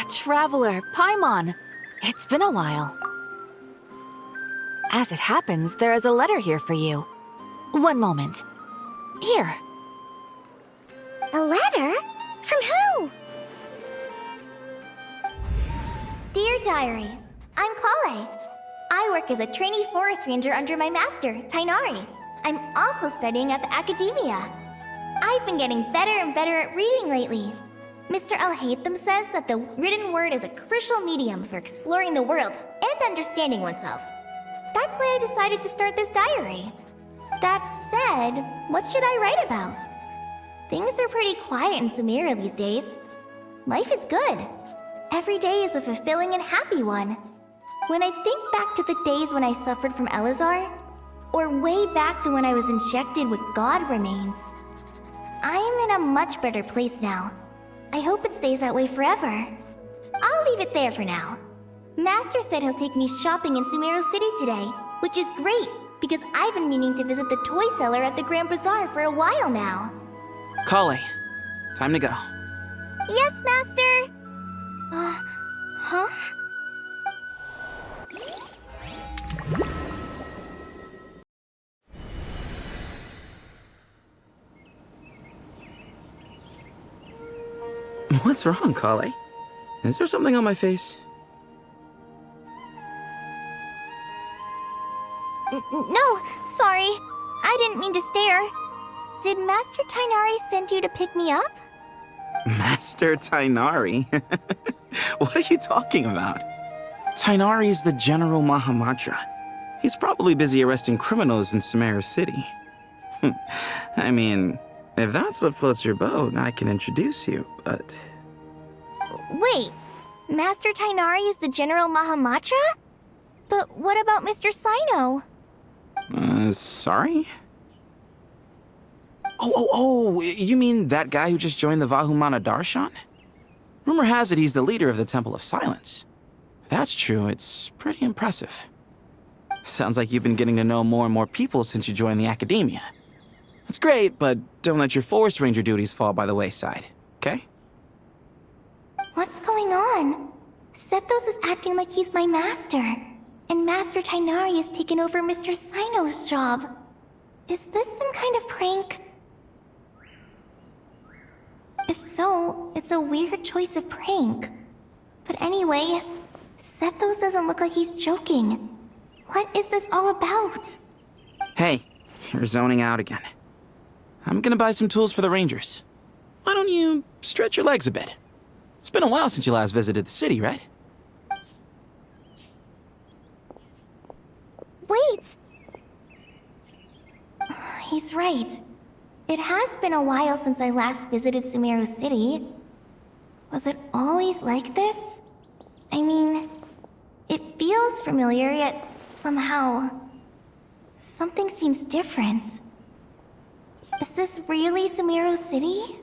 Traveler, Paimon. It's been a while. As it happens, there is a letter here for you. One moment. Here. A letter? From who? Dear Diary, I'm Kale. I work as a trainee forest ranger under my master, Tighnari. I'm also studying at the academia. I've been getting better and better at reading lately. Mr. Al-Haytham says that the written word is a crucial medium for exploring the world and understanding oneself. That's why I decided to start this diary. That said, what should I write about? Things are pretty quiet in Sumeru these days. Life is good. Every day is a fulfilling and happy one. When I think back to the days when I suffered from Elazar, or way back to when I was injected with God remains, I am in a much better place now. I hope it stays that way forever. I'll leave it there for now. Master said he'll take me shopping in Sumeru City today, which is great, because I've been meaning to visit the toy seller at the Grand Bazaar for a while now. Kale, time to go. Yes, Master! Huh? What's wrong, Kale? Is there something on my face? No, sorry. I didn't mean to stare. Did Master Tighnari send you to pick me up? Master Tighnari? What are you talking about? Tighnari is the General Mahamudra. He's probably busy arresting criminals in Sumeru City. I mean, if that's what floats your boat, I can introduce you, but... Wait, Master Tighnari is the General Mahamudra? But what about Mr. Sino? Sorry? Oh, you mean that guy who just joined the Vahumana Darshan? Rumor has it he's the leader of the Temple of Silence. If that's true, it's pretty impressive. Sounds like you've been getting to know more and more people since you joined the academia. That's great, but don't let your forest ranger duties fall by the wayside, okay? What's going on? Sethos is acting like he's my master, and Master Tighnari has taken over Mr. Sino's job. Is this some kind of prank? If so, it's a weird choice of prank. But anyway, Sethos doesn't look like he's joking. What is this all about? Hey, you're zoning out again. I'm gonna buy some tools for the rangers. Why don't you stretch your legs a bit? It's been a while since you last visited the city, right? Wait! He's right. It has been a while since I last visited Sumeru City. Was it always like this? I mean, it feels familiar, yet somehow... something seems different. Is this really Sumeru City?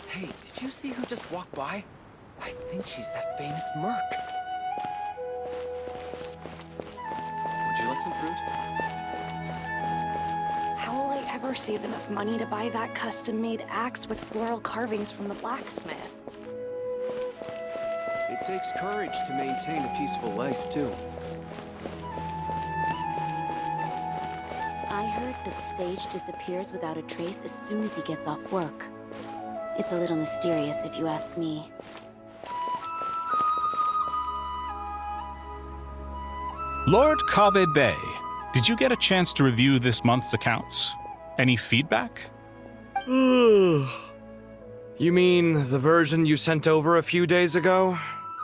Hey, did you see who just walked by? I think she's that famous merc. Would you like some fruit? How will I ever save enough money to buy that custom-made axe with floral carvings from the blacksmith? It takes courage to maintain a peaceful life, too. I heard that the sage disappears without a trace as soon as he gets off work. It's a little mysterious if you ask me. Lord Kabe Bay, did you get a chance to review this month's accounts? Any feedback? You mean the version you sent over a few days ago?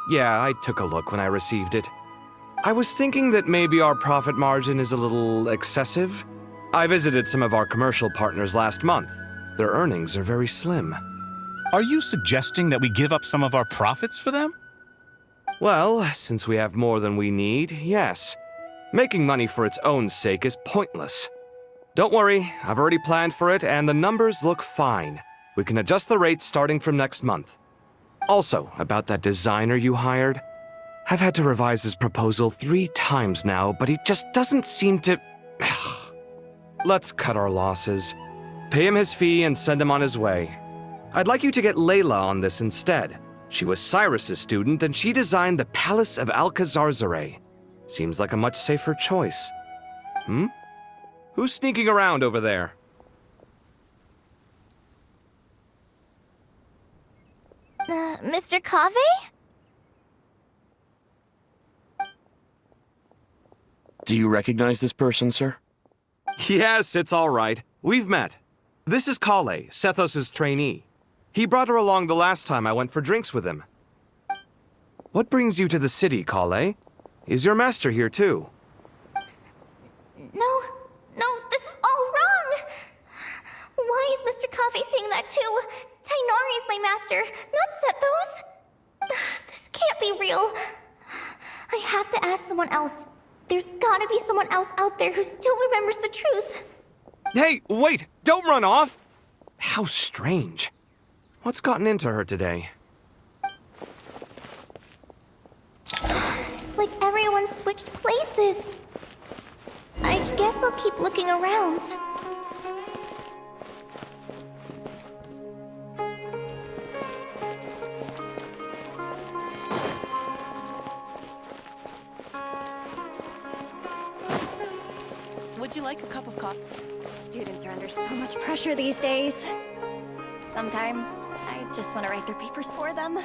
Yeah, I took a look when I received it. I was thinking that maybe our profit margin is a little excessive. I visited some of our commercial partners last month. Their earnings are very slim. Are you suggesting that we give up some of our profits for them? Well, since we have more than we need, yes. Making money for its own sake is pointless. Don't worry, I've already planned for it, and the numbers look fine. We can adjust the rates starting from next month. Also, about that designer you hired. I've had to revise his proposal 3 times now, but he just doesn't seem to... Let's cut our losses. Pay him his fee and send him on his way. I'd like you to get Layla on this instead. She was Cyrus's student, and she designed the Palace of Alcazarzare. Seems like a much safer choice. Who's sneaking around over there? Mr. Cave? Do you recognize this person, sir? Yes, it's all right. We've met. This is Kale, Sethos' trainee. He brought her along the last time I went for drinks with him. What brings you to the city, Kale? Is your master here too? No, this is all wrong! Why is Mr. Cave saying that too? Tainari is my master, not Sethos. This can't be real. I have to ask someone else. There's gotta be someone else out there who still remembers the truth. Hey, wait! Don't run off! How strange. What's gotten into her today? It's like everyone switched places. I guess I'll keep looking around. Would you like a cup of coffee? Students are under so much pressure these days. Sometimes I just want to write their papers for them.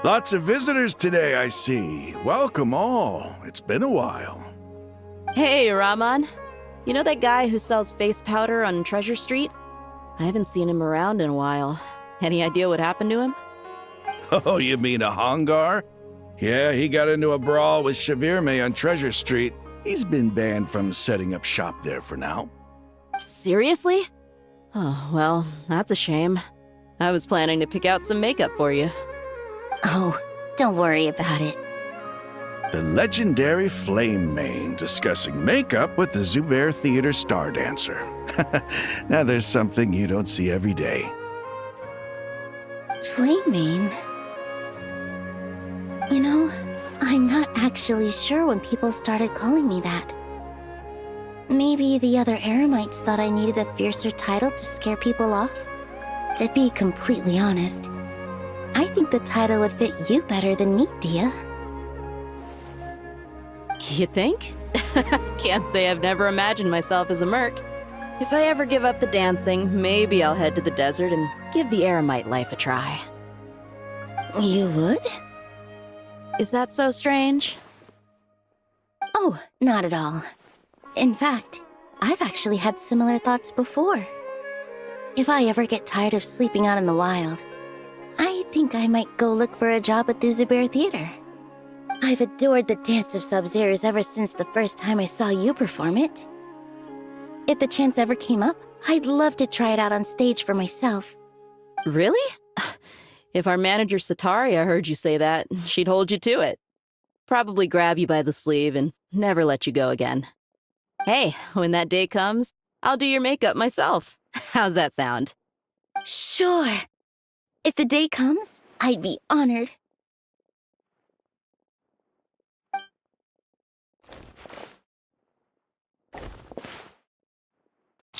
Lots of visitors today, I see. Welcome all. It's been a while. Hey, Rahman. You know that guy who sells face powder on Treasure Street? I haven't seen him around in a while. Any idea what happened to him? Oh, you mean a Hongar? Yeah, he got into a brawl with Shavirme on Treasure Street. He's been banned from setting up shop there for now. Seriously? Oh, well, that's a shame. I was planning to pick out some makeup for you. Oh, don't worry about it. The legendary Flame Mane discussing makeup with the Zubair Theater star dancer. Now there's something you don't see every day. Flame Mane? You know, I'm not actually sure when people started calling me that. Maybe the other Eremites thought I needed a fiercer title to scare people off? To be completely honest, I think the title would fit you better than me, Dia. You think? Can't say I've never imagined myself as a merc. If I ever give up the dancing, maybe I'll head to the desert and give the Eremite life a try. You would? Is that so strange? Oh, not at all. In fact, I've actually had similar thoughts before. If I ever get tired of sleeping out in the wild, I think I might go look for a job at the Zubair Theater. I've adored the dance of Sub-Zeros ever since the first time I saw you perform it. If the chance ever came up, I'd love to try it out on stage for myself. Really? If our manager Sataria heard you say that, she'd hold you to it. Probably grab you by the sleeve and never let you go again. Hey, when that day comes, I'll do your makeup myself. How's that sound? Sure. If the day comes, I'd be honored.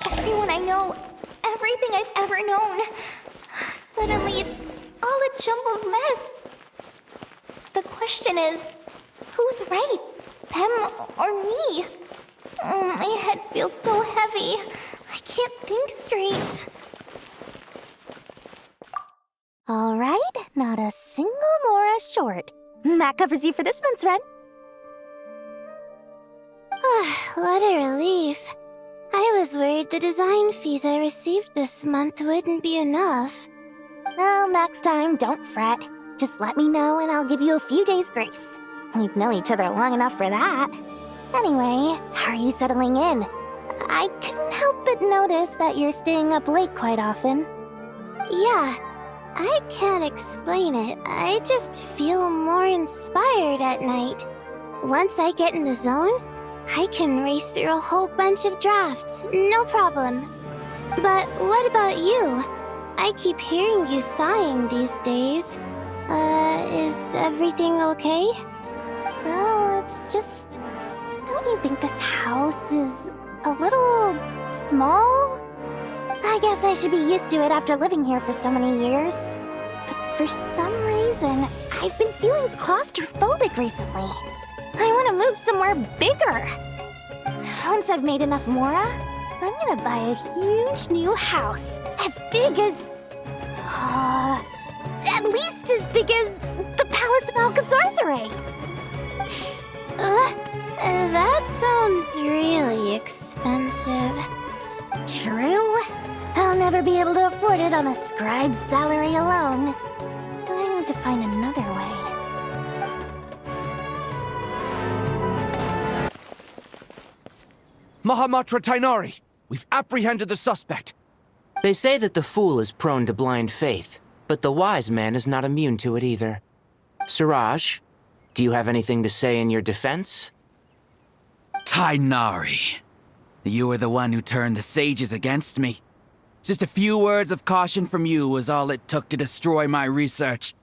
Everyone I know, everything I've ever known. Suddenly it's all a jumbled mess. The question is, who's right? Them or me? My head feels so heavy. I can't think straight. All right, not a single Mora short. That covers you for this month's rent. What a relief. I was worried the design fees I received this month wouldn't be enough. Well, next time, don't fret. Just let me know and I'll give you a few days' grace. We've known each other long enough for that. Anyway, how are you settling in? I couldn't help but notice that you're staying up late quite often. Yeah, I can't explain it. I just feel more inspired at night. Once I get in the zone, I can race through a whole bunch of drafts, no problem. But what about you? I keep hearing you sighing these days. Is everything okay? No, it's just... Don't you think this house is a little small? I guess I should be used to it after living here for so many years. But for some reason, I've been feeling claustrophobic recently. I want to move somewhere bigger. Once I've made enough mora, I'm gonna buy a huge new house. As big as... at least as big as the Palace of Alcazarzaray. That sounds really expensive. True. I'll never be able to afford it on a scribe's salary alone. I need to find another way. Mahamatra Tainari! We've apprehended the suspect. They say that the fool is prone to blind faith, but the wise man is not immune to it either. Suraj, do you have anything to say in your defense? Tainari, you were the one who turned the sages against me. Just a few words of caution from you was all it took to destroy my research.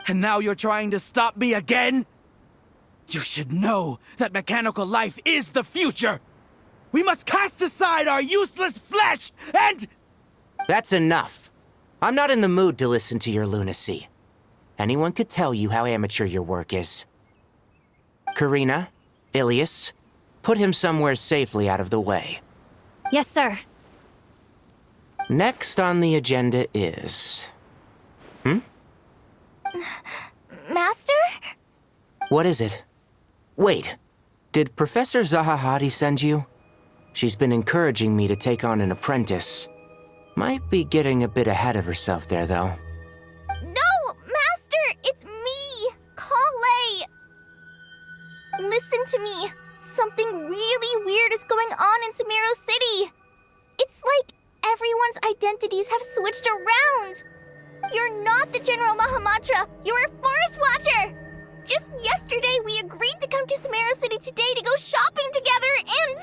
And now you're trying to stop me again? You should know that mechanical life is the future! We must cast aside our useless flesh and... That's enough. I'm not in the mood to listen to your lunacy. Anyone could tell you how amateur your work is. Karina, Ilias, put him somewhere safely out of the way. Yes, sir. Next on the agenda is... Master? What is it? Wait, did Professor Zahahati send you? She's been encouraging me to take on an apprentice. Might be getting a bit ahead of herself there, though. No, Master! It's me! Kale! Listen to me. Something really weird is going on in Sumeru City. It's like everyone's identities have switched around. You're not the General Mahamatra. You're a Forest Watcher. Just yesterday, we agreed to come to Sumeru City today to go shopping together and...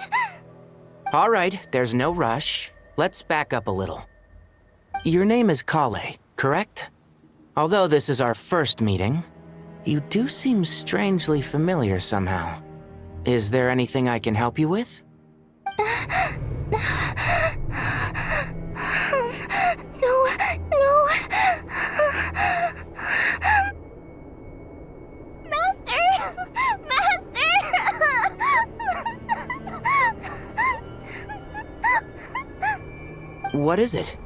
All right, there's no rush. Let's back up a little. Your name is Kale, correct? Although this is our first meeting, you do seem strangely familiar somehow. Is there anything I can help you with? No. Master! What is it?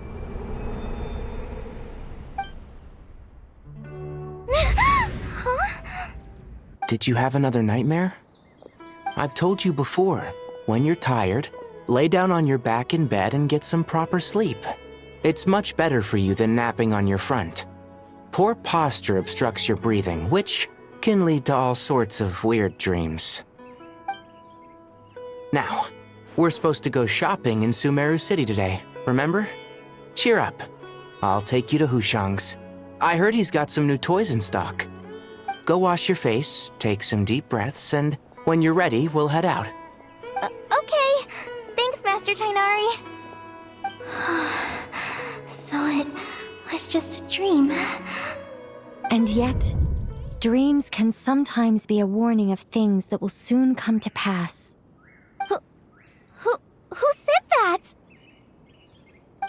Did you have another nightmare? I've told you before, when you're tired, lay down on your back in bed and get some proper sleep. It's much better for you than napping on your front. Poor posture obstructs your breathing, which can lead to all sorts of weird dreams. Now, we're supposed to go shopping in Sumeru City today, remember? Cheer up. I'll take you to Hushang's. I heard he's got some new toys in stock. Go wash your face, take some deep breaths, and when you're ready, we'll head out. Okay. Thanks, Master Tainari. So it was just a dream. And yet, dreams can sometimes be a warning of things that will soon come to pass. Who said that?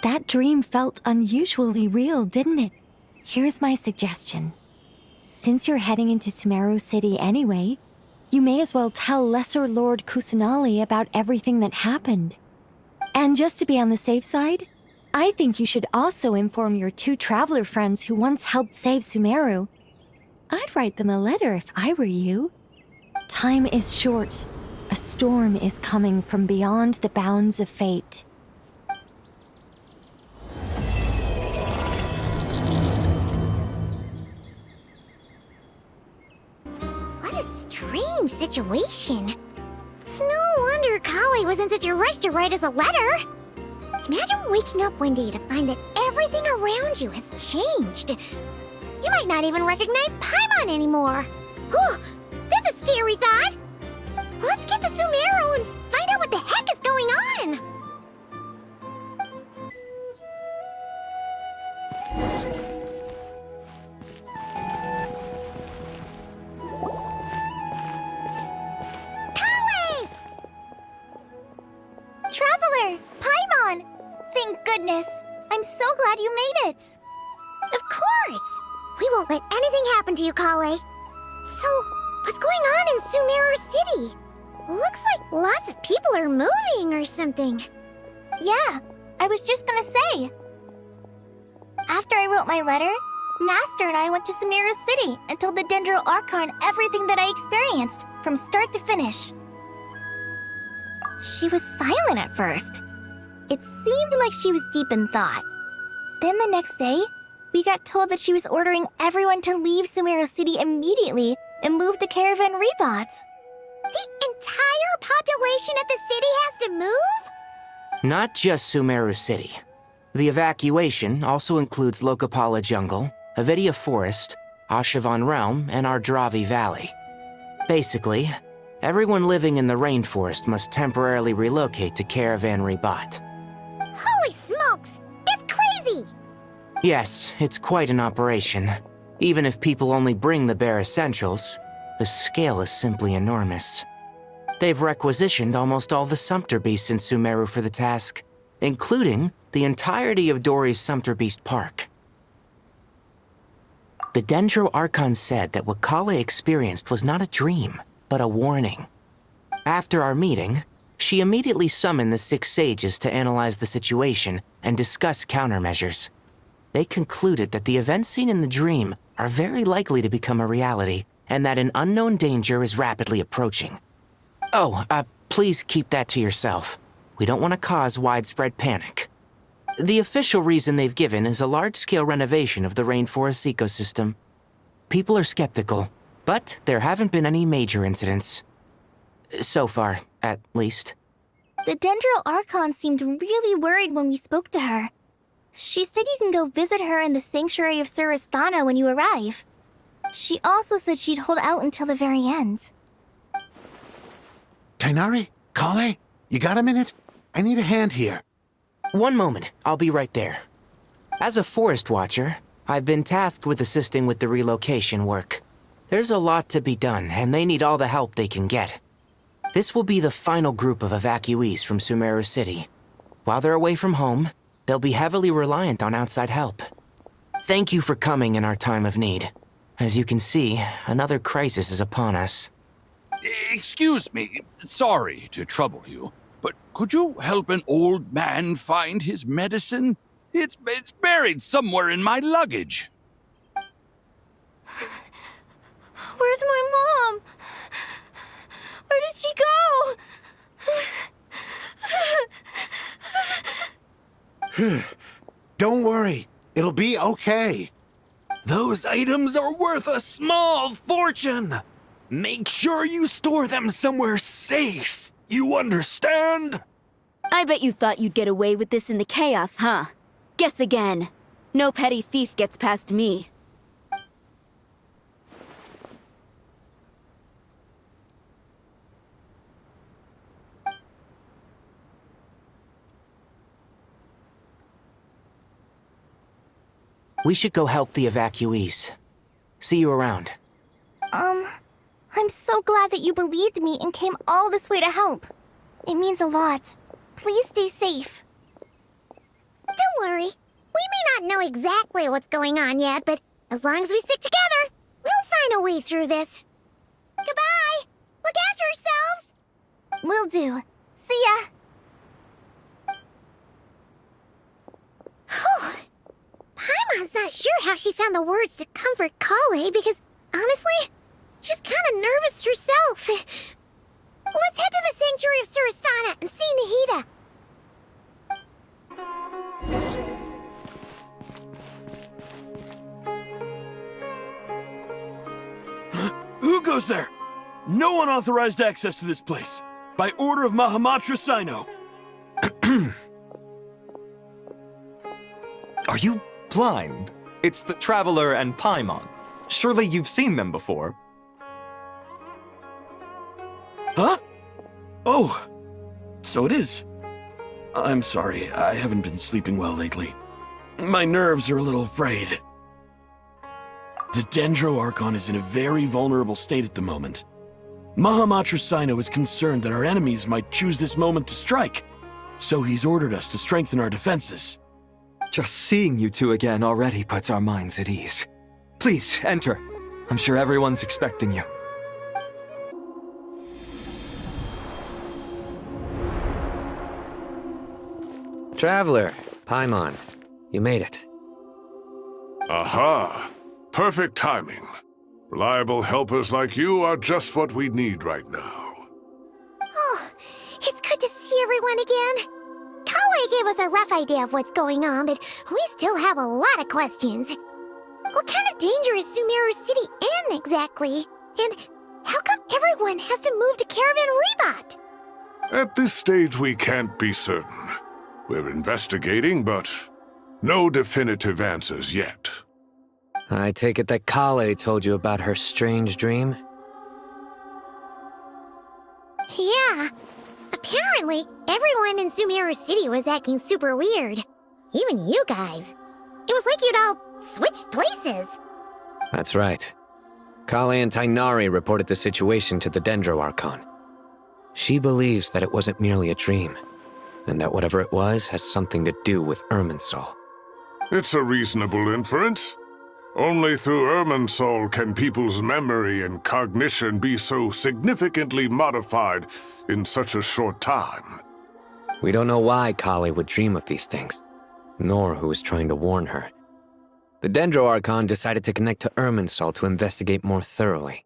That dream felt unusually real, didn't it? Here's my suggestion. Since you're heading into Sumeru City anyway, you may as well tell Lesser Lord Kusanali about everything that happened. And just to be on the safe side, I think you should also inform your 2 traveler friends who once helped save Sumeru. I'd write them a letter if I were you. Time is short. A storm is coming from beyond the bounds of fate. What a strange situation. No wonder Kale was in such a rush to write us a letter. Imagine waking up one day to find that everything around you has changed. You might not even recognize Paimon anymore. Oh, that's a scary thought. Let's get to Sumeru and find out what the heck is going on. goodness! I'm so glad you made it! Of course! We won't let anything happen to you, Kale. So, what's going on in Sumeru City? Looks like lots of people are moving or something. Yeah, I was just gonna say. After I wrote my letter, Master and I went to Sumeru City and told the Dendro Archon everything that I experienced, from start to finish. She was silent at first. It seemed like she was deep in thought. Then the next day, we got told that she was ordering everyone to leave Sumeru City immediately and move to Caravan Rebot. The entire population of the city has to move? Not just Sumeru City. The evacuation also includes Lokapala Jungle, Avidia Forest, Ashavan Realm, and Ardravi Valley. Basically, everyone living in the rainforest must temporarily relocate to Caravan Rebot. Holy smokes! It's crazy! Yes, it's quite an operation. Even if people only bring the bare essentials, the scale is simply enormous. They've requisitioned almost all the Sumpter Beasts in Sumeru for the task, including the entirety of Dori's Sumpter Beast Park. The Dendro Archon said that what Kale experienced was not a dream, but a warning. After our meeting, she immediately summoned the 6 sages to analyze the situation and discuss countermeasures. They concluded that the events seen in the dream are very likely to become a reality, and that an unknown danger is rapidly approaching. Oh, please keep that to yourself. We don't want to cause widespread panic. The official reason they've given is a large-scale renovation of the rainforest ecosystem. People are skeptical, but there haven't been any major incidents. So far, at least. The Dendro Archon seemed really worried when we spoke to her. She said you can go visit her in the Sanctuary of Surasthana when you arrive. She also said she'd hold out until the very end. Tighnari? Kale? You got a minute? I need a hand here. One moment, I'll be right there. As a forest watcher, I've been tasked with assisting with the relocation work. There's a lot to be done, and they need all the help they can get. This will be the final group of evacuees from Sumeru City. While they're away from home, they'll be heavily reliant on outside help. Thank you for coming in our time of need. As you can see, another crisis is upon us. Excuse me, sorry to trouble you, but could you help an old man find his medicine? It's buried somewhere in my luggage. Where's my mom? Where did she go? Don't worry, it'll be okay. Those items are worth a small fortune. Make sure you store them somewhere safe. You understand? I bet you thought you'd get away with this in the chaos, huh? Guess again. No petty thief gets past me. We should go help the evacuees. See you around. I'm so glad that you believed me and came all this way to help. It means a lot. Please stay safe. Don't worry. We may not know exactly what's going on yet, but as long as we stick together, we'll find a way through this. Goodbye! Look after yourselves! Will do. See ya! Whew. Paimon's not sure how she found the words to comfort Kale because, honestly, she's kind of nervous herself. Let's head to the Sanctuary of Surasthana and see Nahida. Who goes there? No unauthorized access to this place. By order of Mahamatra Sino. Are you blind? It's the Traveler and Paimon. Surely you've seen them before. Huh? Oh, so it is. I'm sorry, I haven't been sleeping well lately. My nerves are a little frayed. The Dendro Archon is in a very vulnerable state at the moment. Mahamatra Sino is concerned that our enemies might choose this moment to strike, so he's ordered us to strengthen our defenses. Just seeing you two again already puts our minds at ease. Please, enter. I'm sure everyone's expecting you. Traveler, Paimon, you made it. Aha! Perfect timing. Reliable helpers like you are just what we need right now. Oh, it's good to see everyone again. Kawe gave us a rough idea of what's going on, but we still have a lot of questions. What kind of danger is Sumeru City in exactly? And how come everyone has to move to Caravan Rebot? At this stage, we can't be certain. We're investigating, but no definitive answers yet. I take it that Kale told you about her strange dream? Yeah. Apparently, everyone in Sumeru City was acting super weird. Even you guys. It was like you'd all switched places. That's right. Kale and Tainari reported the situation to the Dendro Archon. She believes that it wasn't merely a dream, and that whatever it was has something to do with Irminsul. It's a reasonable inference. Only through Irminsul can people's memory and cognition be so significantly modified in such a short time. We don't know why Kale would dream of these things, nor who was trying to warn her. The Dendro Archon decided to connect to Irminsul to investigate more thoroughly.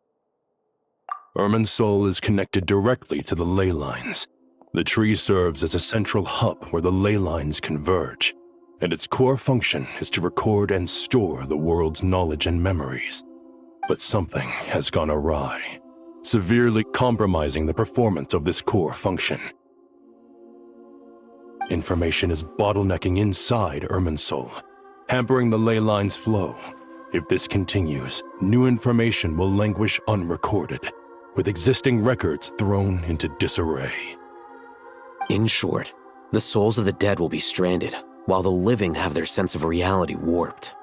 Irminsul is connected directly to the ley lines. The tree serves as a central hub where the ley lines converge, and its core function is to record and store the world's knowledge and memories. But something has gone awry, severely compromising the performance of this core function. Information is bottlenecking inside Irminsul, hampering the ley line's flow. If this continues, new information will languish unrecorded, with existing records thrown into disarray. In short, the souls of the dead will be stranded, while the living have their sense of reality warped.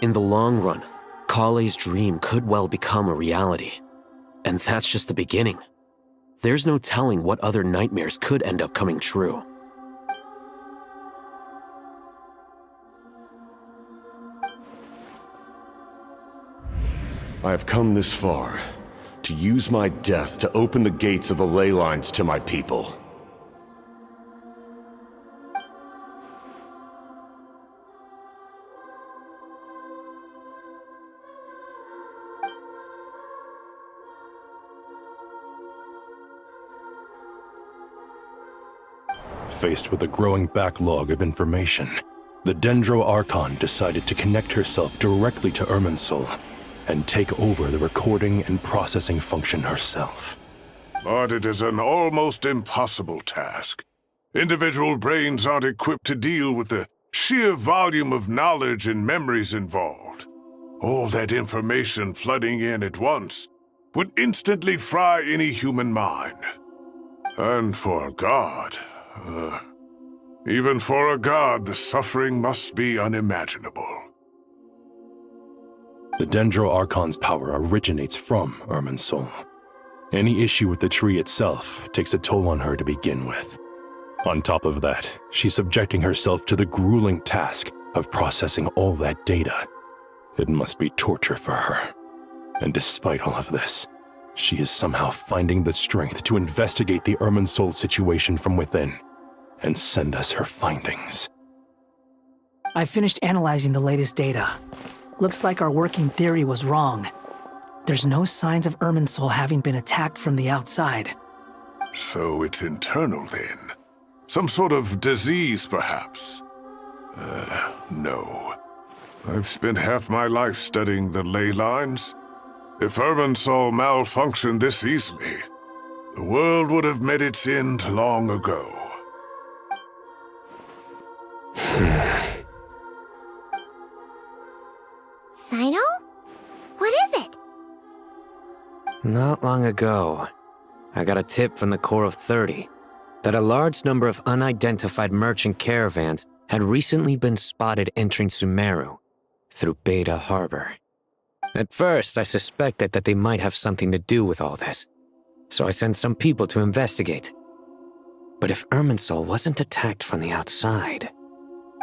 In the long run, Kale's dream could well become a reality. And that's just the beginning. There's no telling what other nightmares could end up coming true. I have come this far, to use my death to open the gates of the ley lines to my people. Faced with a growing backlog of information, the Dendro Archon decided to connect herself directly to Irminsul and take over the recording and processing function herself. But it is an almost impossible task. Individual brains aren't equipped to deal with the sheer volume of knowledge and memories involved. All that information flooding in at once would instantly fry any human mind. And for God, even for a god, the suffering must be unimaginable. The Dendro Archon's power originates from Irminsul. Any issue with the tree itself takes a toll on her to begin with. On top of that, she's subjecting herself to the grueling task of processing all that data. It must be torture for her. And despite all of this, she is somehow finding the strength to investigate the Irminsul situation from within and send us her findings. I finished analyzing the latest data. Looks like our working theory was wrong. There's no signs of Irminsul having been attacked from the outside. So it's internal then? Some sort of disease, perhaps? No. I've spent half my life studying the ley lines. If Irminsul malfunctioned this easily, the world would have met its end long ago. Sino? What is it? Not long ago, I got a tip from the Core of 30 that a large number of unidentified merchant caravans had recently been spotted entering Sumeru through Beta Harbor. At first, I suspected that they might have something to do with all this, so I sent some people to investigate. But if Irminsul wasn't attacked from the outside,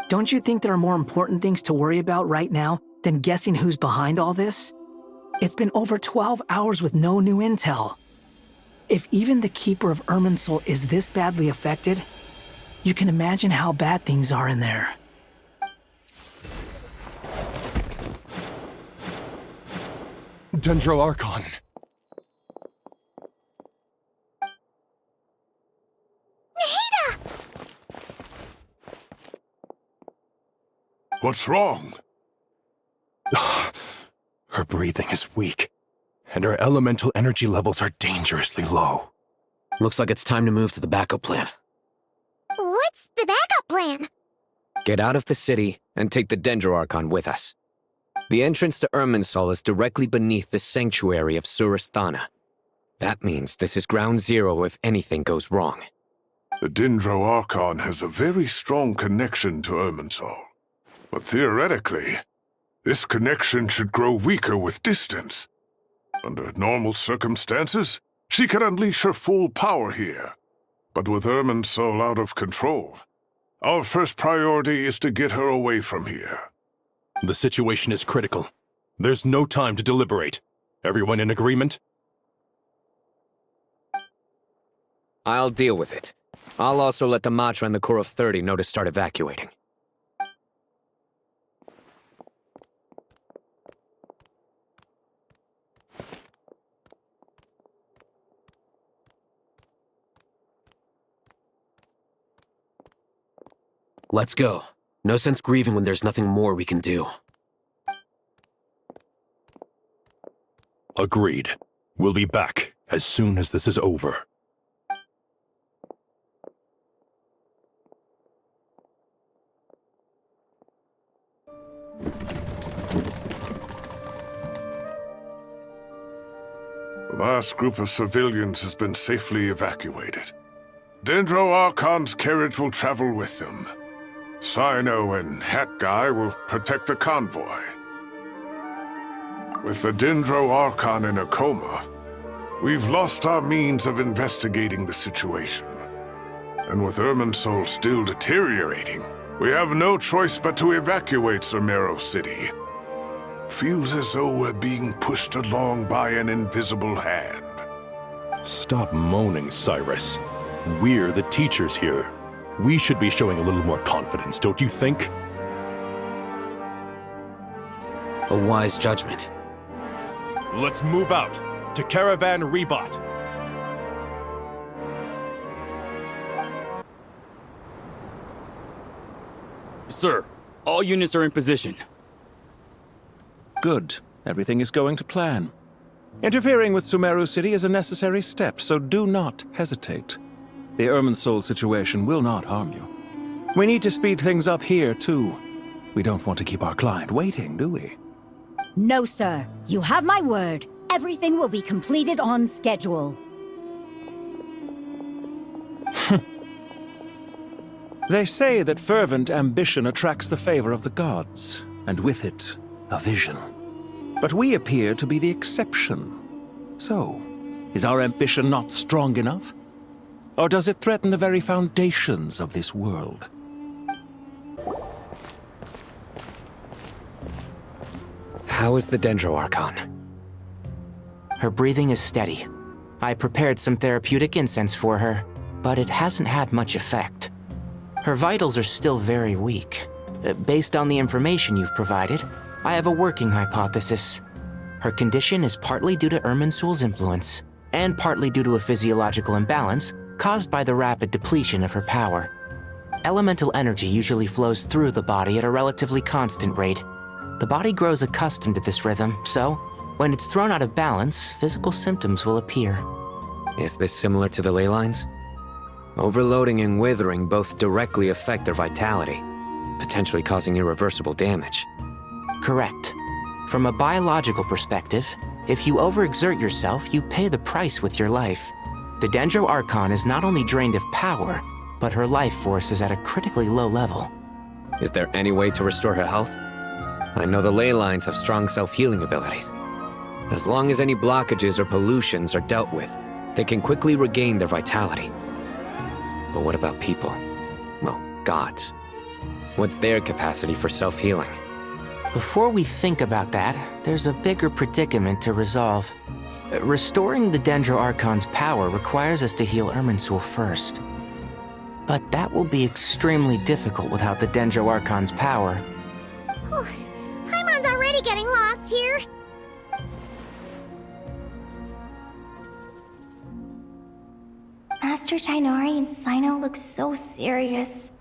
Don't you think there are more important things to worry about right now than guessing who's behind all this? It's been over 12 hours with no new intel. If even the Keeper of Irminsul is this badly affected, you can imagine how bad things are in there. Dendro Archon. What's wrong? Her breathing is weak, and her elemental energy levels are dangerously low. Looks like it's time to move to the backup plan. What's the backup plan? Get out of the city and take the Dendro Archon with us. The entrance to Irminsul is directly beneath the sanctuary of Surasthana. That means this is ground zero if anything goes wrong. The Dendro Archon has a very strong connection to Irminsul. But theoretically, this connection should grow weaker with distance. Under normal circumstances, she can unleash her full power here. But with Irminsul out of control, our first priority is to get her away from here. The situation is critical. There's no time to deliberate. Everyone in agreement? I'll deal with it. I'll also let the Matra and the Core of 30 know to start evacuating. Let's go. No sense grieving when there's nothing more we can do. Agreed. We'll be back as soon as this is over. The last group of civilians has been safely evacuated. Dendro Archon's carriage will travel with them. Sino and Hat Guy will protect the convoy. With the Dendro Archon in a coma, we've lost our means of investigating the situation. And with Irminsul still deteriorating, we have no choice but to evacuate Sumeru City. Feels as though we're being pushed along by an invisible hand. Stop moaning, Cyrus. We're the teachers here. We should be showing a little more confidence, don't you think? A wise judgment. Let's move out to Caravan Rebot. Sir, all units are in position. Good. Everything is going to plan. Interfering with Sumeru City is a necessary step, so do not hesitate. The Irminsul situation will not harm you. We need to speed things up here, too. We don't want to keep our client waiting, do we? No, sir. You have my word. Everything will be completed on schedule. They say that fervent ambition attracts the favor of the gods, and with it, a vision. But we appear to be the exception. So, is our ambition not strong enough? Or does it threaten the very foundations of this world? How is the Dendro Archon? Her breathing is steady. I prepared some therapeutic incense for her, but it hasn't had much effect. Her vitals are still very weak. Based on the information you've provided, I have a working hypothesis. Her condition is partly due to Irminsul's influence, and partly due to a physiological imbalance caused by the rapid depletion of her power. Elemental energy usually flows through the body at a relatively constant rate. The body grows accustomed to this rhythm, so when it's thrown out of balance, physical symptoms will appear. Is this similar to the ley lines? Overloading and withering both directly affect their vitality, potentially causing irreversible damage. Correct. From a biological perspective, if you overexert yourself, you pay the price with your life. The Dendro Archon is not only drained of power, but her life force is at a critically low level. Is there any way to restore her health? I know the ley lines have strong self-healing abilities. As long as any blockages or pollutions are dealt with, they can quickly regain their vitality. But what about people? Well, gods. What's their capacity for self-healing? Before we think about that, there's a bigger predicament to resolve. Restoring the Dendro Archon's power requires us to heal Irminsul first. But that will be extremely difficult without the Dendro Archon's power. Paimon's already getting lost here. Master Tighnari and Sino look so serious.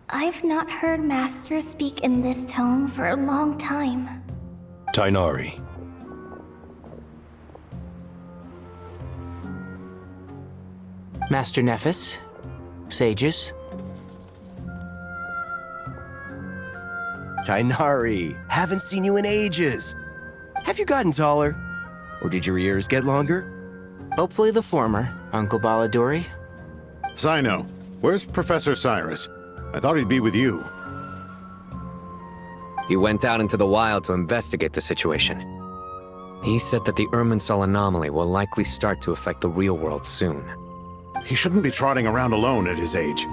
I've not heard Master speak in this tone for a long time. Tighnari. Master Nephis, sages. Tighnari, haven't seen you in ages. Have you gotten taller? Or did your ears get longer? Hopefully the former, Uncle Baladuri. Sino, where's Professor Cyrus? I thought he'd be with you. He went out into the wild to investigate the situation. He said that the Irminsul anomaly will likely start to affect the real world soon. He shouldn't be trotting around alone at his age.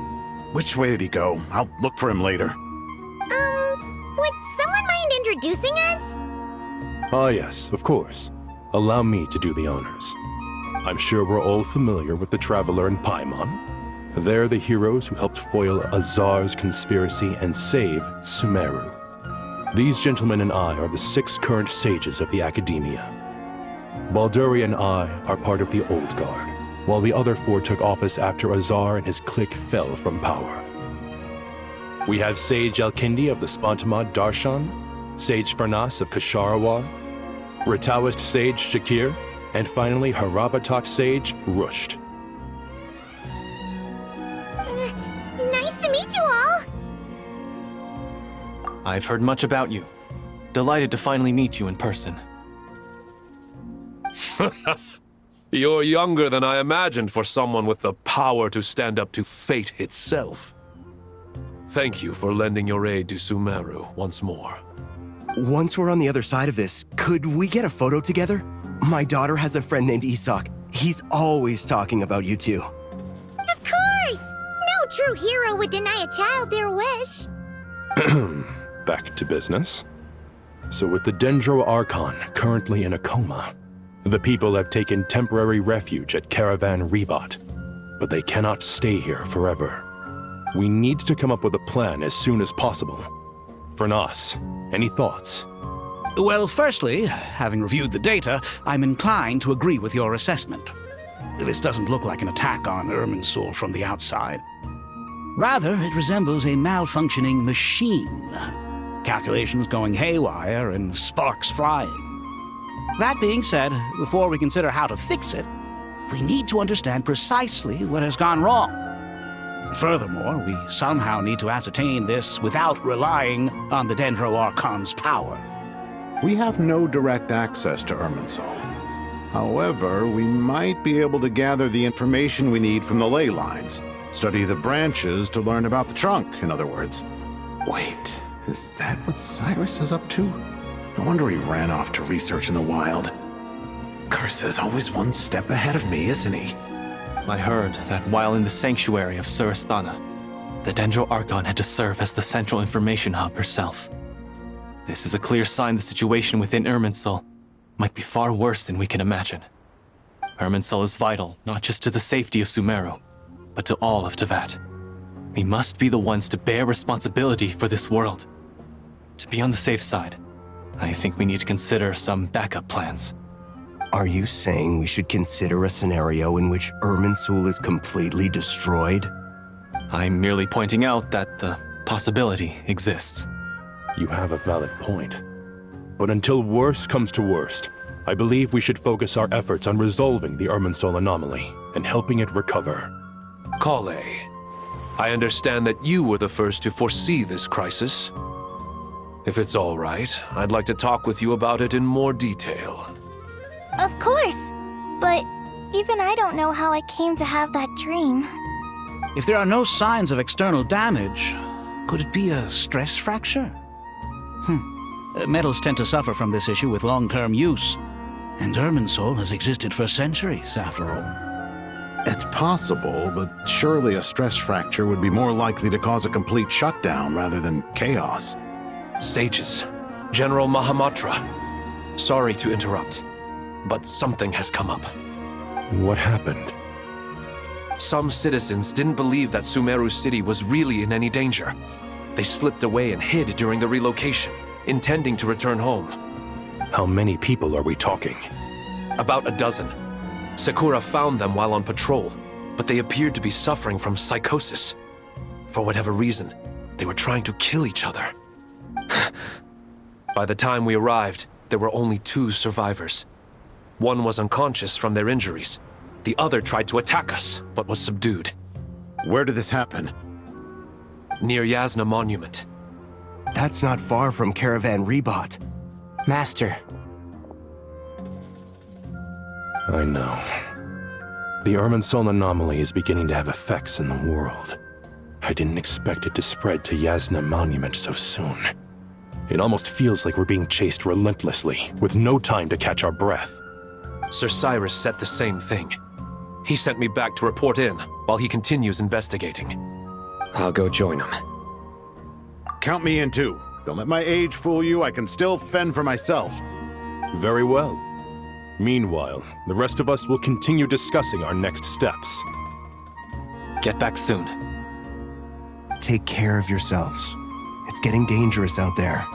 Which way did he go? I'll look for him later. Would someone mind introducing us? Ah yes, of course. Allow me to do the honors. I'm sure we're all familiar with the Traveler and Paimon. They're the heroes who helped foil Azar's conspiracy and save Sumeru. These gentlemen and I are the 6 current sages of the Academia. Balduri and I are part of the Old Guard, while the other 4 took office after Azar and his clique fell from power. We have Sage Alkindi of the Spontamad Darshan, Sage Farnas of Kasharawar, Rataoist Sage Shakir, and finally Harabatot Sage Rusht. Nice to meet you all. I've heard much about you. Delighted to finally meet you in person. You're younger than I imagined for someone with the power to stand up to fate itself. Thank you for lending your aid to Sumeru once more. Once we're on the other side of this, could we get a photo together? My daughter has a friend named Isak. He's always talking about you two. Of course! No true hero would deny a child their wish. Back to business. So with the Dendro Archon currently in a coma, the people have taken temporary refuge at Caravan Rebot, but they cannot stay here forever. We need to come up with a plan as soon as possible. Farnas, any thoughts? Well, firstly, having reviewed the data, I'm inclined to agree with your assessment. This doesn't look like an attack on Irminsul from the outside. Rather, it resembles a malfunctioning machine. Calculations going haywire and sparks flying. That being said, before we consider how to fix it, we need to understand precisely what has gone wrong. Furthermore, we somehow need to ascertain this without relying on the Dendro Archon's power. We have no direct access to Irminsul. However, we might be able to gather the information we need from the ley lines. Study the branches to learn about the trunk, in other words. Wait, is that what Cyrus is up to? No wonder he ran off to research in the wild. Curse's always one step ahead of me, isn't he? I heard that while in the sanctuary of Surasthana, the Dendro Archon had to serve as the central information hub herself. This is a clear sign the situation within Irminsul might be far worse than we can imagine. Irminsul is vital not just to the safety of Sumeru, but to all of Teyvat. We must be the ones to bear responsibility for this world. To be on the safe side, I think we need to consider some backup plans. Are you saying we should consider a scenario in which Irminsul is completely destroyed? I'm merely pointing out that the possibility exists. You have a valid point. But until worst comes to worst, I believe we should focus our efforts on resolving the Irminsul anomaly and helping it recover. Kale, I understand that you were the first to foresee this crisis. If it's all right, I'd like to talk with you about it in more detail. Of course! But even I don't know how I came to have that dream. If there are no signs of external damage, could it be a stress fracture? Metals tend to suffer from this issue with long-term use, and Irminsul has existed for centuries, after all. It's possible, but surely a stress fracture would be more likely to cause a complete shutdown rather than chaos. Sages, General Mahamatra, sorry to interrupt, but something has come up. What happened? Some citizens didn't believe that Sumeru City was really in any danger. They slipped away and hid during the relocation, intending to return home. How many people are we talking? About a dozen. Sakura found them while on patrol, but they appeared to be suffering from psychosis. For whatever reason, they were trying to kill each other. By the time we arrived, there were only 2 survivors. One was unconscious from their injuries. The other tried to attack us, but was subdued. Where did this happen? Near Yasna Monument. That's not far from Caravan Rebot. Master. I know. The Irminsul anomaly is beginning to have effects in the world. I didn't expect it to spread to Yasna Monument so soon. It almost feels like we're being chased relentlessly, with no time to catch our breath. Sir Cyrus said the same thing. He sent me back to report in, while he continues investigating. I'll go join him. Count me in too. Don't let my age fool you, I can still fend for myself. Very well. Meanwhile, the rest of us will continue discussing our next steps. Get back soon. Take care of yourselves. It's getting dangerous out there.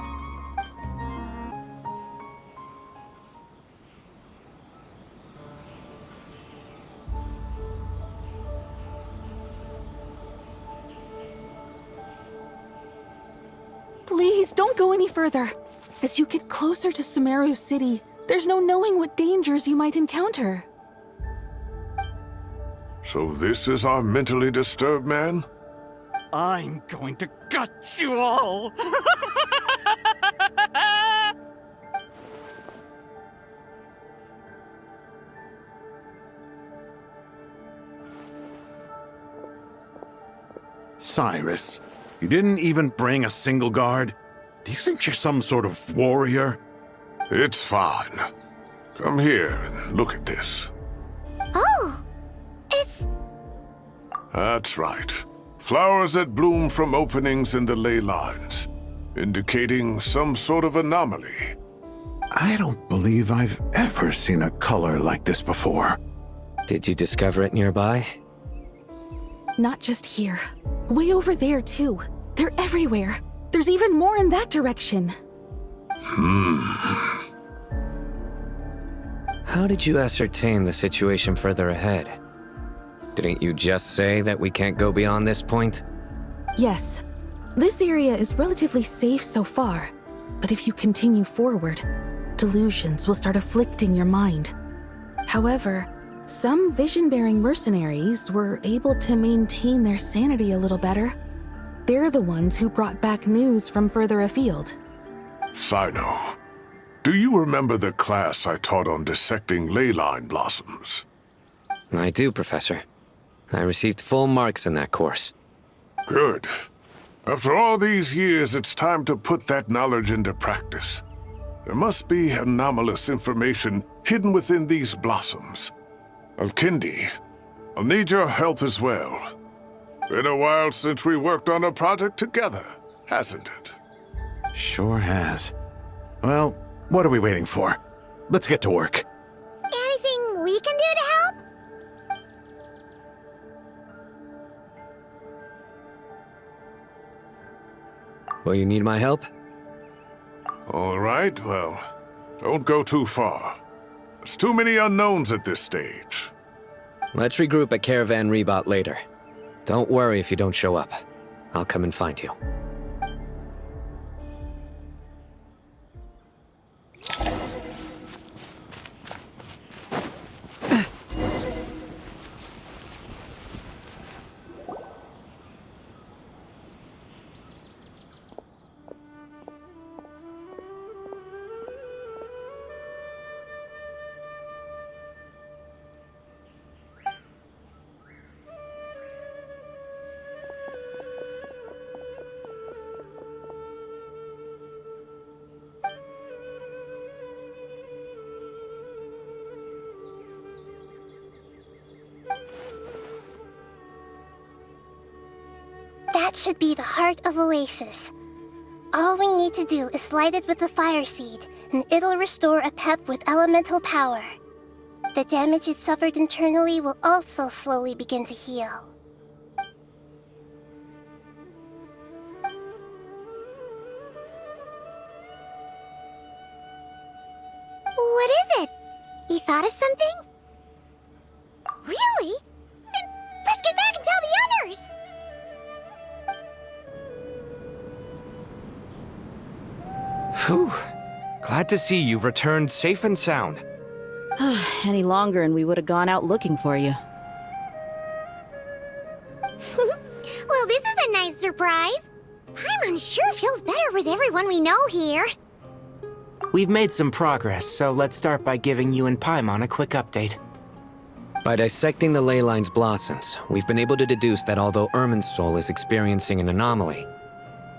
Please, don't go any further. As you get closer to Sumeru City, there's no knowing what dangers you might encounter. So this is our mentally disturbed man? I'm going to gut you all! Cyrus, you didn't even bring a single guard? Do you think you're some sort of warrior? It's fine. Come here and look at this. Oh, it's... That's right. Flowers that bloom from openings in the ley lines, indicating some sort of anomaly. I don't believe I've ever seen a color like this before. Did you discover it nearby? Not just here. Way over there, too. They're everywhere. There's even more in that direction. How did you ascertain the situation further ahead? Didn't you just say that we can't go beyond this point? Yes. This area is relatively safe so far, but if you continue forward, delusions will start afflicting your mind. However, some vision-bearing mercenaries were able to maintain their sanity a little better. They're the ones who brought back news from further afield. Sino, do you remember the class I taught on dissecting ley line blossoms? I do, Professor. I received full marks in that course. Good. After all these years, it's time to put that knowledge into practice. There must be anomalous information hidden within these blossoms. Alkindi, I'll need your help as well. Been a while since we worked on a project together, hasn't it? Sure has. Well, what are we waiting for? Let's get to work. Anything we can do to help? Will you need my help? All right, well, don't go too far. There's too many unknowns at this stage. Let's regroup at Caravan Rebot later. Don't worry if you don't show up. I'll come and find you. should be the heart of Oasis. All we need to do is light it with the fire seed, and it'll restore a pep with elemental power. The damage it suffered internally will also slowly begin to heal. What is it? You thought of something? Really? Then let's get back and tell the others! Phew. Glad to see you've returned safe and sound. Any longer and we would have gone out looking for you. Well, this is a nice surprise. Paimon sure feels better with everyone we know here. We've made some progress, so let's start by giving you and Paimon a quick update. By dissecting the ley line's blossoms, we've been able to deduce that although Irminsul is experiencing an anomaly,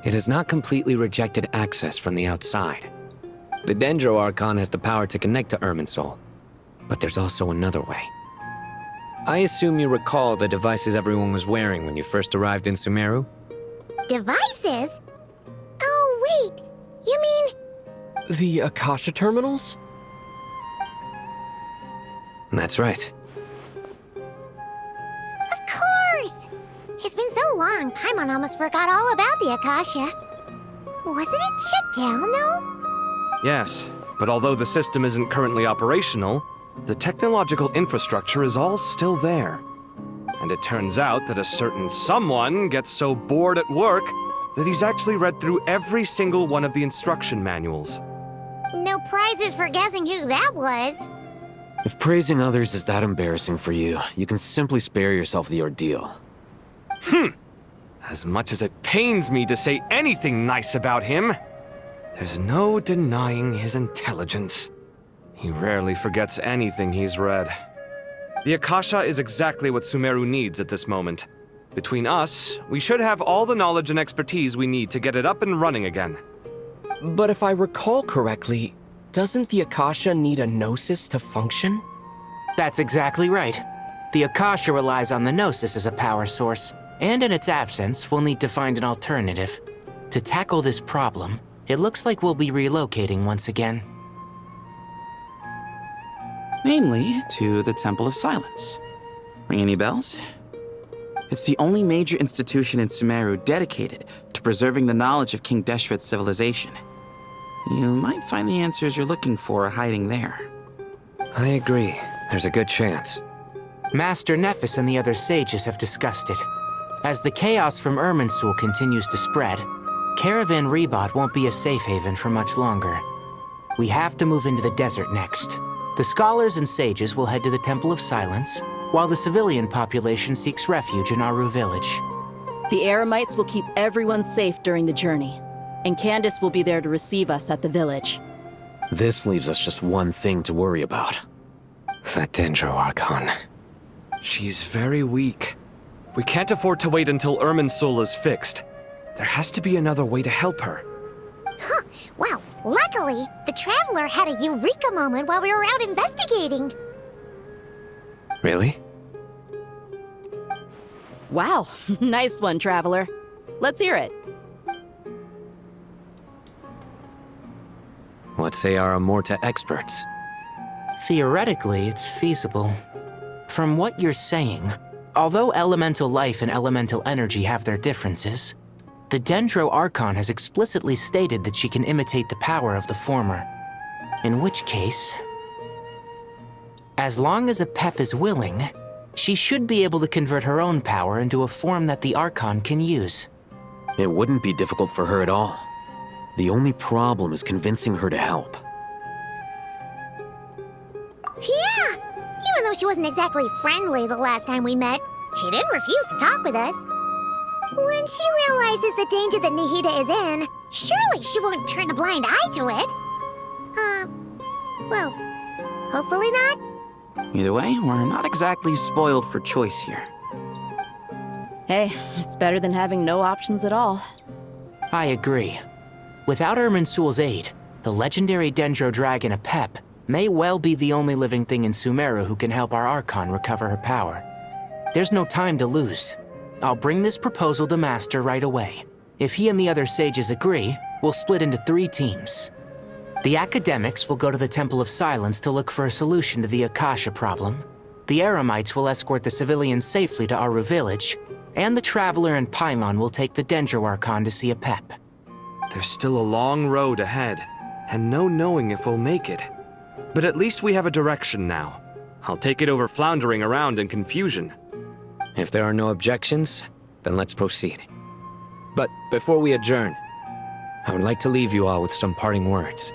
it has not completely rejected access from the outside. The Dendro Archon has the power to connect to Irminsul, but there's also another way. I assume you recall the devices everyone was wearing when you first arrived in Sumeru? Devices? Oh, wait. You mean... The Akasha terminals? That's right. Of course! It's been so long, Paimon almost forgot all about the Akasha. Wasn't it shut down, though? Yes, but although the system isn't currently operational, the technological infrastructure is all still there. And it turns out that a certain someone gets so bored at work that he's actually read through every single one of the instruction manuals. No prizes for guessing who that was. If praising others is that embarrassing for you, you can simply spare yourself the ordeal. As much as it pains me to say anything nice about him, there's no denying his intelligence. He rarely forgets anything he's read. The Akasha is exactly what Sumeru needs at this moment. Between us, we should have all the knowledge and expertise we need to get it up and running again. But if I recall correctly, doesn't the Akasha need a Gnosis to function? That's exactly right. The Akasha relies on the Gnosis as a power source, and in its absence, we'll need to find an alternative. To tackle this problem, it looks like we'll be relocating once again. Namely, to the Temple of Silence. Ring any bells? It's the only major institution in Sumeru dedicated to preserving the knowledge of King Deshret's civilization. You might find the answers you're looking for hiding there. I agree. There's a good chance. Master Nephis and the other sages have discussed it. As the chaos from Irminsul continues to spread, Caravan Rebot won't be a safe haven for much longer. We have to move into the desert next. The scholars and sages will head to the Temple of Silence, while the civilian population seeks refuge in Aru village. The Eremites will keep everyone safe during the journey, and Candace will be there to receive us at the village. This leaves us just one thing to worry about. That Dendro Archon. She's very weak. We can't afford to wait until Irminsul is fixed. There has to be another way to help her. Huh. Wow. Luckily, the Traveler had a eureka moment while we were out investigating. Really? Wow. Nice one, Traveler. Let's hear it. What say our Amorta experts? Theoretically, it's feasible. From what you're saying, although elemental life and elemental energy have their differences, the Dendro Archon has explicitly stated that she can imitate the power of the former. In which case, as long as a Pep is willing, she should be able to convert her own power into a form that the Archon can use. It wouldn't be difficult for her at all. The only problem is convincing her to help. Yeah! Even though she wasn't exactly friendly the last time we met, she didn't refuse to talk with us. When she realizes the danger that Nihida is in, surely she won't turn a blind eye to it. Well, hopefully not. Either way, we're not exactly spoiled for choice here. Hey, it's better than having no options at all. I agree. Without Irminsul's aid, the legendary Dendro Dragon Apep may well be the only living thing in Sumeru who can help our Archon recover her power. There's no time to lose. I'll bring this proposal to Master right away. If he and the other sages agree, we'll split into 3 teams. The academics will go to the Temple of Silence to look for a solution to the Akasha problem. The Eremites will escort the civilians safely to Aru village, and the Traveler and Paimon will take the Dendro Archon to see a pep. There's still a long road ahead, and no knowing if we'll make it. But at least we have a direction now. I'll take it over floundering around in confusion. If there are no objections, then let's proceed. But before we adjourn, I would like to leave you all with some parting words.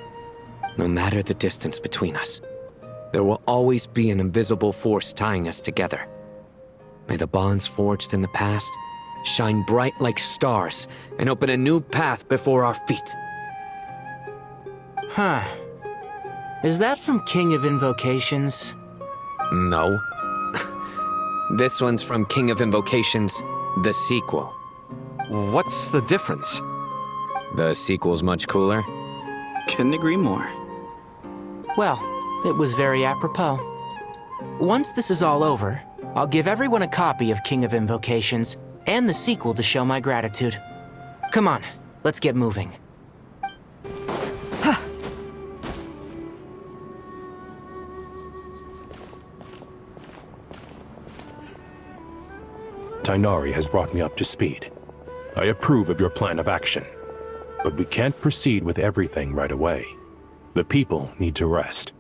No matter the distance between us, there will always be an invisible force tying us together. May the bonds forged in the past shine bright like stars and open a new path before our feet. Huh. Is that from King of Invocations? No. This one's from King of Invocations, the sequel. What's the difference? The sequel's much cooler. Couldn't agree more. Well, it was very apropos. Once this is all over, I'll give everyone a copy of King of Invocations and the sequel to show my gratitude. Come on, let's get moving. Tighnari has brought me up to speed. I approve of your plan of action. But we can't proceed with everything right away. The people need to rest.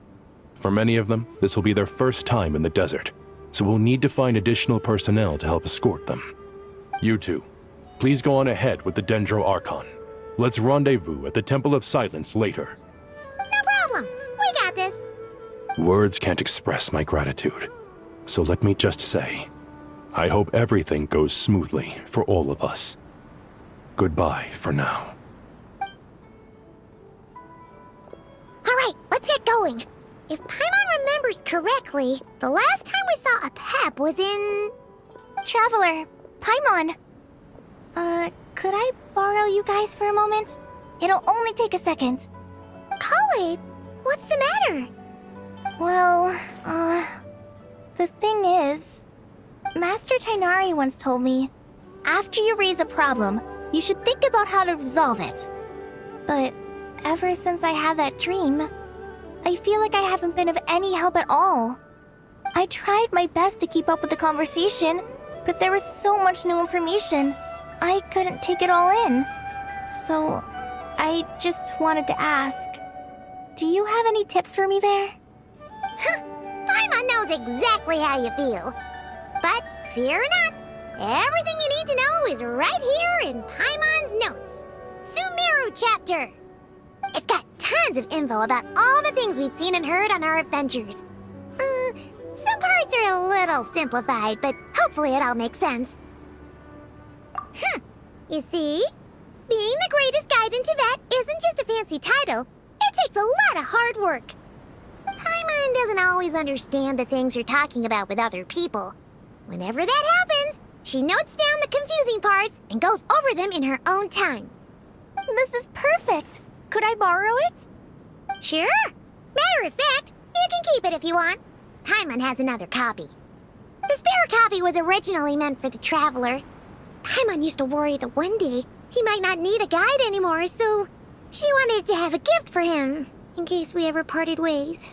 For many of them, this will be their first time in the desert, so we'll need to find additional personnel to help escort them. You two, please go on ahead with the Dendro Archon. Let's rendezvous at the Temple of Silence later. No problem. We got this. Words can't express my gratitude, so let me just say, I hope everything goes smoothly for all of us. Goodbye for now. All right, let's get going. If Paimon remembers correctly, the last time we saw a pep was in... Traveler, Paimon. Could I borrow you guys for a moment? It'll only take a second. Kale, what's the matter? Well, the thing is, Master Tighnari once told me, after you raise a problem, you should think about how to resolve it. But ever since I had that dream, I feel like I haven't been of any help at all. I tried my best to keep up with the conversation, but there was so much new information, I couldn't take it all in. So, I just wanted to ask, do you have any tips for me there? Paimon knows exactly how you feel. But fear not, everything you need to know is right here in Paimon's notes. Sumeru chapter. It's got tons of info about all the things we've seen and heard on our adventures. Some parts are a little simplified, but hopefully it all makes sense. You see? Being the greatest guide in Tibet isn't just a fancy title. It takes a lot of hard work. Paimon doesn't always understand the things you're talking about with other people. Whenever that happens, she notes down the confusing parts and goes over them in her own time. This is perfect. Could I borrow it? Sure. Matter of fact, you can keep it if you want. Paimon has another copy. The spare copy was originally meant for the Traveler. Paimon used to worry that one day he might not need a guide anymore, so she wanted to have a gift for him, in case we ever parted ways.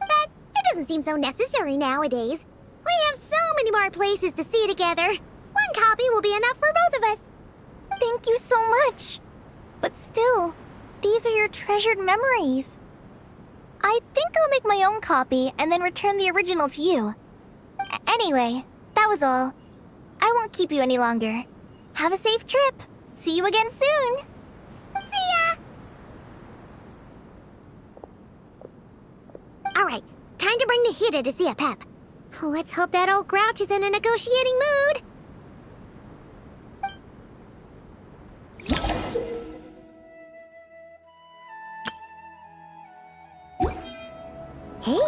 But it doesn't seem so necessary nowadays. We have so many more places to see together. One copy will be enough for both of us. Thank you so much. But still, these are your treasured memories. I think I'll make my own copy and then return the original to you. Anyway, that was all. I won't keep you any longer. Have a safe trip. See you again soon. See ya! Alright, time to bring the Hida to see a pep. Let's hope that old grouch is in a negotiating mood. Hey,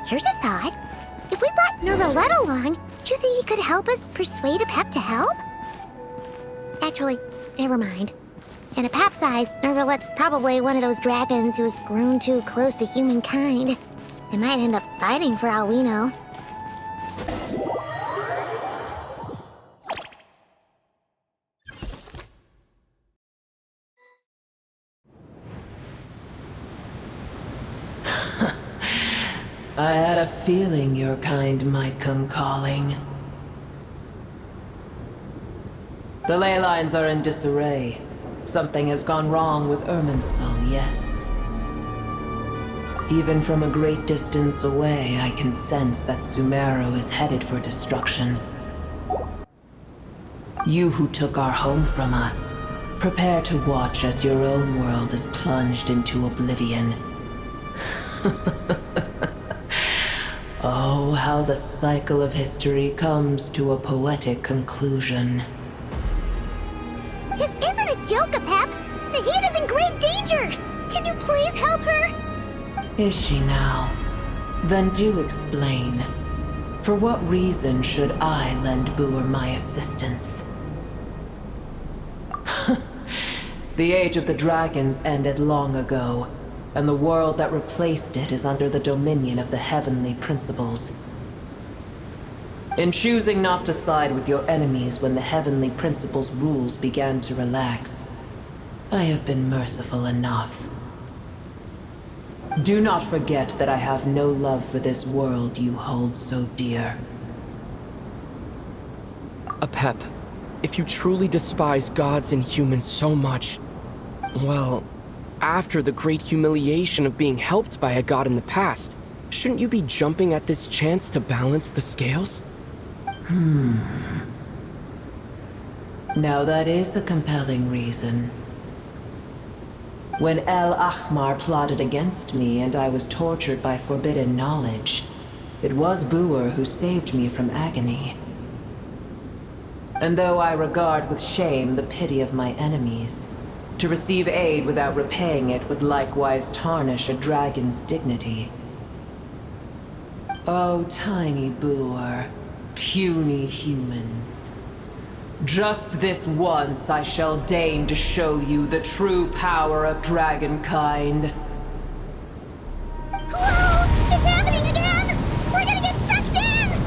here's a thought. If we brought Nervalet along, do you think he could help us persuade a pep to help? Actually, never mind. In a pep size, Nervalet's probably one of those dragons who's grown too close to humankind. They might end up fighting for all we know. I had a feeling your kind might come calling. The ley lines are in disarray. Something has gone wrong with Irminsul, yes. Even from a great distance away, I can sense that Sumeru is headed for destruction. You who took our home from us, prepare to watch as your own world is plunged into oblivion. Oh, how the cycle of history comes to a poetic conclusion. This isn't a joke, Apep! Nahid is in grave danger! Can you please help her? Is she now? Then do explain. For what reason should I lend Buor my assistance? The age of the dragons ended long ago, and the world that replaced it is under the dominion of the heavenly principles. In choosing not to side with your enemies when the heavenly principles' rules began to relax, I have been merciful enough. Do not forget that I have no love for this world you hold so dear. Apep, if you truly despise gods and humans so much, well, after the great humiliation of being helped by a god in the past, shouldn't you be jumping at this chance to balance the scales? Now that is a compelling reason. When El Ahmar plotted against me and I was tortured by forbidden knowledge, it was Buor who saved me from agony. And though I regard with shame the pity of my enemies, to receive aid without repaying it would likewise tarnish a dragon's dignity. Oh, tiny Buor, puny humans. Just this once I shall deign to show you the true power of dragonkind. Whoa! It's happening again! We're gonna get sucked in!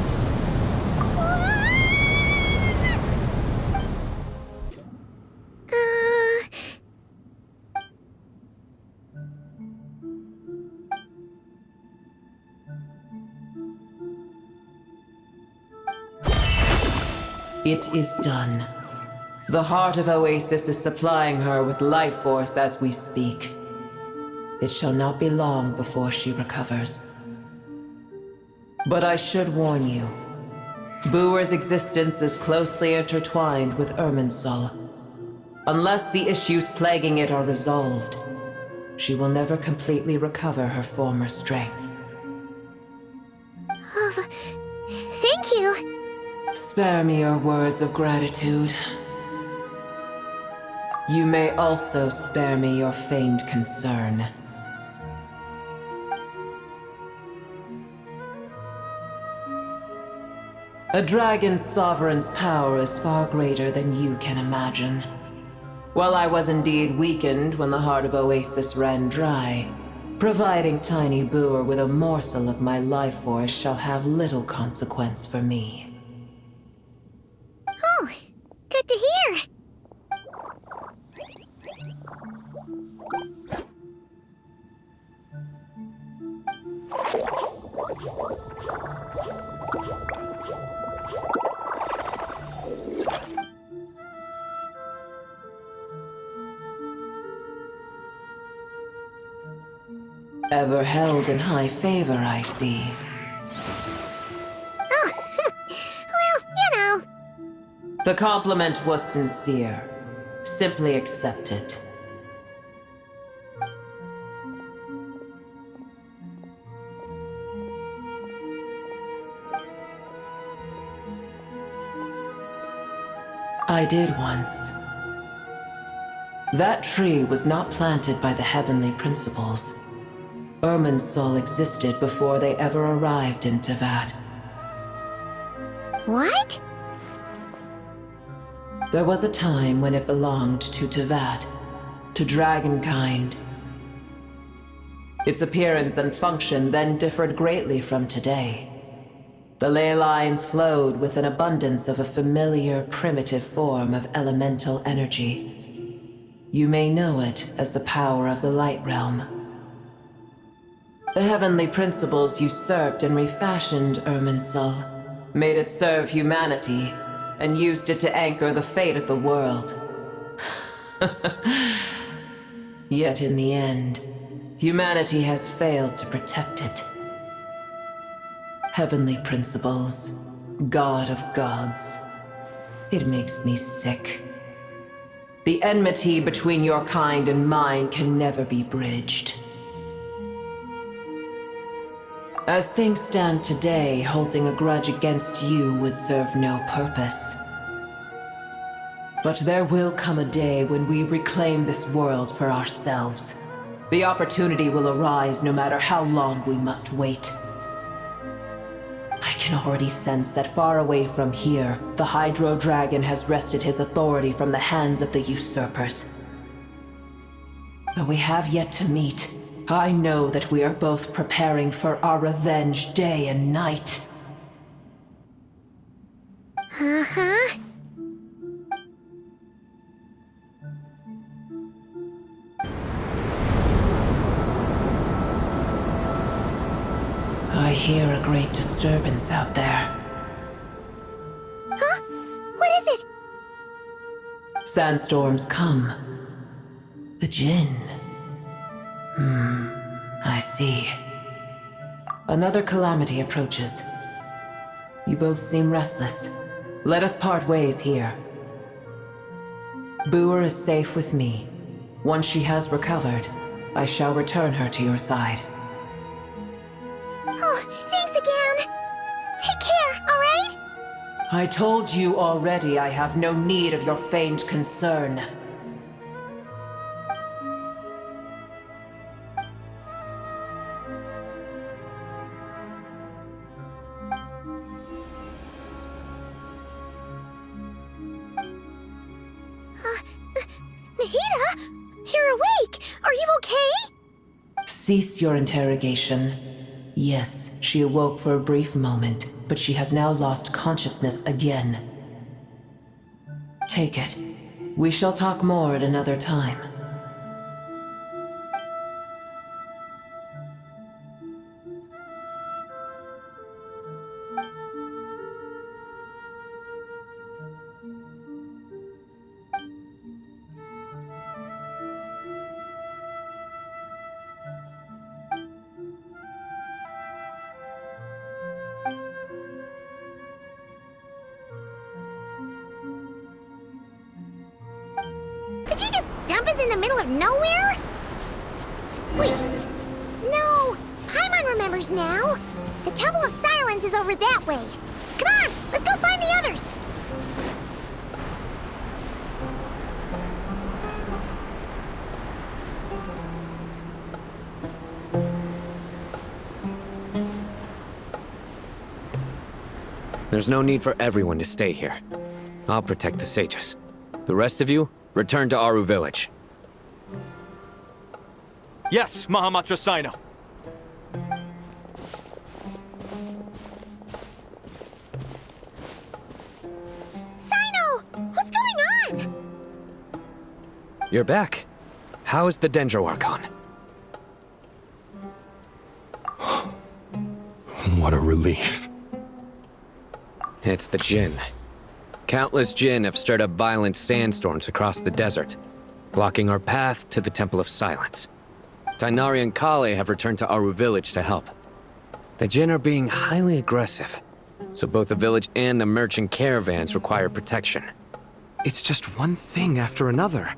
It is done. The heart of Oasis is supplying her with life force as we speak. It shall not be long before she recovers. But I should warn you. Buor's existence is closely intertwined with Irminsul. Unless the issues plaguing it are resolved, she will never completely recover her former strength. Thank you! Spare me your words of gratitude. You may also spare me your feigned concern. A dragon's sovereign's power is far greater than you can imagine. While I was indeed weakened when the heart of Oasis ran dry, providing tiny Buor with a morsel of my life force shall have little consequence for me. Oh, good to hear! Ever held in high favor, I see. Oh, well, you know. The compliment was sincere. Simply accept it. I did once. That tree was not planted by the heavenly principles. Irminsul existed before they ever arrived in Tevat. What? There was a time when it belonged to Tevat, to dragonkind. Its appearance and function then differed greatly from today. The ley lines flowed with an abundance of a familiar, primitive form of elemental energy. You may know it as the power of the Light Realm. The heavenly principles usurped and refashioned Irminsul, made it serve humanity, and used it to anchor the fate of the world. Yet in the end, humanity has failed to protect it. Heavenly principles, God of gods. It makes me sick. The enmity between your kind and mine can never be bridged. As things stand today, holding a grudge against you would serve no purpose. But there will come a day when we reclaim this world for ourselves. The opportunity will arise no matter how long we must wait. I can already sense that far away from here, the Hydro Dragon has wrested his authority from the hands of the usurpers. Though we have yet to meet, I know that we are both preparing for our revenge day and night. Uh-huh. I hear a great disturbance out there. Huh? What is it? Sandstorms come. The Jinn. I see. Another calamity approaches. You both seem restless. Let us part ways here. Buer is safe with me. Once she has recovered, I shall return her to your side. Oh, thanks again. Take care, all right? I told you already I have no need of your feigned concern. Nahida? You're awake! Are you okay? Cease your interrogation. Yes, she awoke for a brief moment, but she has now lost consciousness again. Take it. We shall talk more at another time. Did you just dump us in the middle of nowhere? Wait. No. Paimon remembers now. The Temple of Silence is over that way. Come on, let's go find the others. There's no need for everyone to stay here. I'll protect the sages. The rest of you, return to Aru village. Yes, Mahamatra Sino. Sino! What's going on? You're back. How is the Dendro Archon? What a relief. It's the Jinn. Countless Jinn have stirred up violent sandstorms across the desert, blocking our path to the Temple of Silence. Tighnari and Kale have returned to Aru village to help. The Jinn are being highly aggressive, so both the village and the merchant caravans require protection. It's just one thing after another.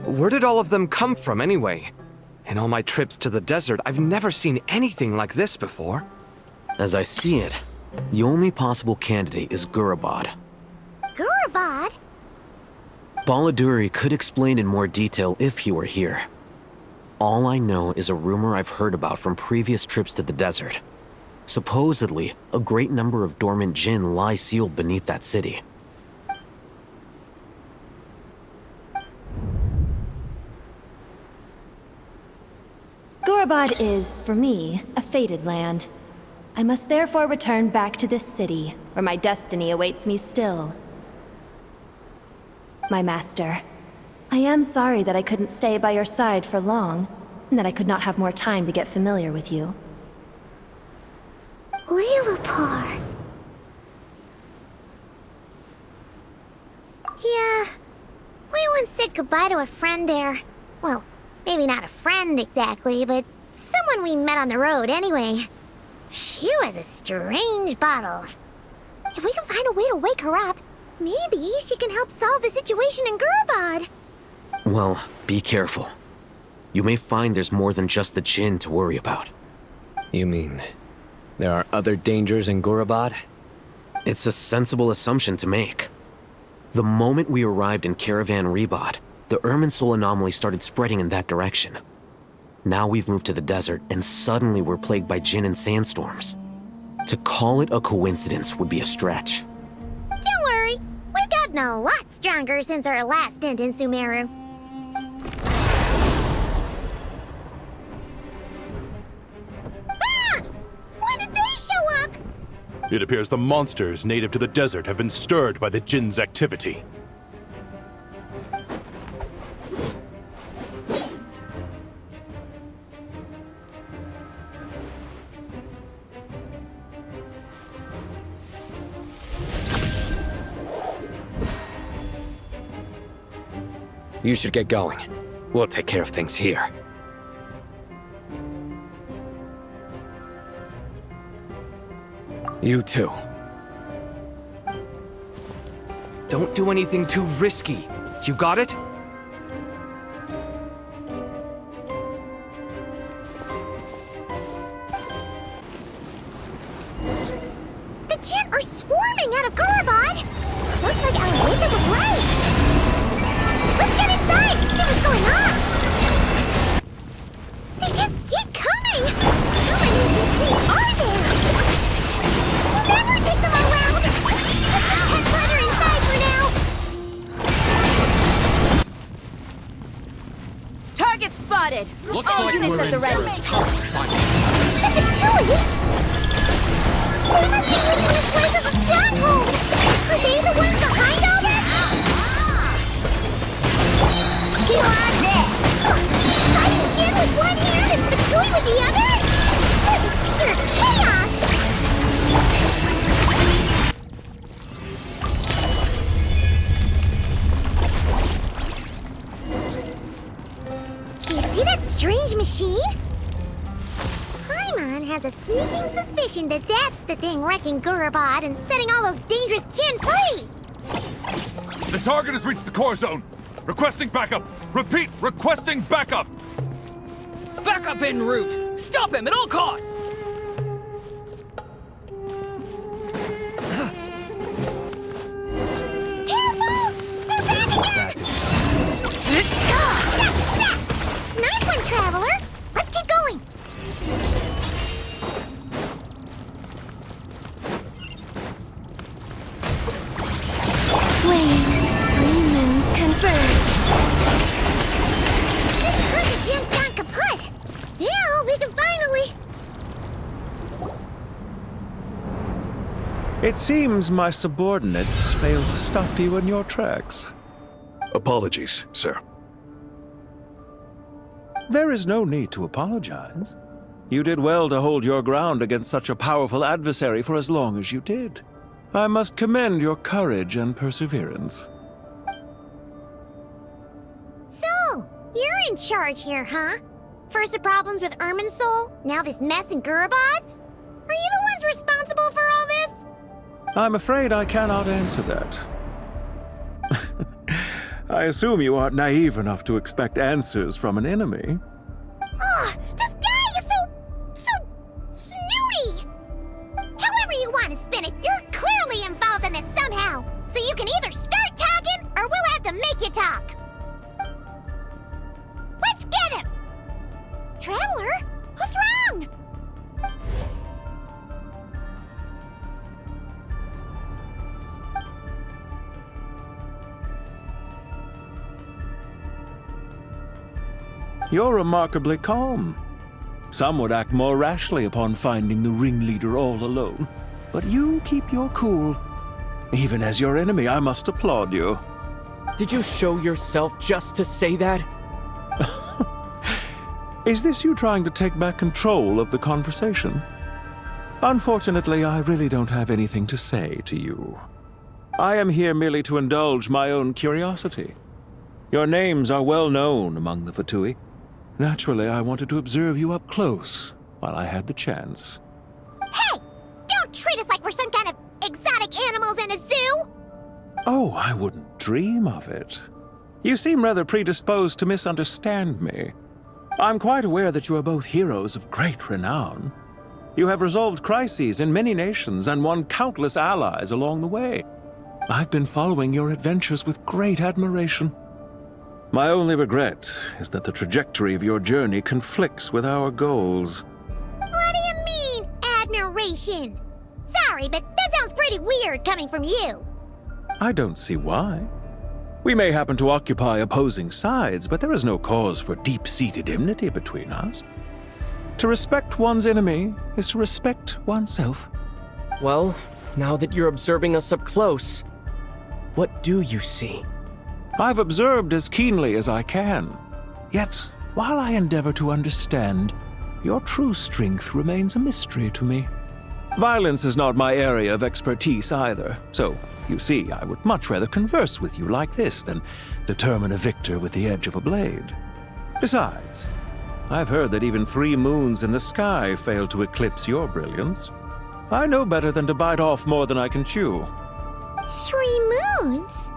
Where did all of them come from anyway? In all my trips to the desert, I've never seen anything like this before. As I see it, the only possible candidate is Gurabad. Gurabad? Baladuri could explain in more detail if he were here. All I know is a rumor I've heard about from previous trips to the desert. Supposedly, a great number of dormant Jinn lie sealed beneath that city. Gurabad is, for me, a fated land. I must therefore return back to this city, where my destiny awaits me still. My master, I am sorry that I couldn't stay by your side for long, and that I could not have more time to get familiar with you. goodbye to a friend there. Well, maybe not a friend exactly, but someone we met on the road anyway. She was a strange bottle. If we can find a way to wake her up, maybe she can help solve the situation in Gurabad. Well, be careful. You may find there's more than just the Jinn to worry about. You mean, there are other dangers in Gurabad? It's a sensible assumption to make. The moment we arrived in Caravan Rebad, the Irminsul anomaly started spreading in that direction. Now we've moved to the desert, and suddenly we're plagued by Jinn and sandstorms. To call it a coincidence would be a stretch. Don't worry, we've gotten a lot stronger since our last stint in Sumeru. Ah! When did they show up? It appears the monsters native to the desert have been stirred by the Jinn's activity. You should get going. We'll take care of things here. You too. Don't do anything too risky. You got it? The Jinn are swarming out of Gurabad! Looks like Aloysius was right! Let's get inside and see what's going on! They just keep coming! How many of these things are there? We'll never take them all around! Let's just head further inside for now! Target spotted! Looks All like units we're at the in for a ready. tough fight. Look at Chewie! They must be using this place as a stronghold! Are they the ones behind all this? You on this! Fighting Jin with one hand and Fatui with the other? This is pure chaos! Do you see that strange machine? Paimon has a sneaking suspicion that that's the thing wrecking Gurabad and setting all those dangerous Jin free! The target has reached the core zone. Requesting backup. Repeat, requesting backup. Backup en route. Stop him at all costs. Careful! They're back again! Nice one, Traveler! Let's keep going! Demons converge! This herd Jin's gone kaput! Now we can finally... It seems my subordinates failed to stop you in your tracks. Apologies, sir. There is no need to apologize. You did well to hold your ground against such a powerful adversary for as long as you did. I must commend your courage and perseverance. So, you're in charge here, huh? First the problems with Irminsul, now this mess in Gurabad? Are you the ones responsible for all this? I'm afraid I cannot answer that. I assume you aren't naive enough to expect answers from an enemy. Oh, this guy is so snooty! However you want to spin it, you're clearly involved in this somehow. So you can either start talking, or we'll have to make you talk. Let's get him! Traveler, what's wrong? You're remarkably calm. Some would act more rashly upon finding the ringleader all alone. But you keep your cool. Even as your enemy, I must applaud you. Did you show yourself just to say that? Is this you trying to take back control of the conversation? Unfortunately, I really don't have anything to say to you. I am here merely to indulge my own curiosity. Your names are well known among the Fatui. Naturally, I wanted to observe you up close while I had the chance. Hey! Don't treat us like we're some kind of exotic animals in a zoo! Oh, I wouldn't dream of it. You seem rather predisposed to misunderstand me. I'm quite aware that you are both heroes of great renown. You have resolved crises in many nations and won countless allies along the way. I've been following your adventures with great admiration. My only regret is that the trajectory of your journey conflicts with our goals. What do you mean, admiration? Sorry, but that sounds pretty weird coming from you. I don't see why. We may happen to occupy opposing sides, but there is no cause for deep-seated enmity between us. To respect one's enemy is to respect oneself. Well, now that you're observing us up close, what do you see? I've observed as keenly as I can. Yet, while I endeavor to understand, your true strength remains a mystery to me. Violence is not my area of expertise either, so, you see, I would much rather converse with you like this than determine a victor with the edge of a blade. Besides, I've heard that even 3 moons in the sky fail to eclipse your brilliance. I know better than to bite off more than I can chew. 3 moons?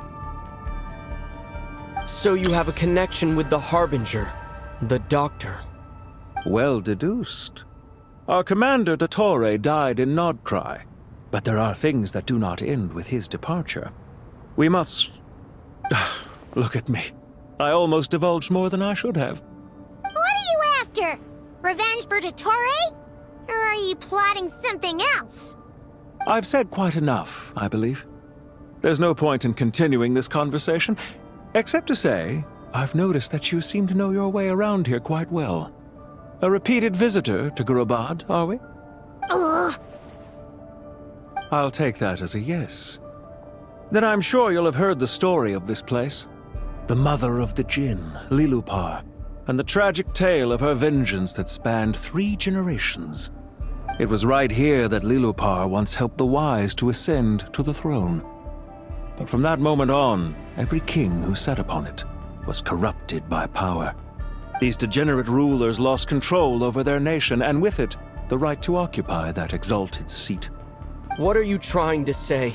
So you have a connection with the Harbinger, the Doctor. Well deduced. Our commander, Dottore, died in Nodcry, but there are things that do not end with his departure. We must... Look at me. I almost divulged more than I should have. What are you after? Revenge for Dottore? Or are you plotting something else? I've said quite enough, I believe. There's no point in continuing this conversation, except to say, I've noticed that you seem to know your way around here quite well. A repeated visitor to Gurabad, are we? Ugh. I'll take that as a yes. Then I'm sure you'll have heard the story of this place. The mother of the Jinn, Lilupar, and the tragic tale of her vengeance that spanned 3 generations. It was right here that Lilupar once helped the wise to ascend to the throne. But from that moment on, every king who sat upon it was corrupted by power. These degenerate rulers lost control over their nation, and with it, the right to occupy that exalted seat. What are you trying to say?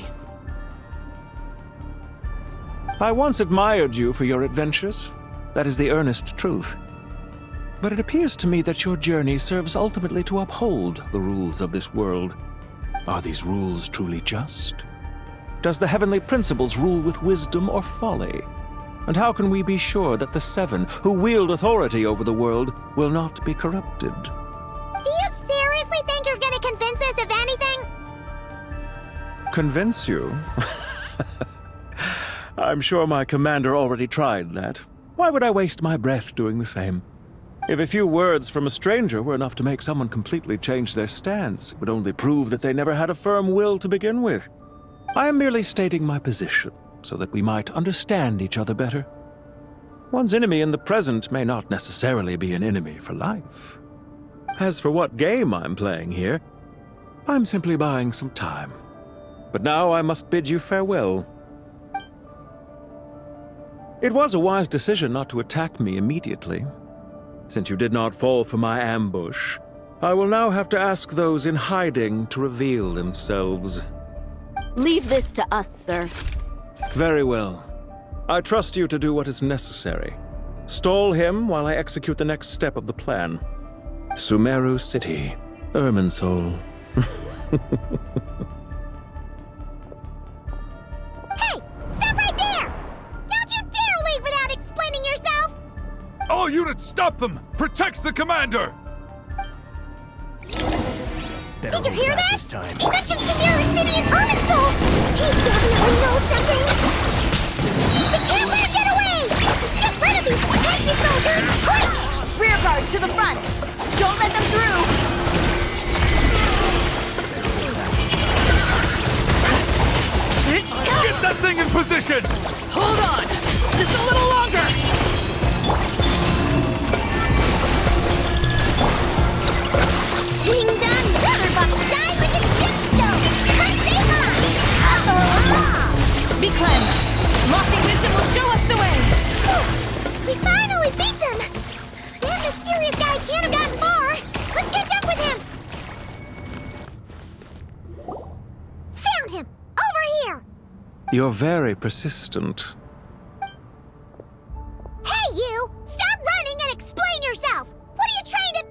I once admired you for your adventures. That is the earnest truth. But it appears to me that your journey serves ultimately to uphold the rules of this world. Are these rules truly just? Does the heavenly principles rule with wisdom or folly? And how can we be sure that the 7 who wield authority over the world will not be corrupted? Do you seriously think you're gonna convince us of anything? Convince you? I'm sure my commander already tried that. Why would I waste my breath doing the same? If a few words from a stranger were enough to make someone completely change their stance, it would only prove that they never had a firm will to begin with. I am merely stating my position, so that we might understand each other better. One's enemy in the present may not necessarily be an enemy for life. As for what game I'm playing here, I'm simply buying some time. But now I must bid you farewell. It was a wise decision not to attack me immediately. Since you did not fall for my ambush, I will now have to ask those in hiding to reveal themselves. Leave this to us, sir. Very well. I trust you to do what is necessary. Stall him while I execute the next step of the plan. Sumeru City, Irminsul. Hey! Stop right there! Don't you dare leave without explaining yourself! All units, stop them! Protect the commander! Did you hear that? He mentioned Sumeru City and Irminsul! He definitely knows something! We can't let him get away! Get rid of these pesky soldiers! Quick! Rear guard to the front! Don't let them through! Get that thing in position! Hold on! Just a little longer! Ding dong, Rubberbuck died with its gemstone! Be cleansed! Lofty wisdom will show us the way! found him! Over here! You're very persistent. Hey, you! Stop running and explain yourself! What are you trying to...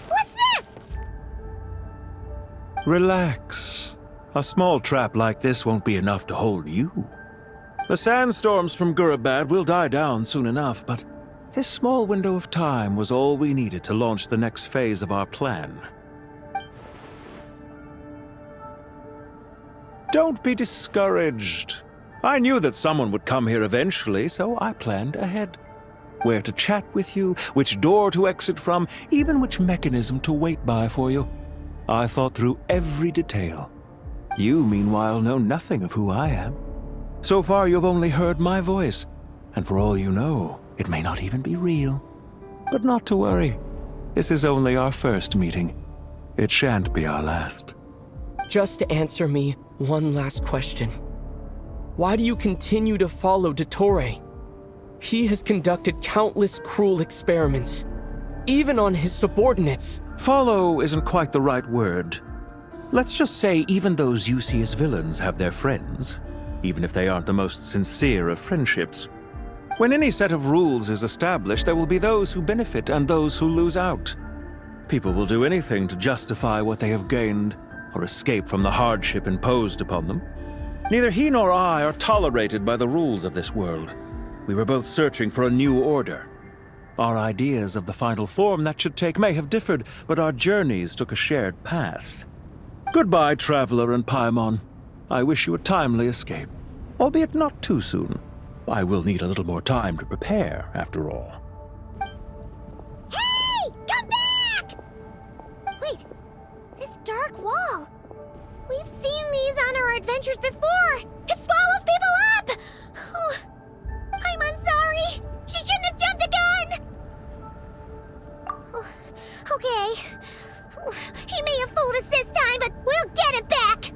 What's this? Relax. A small trap like this won't be enough to hold you. The sandstorms from Gurabad will die down soon enough, but this small window of time was all we needed to launch the next phase of our plan. Don't be discouraged. I knew that someone would come here eventually, so I planned ahead. Where to chat with you, which door to exit from, even which mechanism to wait by for you. I thought through every detail. You, meanwhile, know nothing of who I am. So far, you've only heard my voice, and for all you know, it may not even be real. But not to worry. This is only our first meeting. It shan't be our last. Just answer me one last question. Why do you continue to follow Dottore? He has conducted countless cruel experiments, even on his subordinates. Follow isn't quite the right word. Let's just say even those you see as villains have their friends, even if they aren't the most sincere of friendships. When any set of rules is established, there will be those who benefit and those who lose out. People will do anything to justify what they have gained or escape from the hardship imposed upon them. Neither he nor I are tolerated by the rules of this world. We were both searching for a new order. Our ideas of the final form that should take may have differed, but our journeys took a shared path. Goodbye, Traveler and Paimon. I wish you a timely escape, albeit not too soon. I will need a little more time to prepare, after all. Hey! Come back! Wait, this dark wall. We've seen these on our adventures before. It swallows people up! Oh, I'm sorry. She shouldn't have jumped the gun! Oh, okay. He may have fooled us this time, but we'll get it back!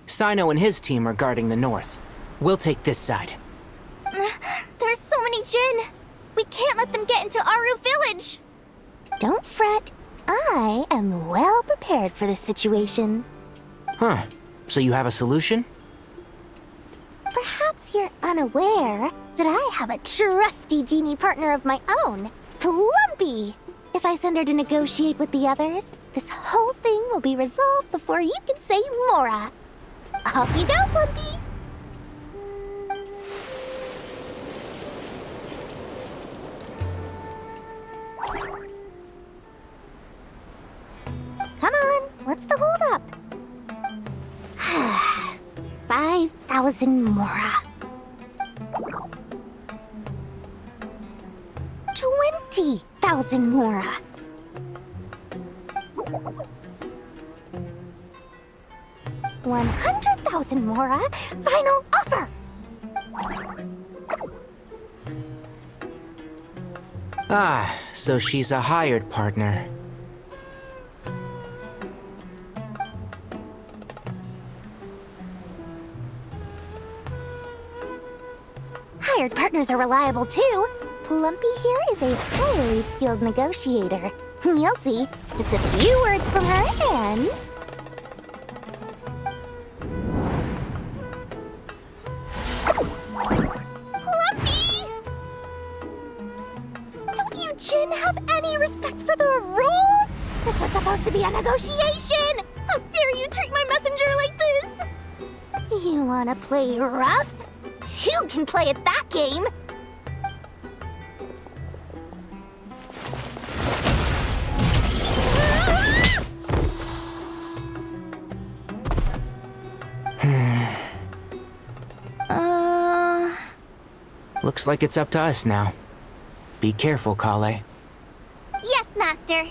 Sino and his team are guarding the north. We'll take this side. There's so many Jin. We can't let them get into Aru village. Don't fret. I am well prepared for this situation. Huh. So you have a solution? Perhaps you're unaware that I have a trusty genie partner of my own, Plumpy. If I send her to negotiate with the others, this whole thing will be resolved before you can say Mora. Off you go, Plumpy! Come on, what's the holdup? 5,000 Mora. 20,000 Mora. 100,000 Mora. Final offer. Ah, so she's a hired partner. Hired partners are reliable too. Plumpy here is a highly skilled negotiator. You'll see. Just a few words from her and... Plumpy! Don't you Jin have any respect for the rules? This was supposed to be a negotiation! How dare you treat my messenger like this? You wanna play rough? Two can play at that game! Looks like it's up to us now. Be careful, Kale. Yes, Master.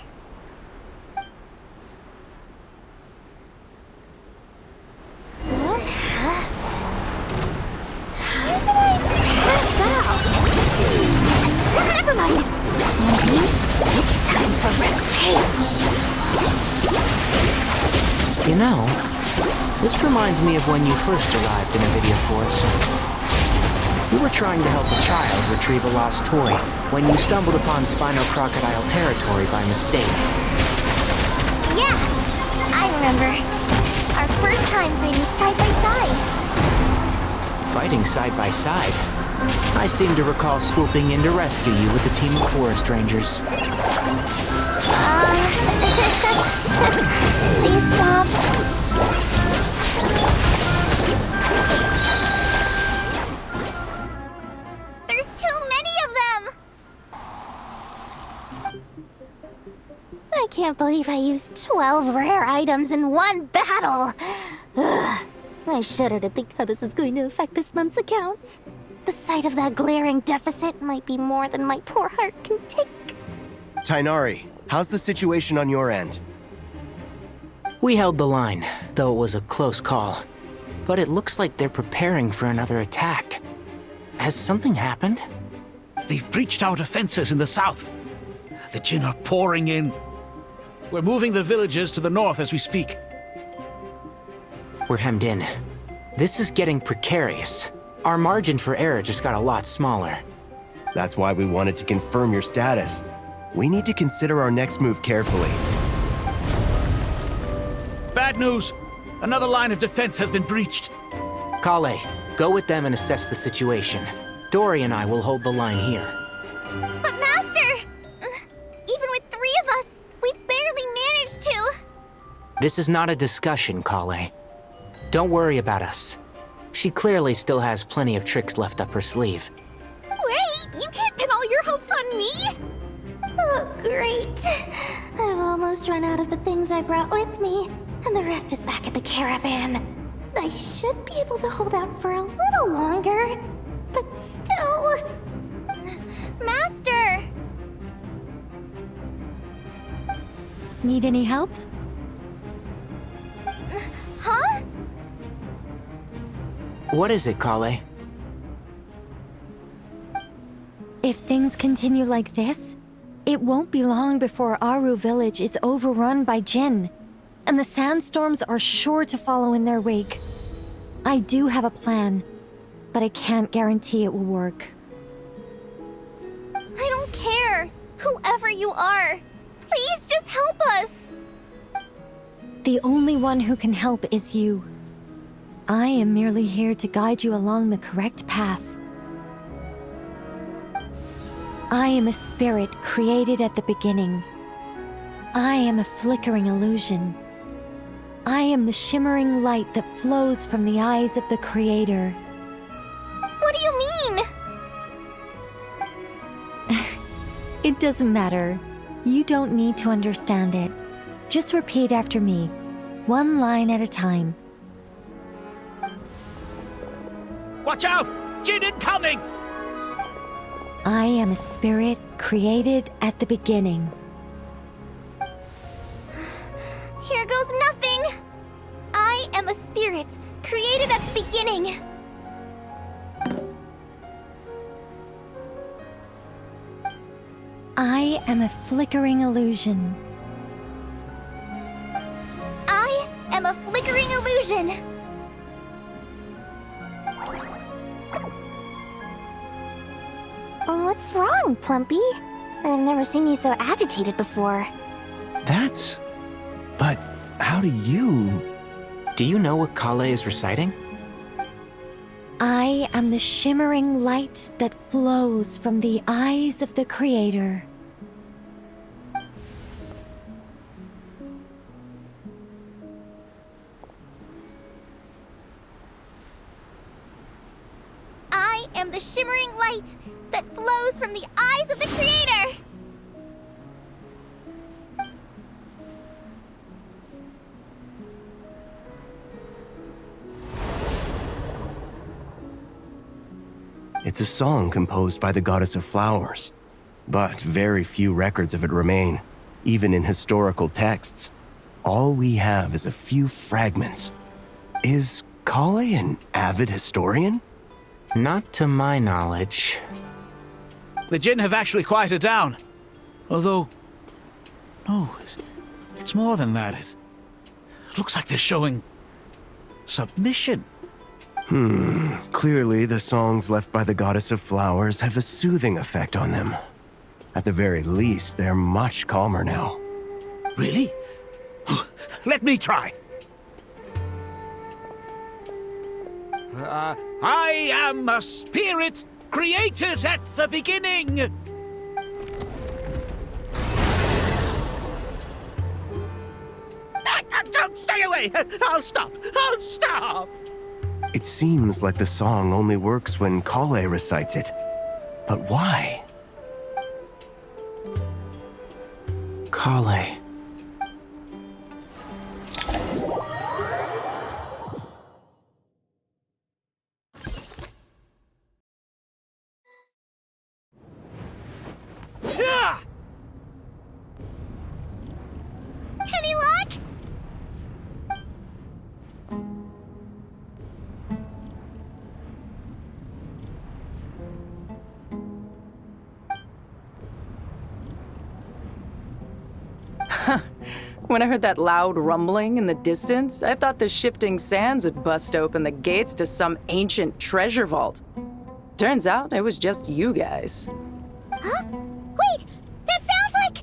How did I pass out? Never mind. It's time for rampage. You know, this reminds me of when you first arrived in Avidia Forest. You were trying to help a child retrieve a lost toy when you stumbled upon Spino Crocodile territory by mistake. Yeah, I remember. Our first time fighting side by side. Fighting side by side? I seem to recall swooping in to rescue you with a team of forest rangers. Please stop. There's too many of them! I can't believe I used 12 rare items in one battle. Ugh. I shudder to think how this is going to affect this month's accounts. The sight of that glaring deficit might be more than my poor heart can take. Tighnari, how's the situation on your end? We held the line, though it was a close call. But it looks like they're preparing for another attack. Has something happened? They've breached our defenses in the south. The Jinn are pouring in. We're moving the villages to the north as we speak. We're hemmed in. This is getting precarious. Our margin for error just got a lot smaller. That's why we wanted to confirm your status. We need to consider our next move carefully. Bad news! Another line of defense has been breached. Kale, go with them and assess the situation. Dory and I will hold the line here. But Master! Even with 3 of us, we barely managed to. This is not a discussion, Kale. Don't worry about us. She clearly still has plenty of tricks left up her sleeve. Wait, you can't pin all your hopes on me! Oh, great. I've almost run out of the things I brought with me, and the rest is back at the caravan. I should be able to hold out for a little longer, but still... Master! Need any help? Huh? What is it, Kale? If things continue like this, it won't be long before Aru village is overrun by Jinn, and the sandstorms are sure to follow in their wake. I do have a plan, but I can't guarantee it will work. I don't care. Whoever you are, please just help us. The only one who can help is you. I am merely here to guide you along the correct path. I am a spirit created at the beginning. I am a flickering illusion. I am the shimmering light that flows from the eyes of the Creator. What do you mean? It doesn't matter. You don't need to understand it. Just repeat after me, one line at a time. Watch out! Jinn incoming! I am a spirit created at the beginning. Here goes nothing. I am a spirit created at the beginning. I am a flickering illusion. I am a flickering illusion. What's wrong, Plumpy? I've never seen you so agitated before. But how do you... Do you know what Kale is reciting? I am the shimmering light that flows from the eyes of the Creator. I am the shimmering light that flows from the eyes of the Creator. It's a song composed by the goddess of flowers, but very few records of it remain, even in historical texts. All we have is a few fragments. Is Kale an avid historian? Not to my knowledge. The Jinn have actually quieted down. Although, no, it's more than that. It looks like they're showing submission. Clearly the songs left by the Goddess of Flowers have a soothing effect on them. At the very least, they're much calmer now. Really? Let me try. I am a spirit created at the beginning. Don't stay away! I'll stop! I'll stop! It seems like the song only works when Kale recites it. But why? Kale. Any luck? When I heard that loud rumbling in the distance, I thought the shifting sands had bust open the gates to some ancient treasure vault. Turns out it was just you guys. Huh? Wait, that sounds like...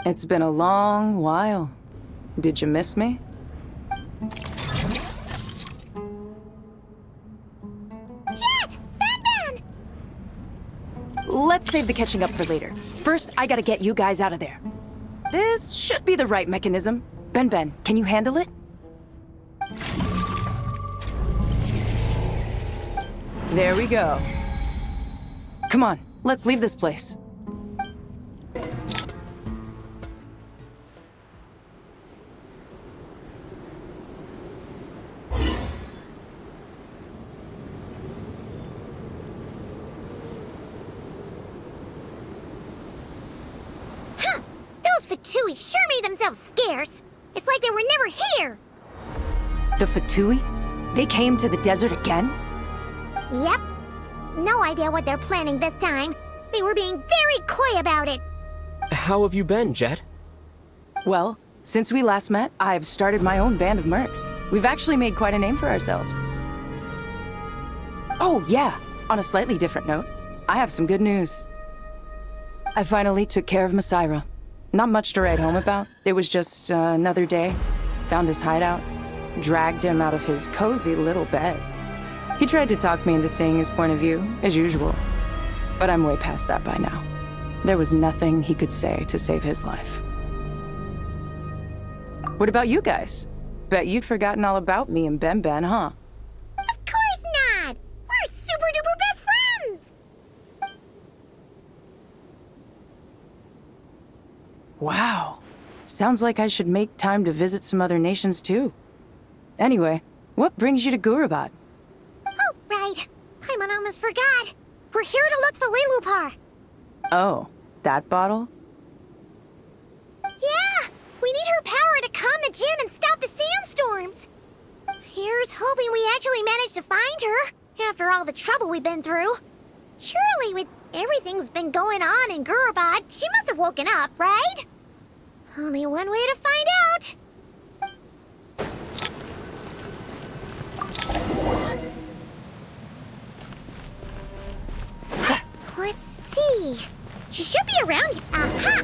It's been a long while. Did you miss me? Jet! Ben! Let's save the catching up for later. First, I gotta get you guys out of there. This should be the right mechanism. Ben, can you handle it? There we go. Come on, let's leave this place. Fatui sure made themselves scarce. It's like they were never here. The Fatui? They came to the desert again? Yep. No idea what they're planning this time. They were being very coy about it. How have you been, Jet? Well, since we last met, I've started my own band of mercs. We've actually made quite a name for ourselves. Oh, yeah. On a slightly different note, I have some good news. I finally took care of Masira. Not much to write home about. It was just another day. Found his hideout. Dragged him out of his cozy little bed. He tried to talk me into seeing his point of view, as usual. But I'm way past that by now. There was nothing he could say to save his life. What about you guys? Bet you'd forgotten all about me and Ben, huh? Of course not! We're super duper best friends! Wow. Sounds like I should make time to visit some other nations too. Anyway, what brings you to Gurabad? Oh, right. Paimon almost forgot. We're here to look for Lilupar. Oh, that bottle? Yeah! We need her power to calm the Jinn and stop the sandstorms. Here's hoping we actually manage to find her, after all the trouble we've been through. Surely, with everything's been going on in Gurabad, she must have woken up, right? Only one way to find out. Let's see. She should be around here. Aha!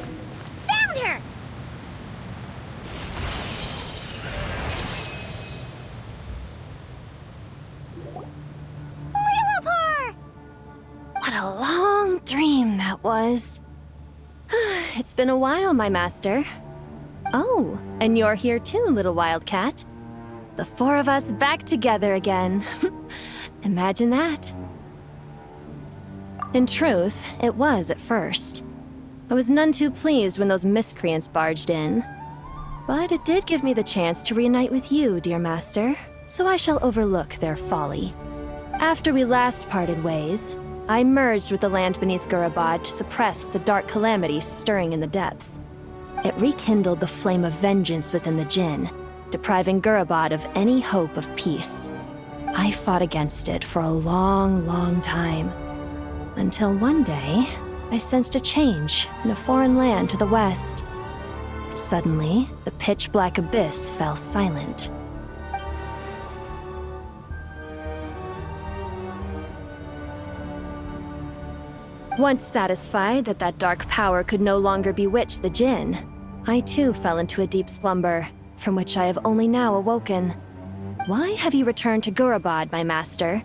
Found her! Lilupar! What a long dream that was. It's been a while, my master. Oh, and you're here too, little wildcat. The four of us back together again. Imagine that. In truth, it was at first. I was none too pleased when those miscreants barged in. But it did give me the chance to reunite with you, dear master, so I shall overlook their folly. After we last parted ways, I merged with the land beneath Gurabad to suppress the dark calamities stirring in the depths. It rekindled the flame of vengeance within the Jinn, depriving Gurabad of any hope of peace. I fought against it for a long, long time. Until one day, I sensed a change in a foreign land to the west. Suddenly, the pitch-black abyss fell silent. Once satisfied that that dark power could no longer bewitch the Jinn, I too fell into a deep slumber, from which I have only now awoken. Why have you returned to Gurabad, my master?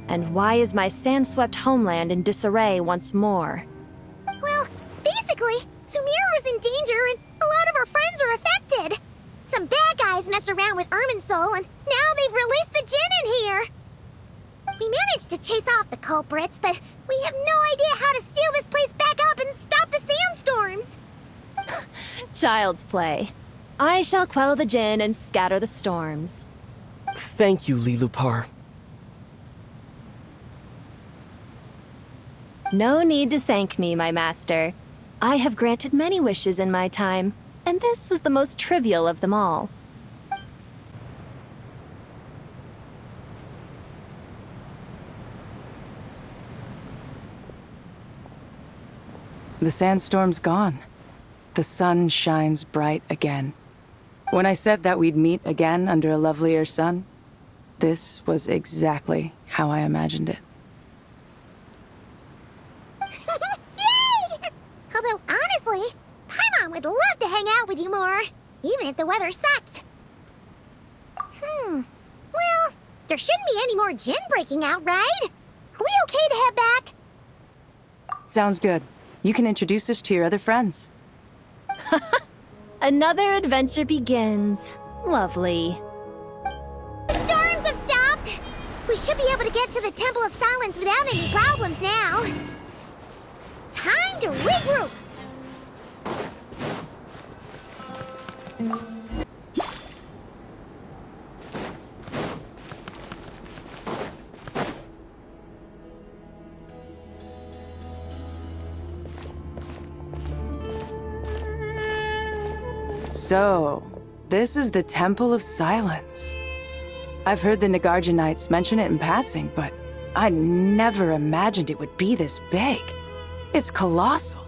And why is my sand-swept homeland in disarray once more? Well, basically, Sumeru's in danger and a lot of our friends are affected. Some bad guys messed around with Irminsul and now they've released the Jinn in here. We managed to chase off the culprits, but we have no idea how to seal this place back up and stop the sandstorms. Child's play. I shall quell the Jinn and scatter the storms. Thank you, Lilupar. No need to thank me, my master. I have granted many wishes in my time, and this was the most trivial of them all. The sandstorm's gone. The sun shines bright again. When I said that we'd meet again under a lovelier sun, this was exactly how I imagined it. Yay! Although, honestly, Paimon would love to hang out with you more, even if the weather sucked. Well, there shouldn't be any more Jinn breaking out, right? Are we okay to head back? Sounds good. You can introduce us to your other friends. Another adventure begins. Lovely. Storms have stopped! We should be able to get to the Temple of Silence without any problems now. Time to regroup! So, this is the Temple of Silence. I've heard the Nagarjanites mention it in passing, but I never imagined it would be this big. It's colossal.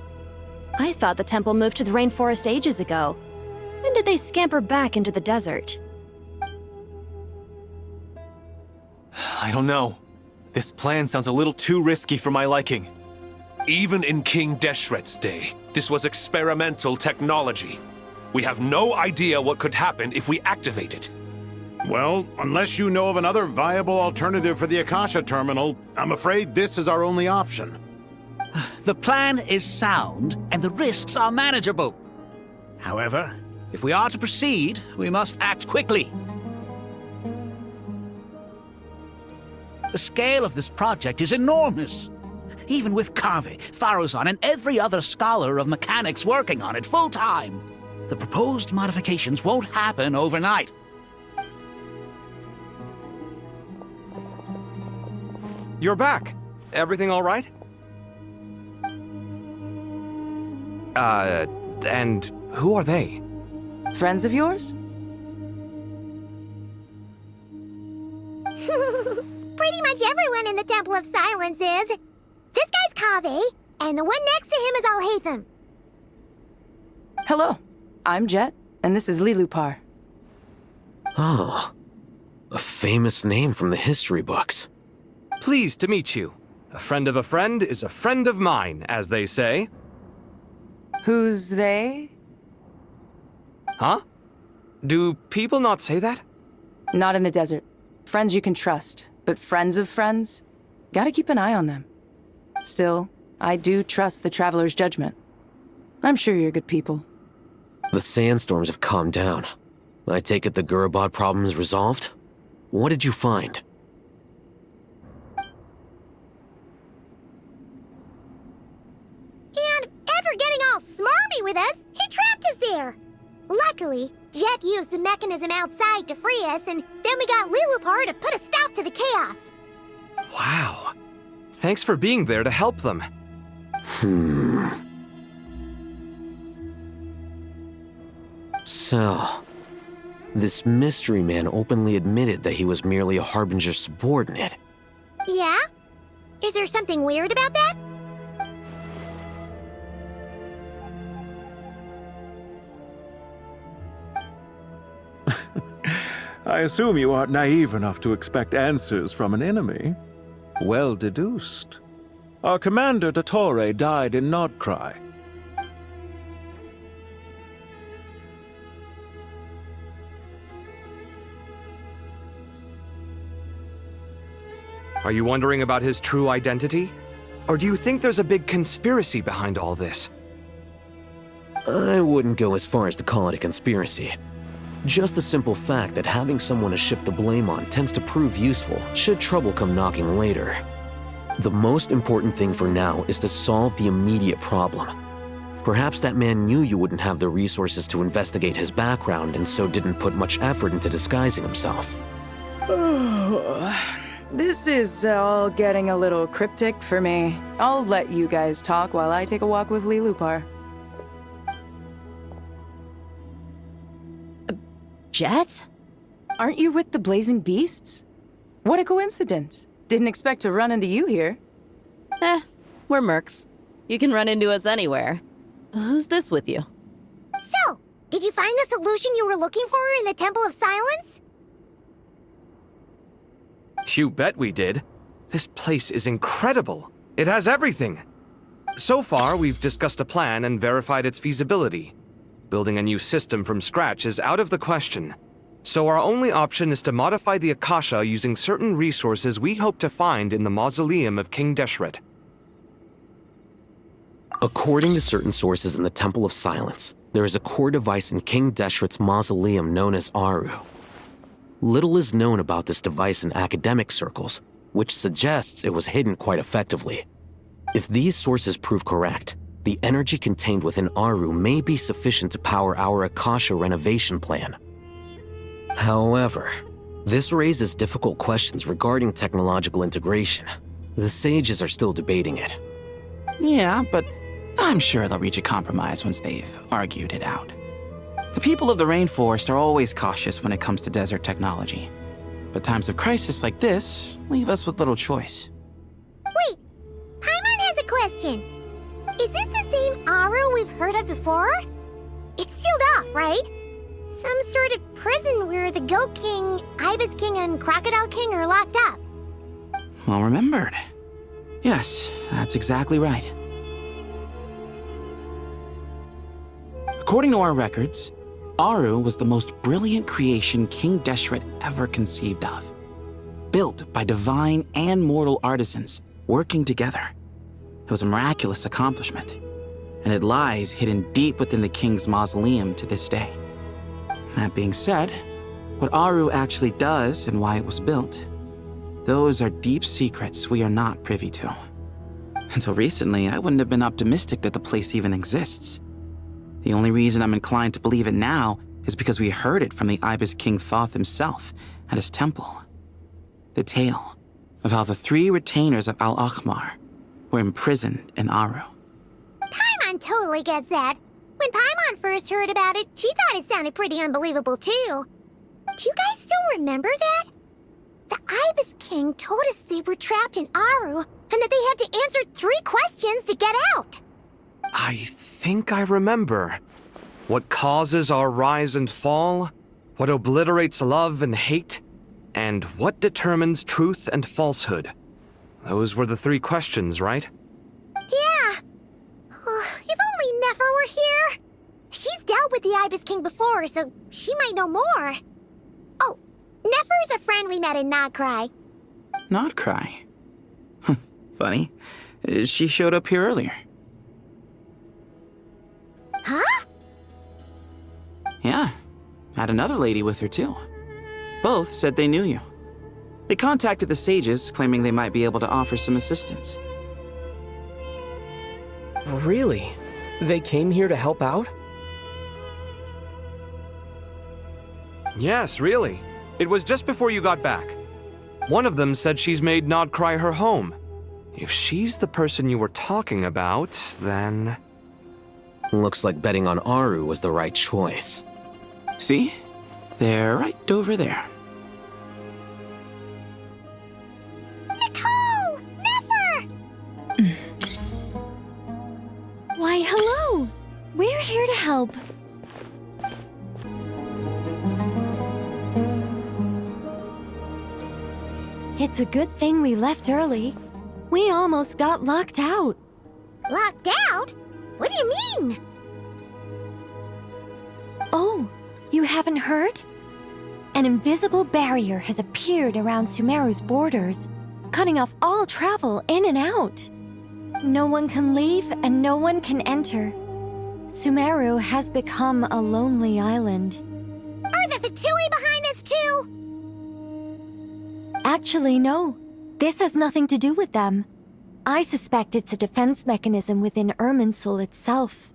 I thought the temple moved to the rainforest ages ago. When did they scamper back into the desert? I don't know. This plan sounds a little too risky for my liking. Even in King Deshret's day, this was experimental technology. We have no idea what could happen if we activate it. Well, unless you know of another viable alternative for the Akasha terminal, I'm afraid this is our only option. The plan is sound, and the risks are manageable. However, if we are to proceed, we must act quickly. The scale of this project is enormous. Even with Kave, Faruzan, and every other scholar of mechanics working on it full-time, the proposed modifications won't happen overnight. You're back. Everything all right? And who are they? Friends of yours? Pretty much everyone in the Temple of Silence is. This guy's Kave, and the one next to him is Alhaitham. Hello, I'm Jet, and this is Lilupar. Oh, a famous name from the history books. Pleased to meet you. A friend of a friend is a friend of mine, as they say. Who's they? Huh? Do people not say that? Not in the desert. Friends you can trust, but friends of friends? Gotta keep an eye on them. Still, I do trust the Traveler's judgment. I'm sure you're good people. The sandstorms have calmed down. I take it the Gurabad problem is resolved? What did you find? And after getting all smarmy with us, he trapped us there. Luckily, Jet used the mechanism outside to free us, and then we got Lilupar to put a stop to the chaos. Wow. Thanks for being there to help them. So, this mystery man openly admitted that he was merely a Harbinger's subordinate. Yeah? Is there something weird about that? I assume you aren't naive enough to expect answers from an enemy. Well deduced. Our commander, Dottore, died in Nordcry. Are you wondering about his true identity? Or do you think there's a big conspiracy behind all this? I wouldn't go as far as to call it a conspiracy. Just the simple fact that having someone to shift the blame on tends to prove useful should trouble come knocking later. The most important thing for now is to solve the immediate problem. Perhaps that man knew you wouldn't have the resources to investigate his background and so didn't put much effort into disguising himself. This is all getting a little cryptic for me. I'll let you guys talk while I take a walk with Lilupar. Jet? Aren't you with the Blazing Beasts? What a coincidence. Didn't expect to run into you here. We're mercs. You can run into us anywhere. Who's this with you? So, did you find the solution you were looking for in the Temple of Silence? You bet we did. This place is incredible. It has everything. So far, we've discussed a plan and verified its feasibility. Building a new system from scratch is out of the question. So our only option is to modify the Akasha using certain resources we hope to find in the mausoleum of King Deshret. According to certain sources in the Temple of Silence, there is a core device in King Deshret's mausoleum known as Aru. Little is known about this device in academic circles, which suggests it was hidden quite effectively. If these sources prove correct, the energy contained within Aru may be sufficient to power our Akasha renovation plan. However, this raises difficult questions regarding technological integration. The sages are still debating it. Yeah, but I'm sure they'll reach a compromise once they've argued it out. The people of the rainforest are always cautious when it comes to desert technology. But times of crisis like this leave us with little choice. Wait, Paimon has a question. Is this the same Aru we've heard of before? It's sealed off, right? Some sort of prison where the Goat King, Ibis King, and Crocodile King are locked up. Well remembered. Yes, that's exactly right. According to our records, Aru was the most brilliant creation King Deshret ever conceived of. Built by divine and mortal artisans working together. It was a miraculous accomplishment, and it lies hidden deep within the king's mausoleum to this day. That being said, what Aru actually does and why it was built, those are deep secrets we are not privy to. Until recently, I wouldn't have been optimistic that the place even exists. The only reason I'm inclined to believe it now is because we heard it from the Ibis King Thoth himself at his temple. The tale of how the 3 retainers of Al-Akhmar were imprisoned in Aru. Paimon totally gets that. When Paimon first heard about it, she thought it sounded pretty unbelievable too. Do you guys still remember that? The Ibis King told us they were trapped in Aru and that they had to answer 3 questions to get out. I think I remember. What causes our rise and fall? What obliterates love and hate? And what determines truth and falsehood? Those were the 3 questions, right? Yeah. If only Nefer were here. She's dealt with the Ibis King before, so she might know more. Oh, Nefer's a friend we met in Nodcry. Nodcry? Funny. She showed up here earlier. Huh? Yeah. Had another lady with her, too. Both said they knew you. They contacted the sages, claiming they might be able to offer some assistance. Really? They came here to help out? Yes, really. It was just before you got back. One of them said she's made Nodcry her home. If she's the person you were talking about, then... Looks like betting on Aru was the right choice. See? They're right over there. Nicole! Nefer! Why, hello! We're here to help. It's a good thing we left early. We almost got locked out. Locked out? What do you mean? Oh, you haven't heard? An invisible barrier has appeared around Sumeru's borders, cutting off all travel in and out. No one can leave and no one can enter. Sumeru has become a lonely island. Are the Fatui behind this too? Actually, no. This has nothing to do with them. I suspect it's a defense mechanism within Irminsul itself.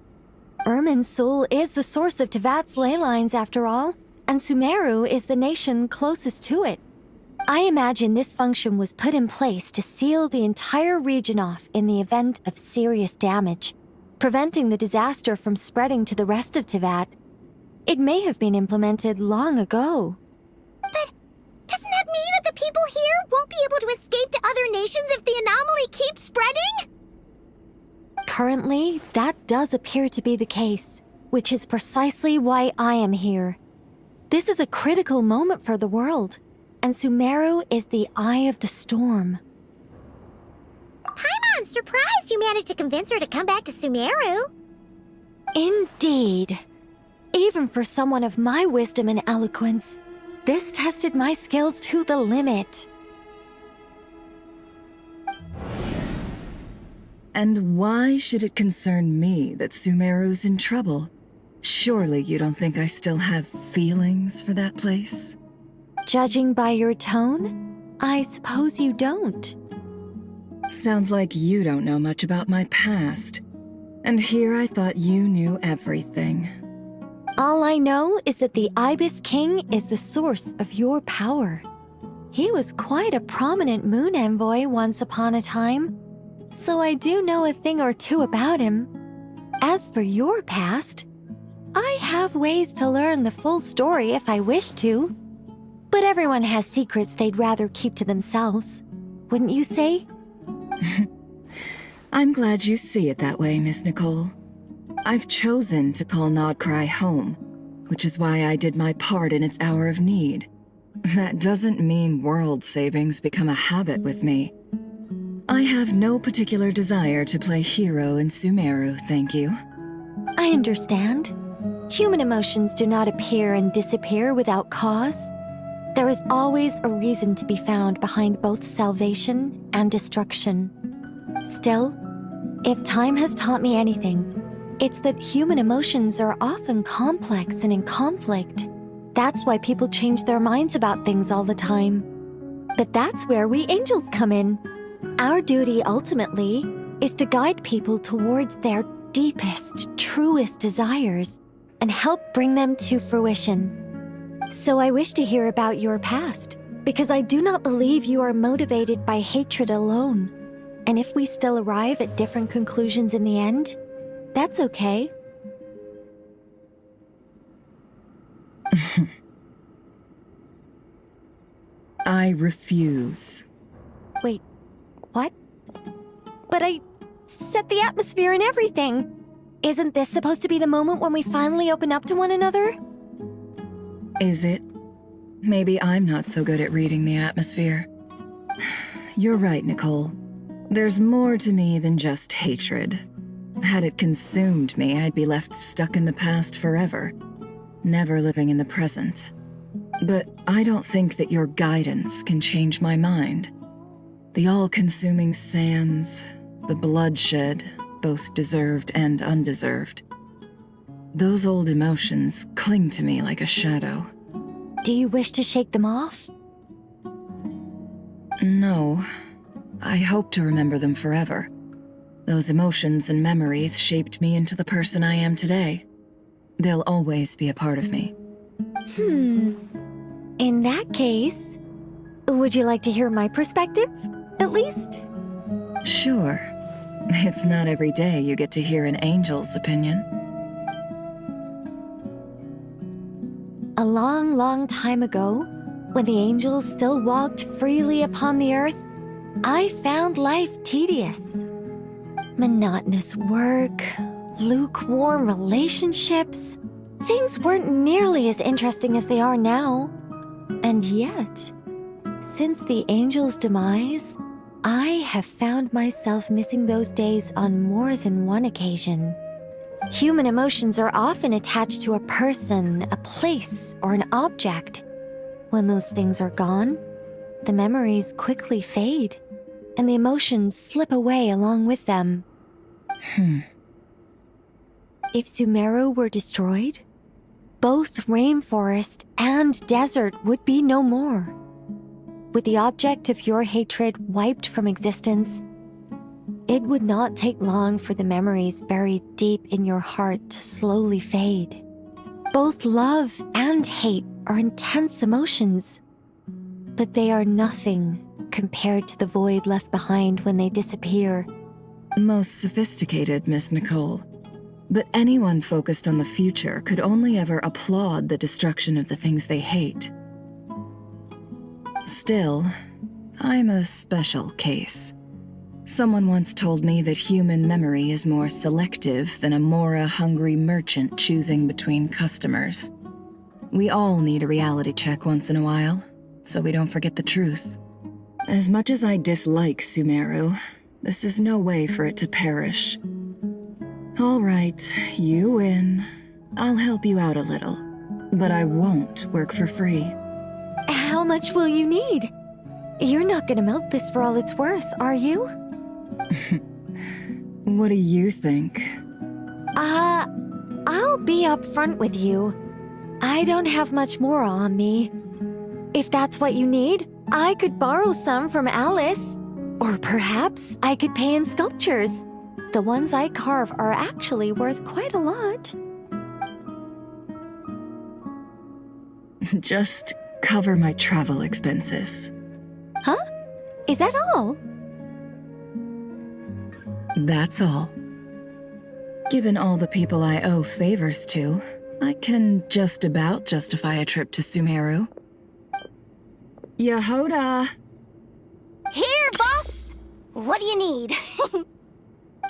Irminsul is the source of Tevat's ley lines, after all, and Sumeru is the nation closest to it. I imagine this function was put in place to seal the entire region off in the event of serious damage, preventing the disaster from spreading to the rest of Tevat. It may have been implemented long ago. But doesn't that mean that the people here won't be able to escape to other nations if the anomaly keeps spreading? Currently, that does appear to be the case, which is precisely why I am here. This is a critical moment for the world, and Sumeru is the eye of the storm. Paimon's surprised you managed to convince her to come back to Sumeru. Indeed. Even for someone of my wisdom and eloquence, this tested my skills to the limit. And why should it concern me that Sumeru's in trouble? Surely you don't think I still have feelings for that place? Judging by your tone, I suppose you don't. Sounds like you don't know much about my past. And here I thought you knew everything. All I know is that the Ibis King is the source of your power. He was quite a prominent moon envoy once upon a time, so I do know a thing or two about him. As for your past, I have ways to learn the full story if I wish to. But everyone has secrets they'd rather keep to themselves, wouldn't you say? I'm glad you see it that way, Miss Nicole. I've chosen to call Nodcry home, which is why I did my part in its hour of need. That doesn't mean world savings become a habit with me. I have no particular desire to play hero in Sumeru, thank you. I understand. Human emotions do not appear and disappear without cause. There is always a reason to be found behind both salvation and destruction. Still, if time has taught me anything, it's that human emotions are often complex and in conflict. That's why people change their minds about things all the time. But that's where we angels come in. Our duty, ultimately, is to guide people towards their deepest, truest desires and help bring them to fruition. So I wish to hear about your past, because I do not believe you are motivated by hatred alone. And if we still arrive at different conclusions in the end, that's okay. I refuse. Wait, what? But I set the atmosphere and everything. Isn't this supposed to be the moment when we finally open up to one another? Is it? Maybe I'm not so good at reading the atmosphere. You're right, Nicole. There's more to me than just hatred. Had it consumed me, I'd be left stuck in the past forever, never living in the present. But I don't think that your guidance can change my mind. The all-consuming sands, the bloodshed, both deserved and undeserved. Those old emotions cling to me like a shadow. Do you wish to shake them off? No. I hope to remember them forever. Those emotions and memories shaped me into the person I am today. They'll always be a part of me. In that case, would you like to hear my perspective, at least? Sure. It's not every day you get to hear an angel's opinion. A long, long time ago, when the angels still walked freely upon the earth, I found life tedious. Monotonous work, lukewarm relationships. Things weren't nearly as interesting as they are now. And yet, Since the angel's demise, I have found myself missing those days on more than one occasion. Human emotions are often attached to a person, a place, or an object. When those things are gone, the memories quickly fade, and the emotions slip away along with them. If Sumeru were destroyed, both rainforest and desert would be no more. With the object of your hatred wiped from existence, it would not take long for the memories buried deep in your heart to slowly fade. Both love and hate are intense emotions, but they are nothing compared to the void left behind when they disappear. Most sophisticated, Miss Nicole. But anyone focused on the future could only ever applaud the destruction of the things they hate. Still, I'm a special case. Someone once told me that human memory is more selective than a Mora-hungry merchant choosing between customers. We all need a reality check once in a while, so we don't forget the truth. As much as I dislike Sumeru, this is no way for it to perish. All right, you win. I'll help you out a little, but I won't work for free. How much will you need? You're not gonna milk this for all it's worth, are you? What do you think? I'll be upfront with you. I don't have much more on me. If that's what you need, I could borrow some from Alice. Or perhaps I could pay in sculptures. The ones I carve are actually worth quite a lot. Just cover my travel expenses. Huh? Is that all? That's all. Given all the people I owe favors to, I can just about justify a trip to Sumeru. Yehoda! Here, boss! What do you need?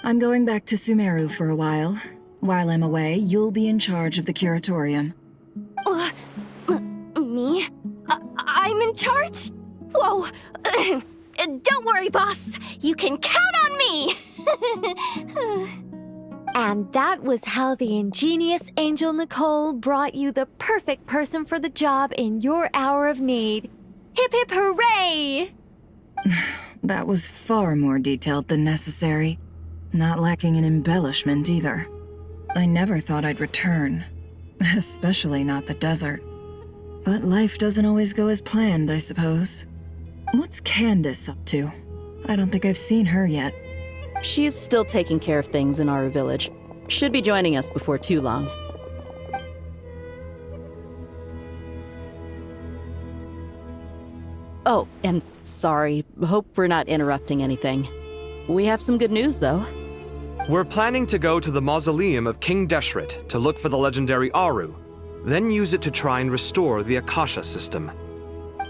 I'm going back to Sumeru for a while. While I'm away, you'll be in charge of the curatorium. Me? I'm in charge? Whoa! Don't worry, boss. You can count on me! And that was how the ingenious Angel Nicole brought you the perfect person for the job in your hour of need. Hip hip hooray! That was far more detailed than necessary. Not lacking in embellishment either. I never thought I'd return. Especially not the desert. But life doesn't always go as planned, I suppose. What's Candace up to? I don't think I've seen her yet. She's still taking care of things in our village. Should be joining us before too long. Oh, and sorry. Hope we're not interrupting anything. We have some good news, though. We're planning to go to the mausoleum of King Deshret to look for the legendary Aru, then use it to try and restore the Akasha system.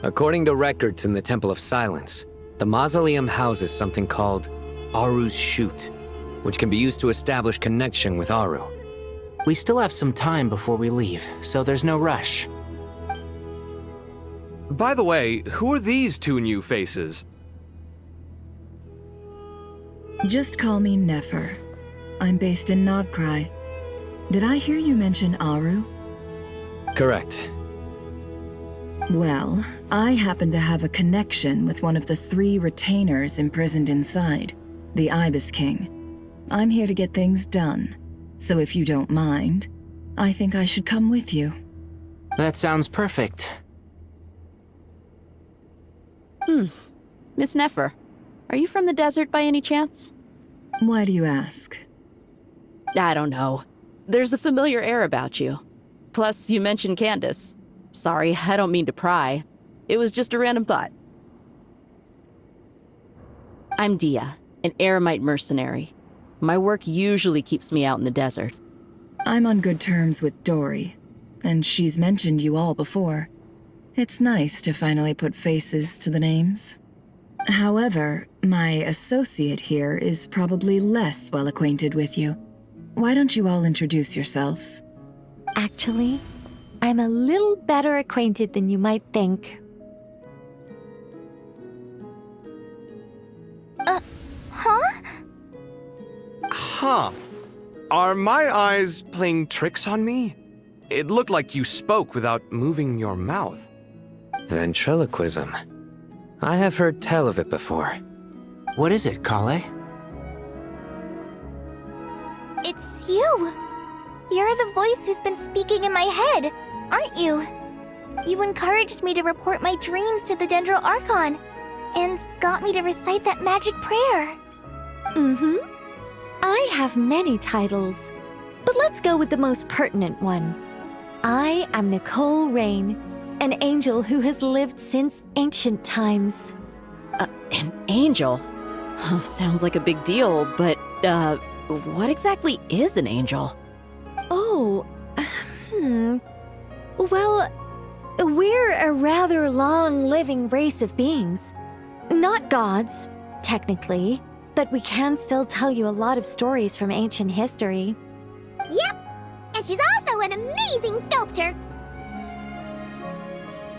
According to records in the Temple of Silence, the mausoleum houses something called Aru's Chute, which can be used to establish connection with Aru. We still have some time before we leave, so there's no rush. By the way, who are these two new faces? Just call me Nefer. I'm based in Nodcry. Did I hear you mention Aru? Correct. Well, I happen to have a connection with one of the 3 retainers imprisoned inside, the Ibis King. I'm here to get things done, so if you don't mind, I think I should come with you. That sounds perfect. Miss Nefer, are you from the desert by any chance? Why do you ask? I don't know. There's a familiar air about you. Plus, you mentioned Candace. Sorry, I don't mean to pry. It was just a random thought. I'm Dia, an eremite mercenary. My work usually keeps me out in the desert. I'm on good terms with Dory, and she's mentioned you all before. It's nice to finally put faces to the names. However, my associate here is probably less well acquainted with you. Why don't you all introduce yourselves? Actually, I'm a little better acquainted than you might think. Huh. Are my eyes playing tricks on me? It looked like you spoke without moving your mouth. Ventriloquism. I have heard tell of it before. What is it, Kale? It's you! You're the voice who's been speaking in my head, aren't you? You encouraged me to report my dreams to the Dendro Archon, and got me to recite that magic prayer. Mm-hmm. I have many titles, but let's go with the most pertinent one. I am Nicole Rain, an angel who has lived since ancient times. An angel? Sounds like a big deal, but, what exactly is an angel? Oh, Well, we're a rather long-living race of beings. Not gods, technically, but we can still tell you a lot of stories from ancient history. Yep, and she's also an amazing sculptor.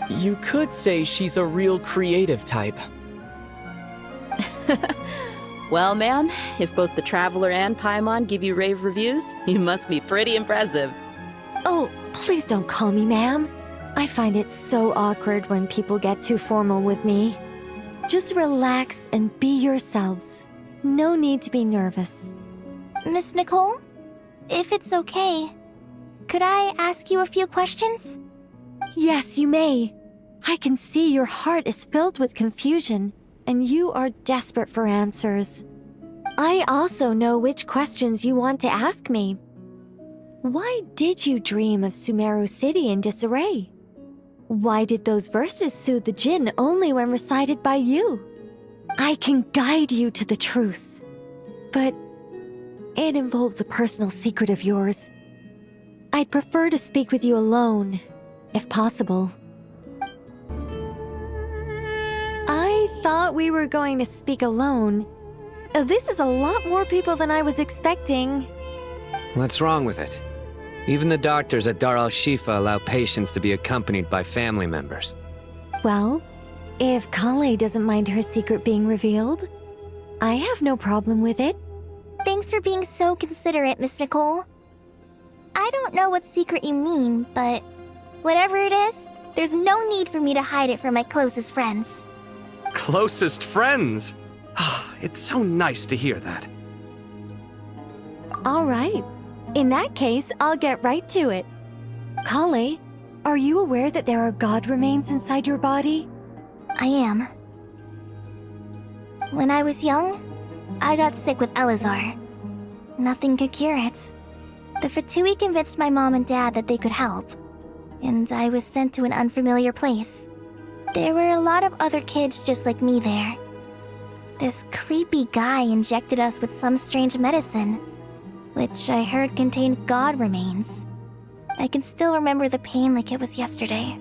You could say she's a real creative type. Well, ma'am, if both the Traveler and Paimon give you rave reviews, you must be pretty impressive. Oh, please don't call me ma'am. I find it so awkward when people get too formal with me. Just relax and be yourselves. No need to be nervous. Miss Nicole, if it's okay, could I ask you a few questions? Yes, you may. I can see your heart is filled with confusion, and you are desperate for answers. I also know which questions you want to ask me. Why did you dream of Sumeru City in disarray? Why did those verses soothe the Jinn only when recited by you? I can guide you to the truth, but it involves a personal secret of yours. I'd prefer to speak with you alone, if possible. I thought we were going to speak alone. This is a lot more people than I was expecting. What's wrong with it? Even the doctors at Dar al-Shifa allow patients to be accompanied by family members. Well, if Kale doesn't mind her secret being revealed, I have no problem with it. Thanks for being so considerate, Miss Nicole. I don't know what secret you mean, but whatever it is, there's no need for me to hide it from my closest friends. Closest friends? It's so nice to hear that. All right. In that case, I'll get right to it. Kale, are you aware that there are god remains inside your body? I am. When I was young, I got sick with Elazar. Nothing could cure it. The Fatui convinced my mom and dad that they could help, and I was sent to an unfamiliar place. There were a lot of other kids just like me there. This creepy guy injected us with some strange medicine, which I heard contained god remains. I can still remember the pain like it was yesterday.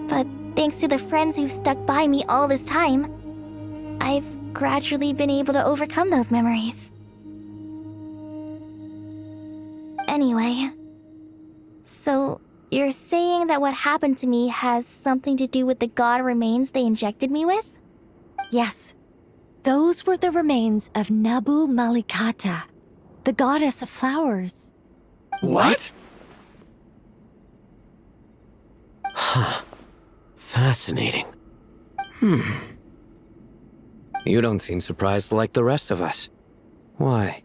But thanks to the friends who've stuck by me all this time, I've gradually been able to overcome those memories. Anyway, so you're saying that what happened to me has something to do with the god remains they injected me with? Yes. Those were the remains of Nabu Malikata, the goddess of flowers. What? Huh. Fascinating. You don't seem surprised like the rest of us. Why?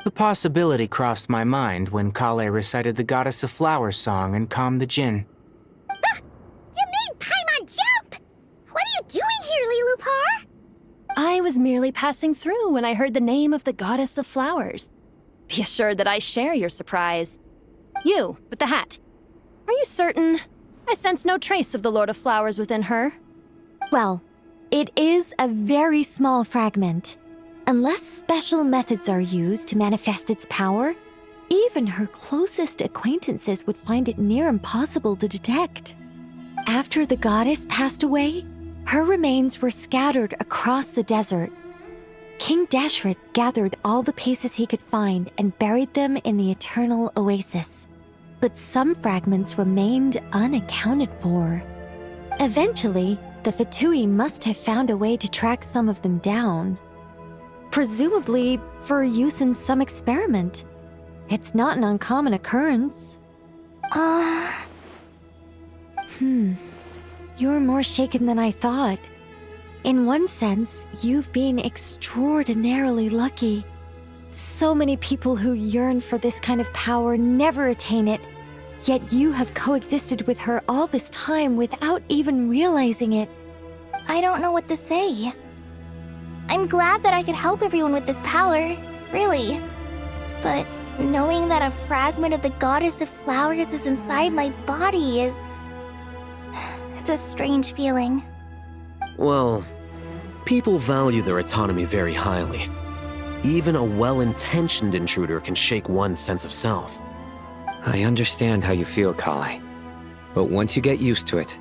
The possibility crossed my mind when Kale recited the Goddess of Flowers song and calmed the Jinn. You made Paimon jump! What are you doing here, Lilupar? I was merely passing through when I heard the name of the Goddess of Flowers. Be assured that I share your surprise. You, with the hat. Are you certain? I sense no trace of the Lord of Flowers within her. Well, it is a very small fragment. Unless special methods are used to manifest its power, even her closest acquaintances would find it near impossible to detect. After the goddess passed away, her remains were scattered across the desert. King Deshret gathered all the pieces he could find and buried them in the Eternal Oasis. But some fragments remained unaccounted for. Eventually, the Fatui must have found a way to track some of them down. Presumably for use in some experiment. It's not an uncommon occurrence. You're more shaken than I thought. In one sense, you've been extraordinarily lucky. So many people who yearn for this kind of power never attain it, yet you have coexisted with her all this time without even realizing it. I don't know what to say. I'm glad that I could help everyone with this power, really. But knowing that a fragment of the goddess of flowers is inside my body is... it's a strange feeling. Well, people value their autonomy very highly. Even a well-intentioned intruder can shake one's sense of self. I understand how you feel, Kale. But once you get used to it,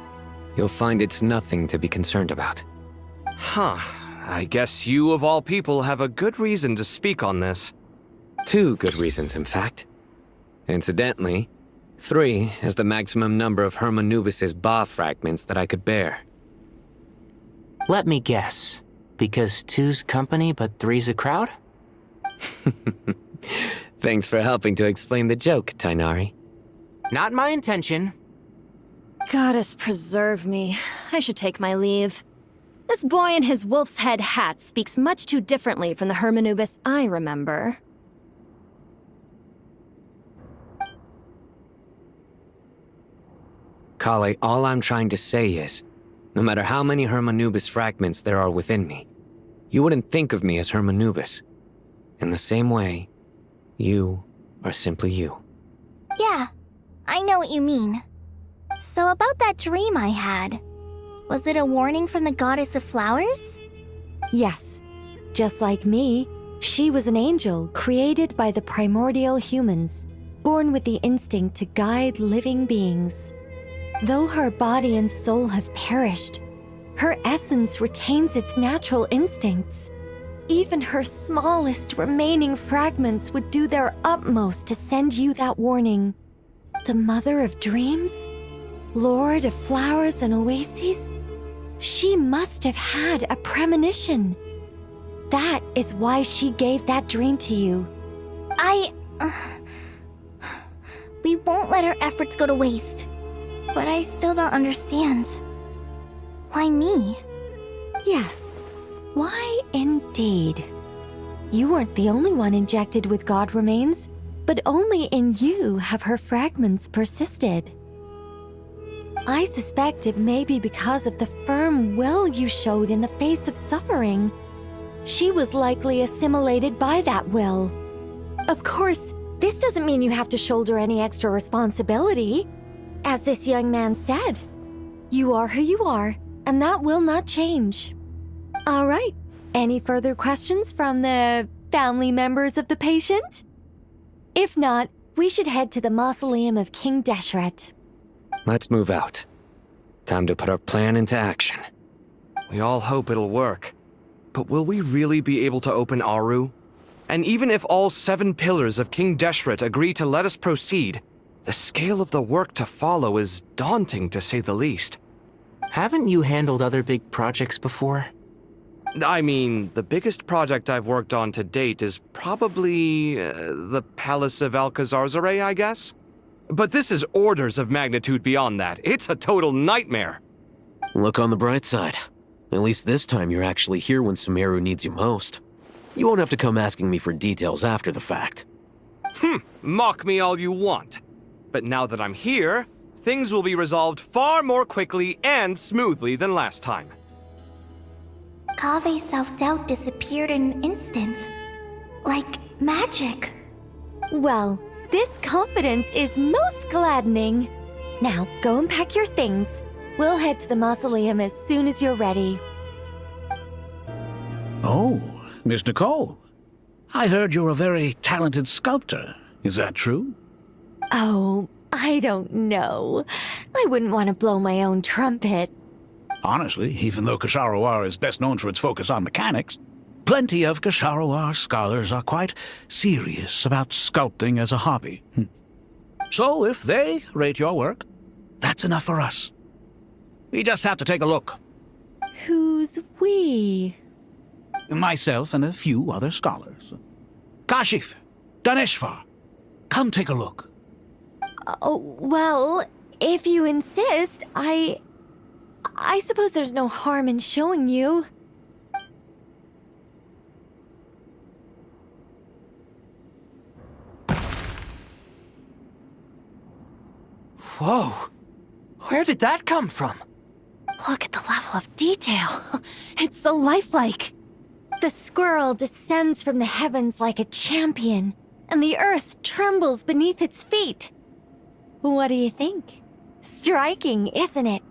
you'll find it's nothing to be concerned about. Huh. I guess you, of all people, have a good reason to speak on this. 2 good reasons, in fact. Incidentally, 3 is the maximum number of Hermanubis' Ba fragments that I could bear. Let me guess. Because 2's company, but 3's a crowd? Thanks for helping to explain the joke, Tighnari. Not my intention. Goddess preserve me. I should take my leave. This boy in his wolf's head hat speaks much too differently from the Hermanubis I remember. Kale, all I'm trying to say is, no matter how many Hermanubis fragments there are within me, you wouldn't think of me as Hermanubis. In the same way, you are simply you. Yeah, I know what you mean. So about that dream I had, was it a warning from the goddess of flowers? Yes. Just like me, she was an angel created by the primordial humans, born with the instinct to guide living beings. Though her body and soul have perished, her essence retains its natural instincts. Even her smallest remaining fragments would do their utmost to send you that warning. The Mother of Dreams? Lord of Flowers and Oases? She must have had a premonition. That is why she gave that dream to you. We won't let our efforts go to waste. But I still don't understand. Why me? Yes. Why indeed? You weren't the only one injected with god remains, but only in you have her fragments persisted. I suspect it may be because of the firm will you showed in the face of suffering. She was likely assimilated by that will. Of course, this doesn't mean you have to shoulder any extra responsibility. As this young man said, you are who you are, and that will not change. All right, any further questions from the family members of the patient? If not, we should head to the mausoleum of King Deshret. Let's move out. Time to put our plan into action. We all hope it'll work. But will we really be able to open Aru? And even if all 7 pillars of King Deshret agree to let us proceed, the scale of the work to follow is daunting, to say the least. Haven't you handled other big projects before? I mean, the biggest project I've worked on to date is probably the Palace of Alcazarzaray, I guess? But this is orders of magnitude beyond that. It's a total nightmare. Look on the bright side. At least this time you're actually here when Sumeru needs you most. You won't have to come asking me for details after the fact. Mock me all you want. But now that I'm here, things will be resolved far more quickly and smoothly than last time. Kave's self-doubt disappeared in an instant. Like magic. Well, this confidence is most gladdening. Now, go and pack your things. We'll head to the mausoleum as soon as you're ready. Oh, Miss Nicole. I heard you're a very talented sculptor. Is that true? Oh, I don't know. I wouldn't want to blow my own trumpet. Honestly, even though Kasharawar is best known for its focus on mechanics, plenty of Kasharawar scholars are quite serious about sculpting as a hobby. So if they rate your work, that's enough for us. We just have to take a look. Who's we? Myself and a few other scholars. Kashif, Daneshvar, come take a look. Oh, well, if you insist, I suppose there's no harm in showing you. Whoa! Where did that come from? Look at the level of detail. It's so lifelike. The squirrel descends from the heavens like a champion, and the earth trembles beneath its feet. What do you think? Striking, isn't it?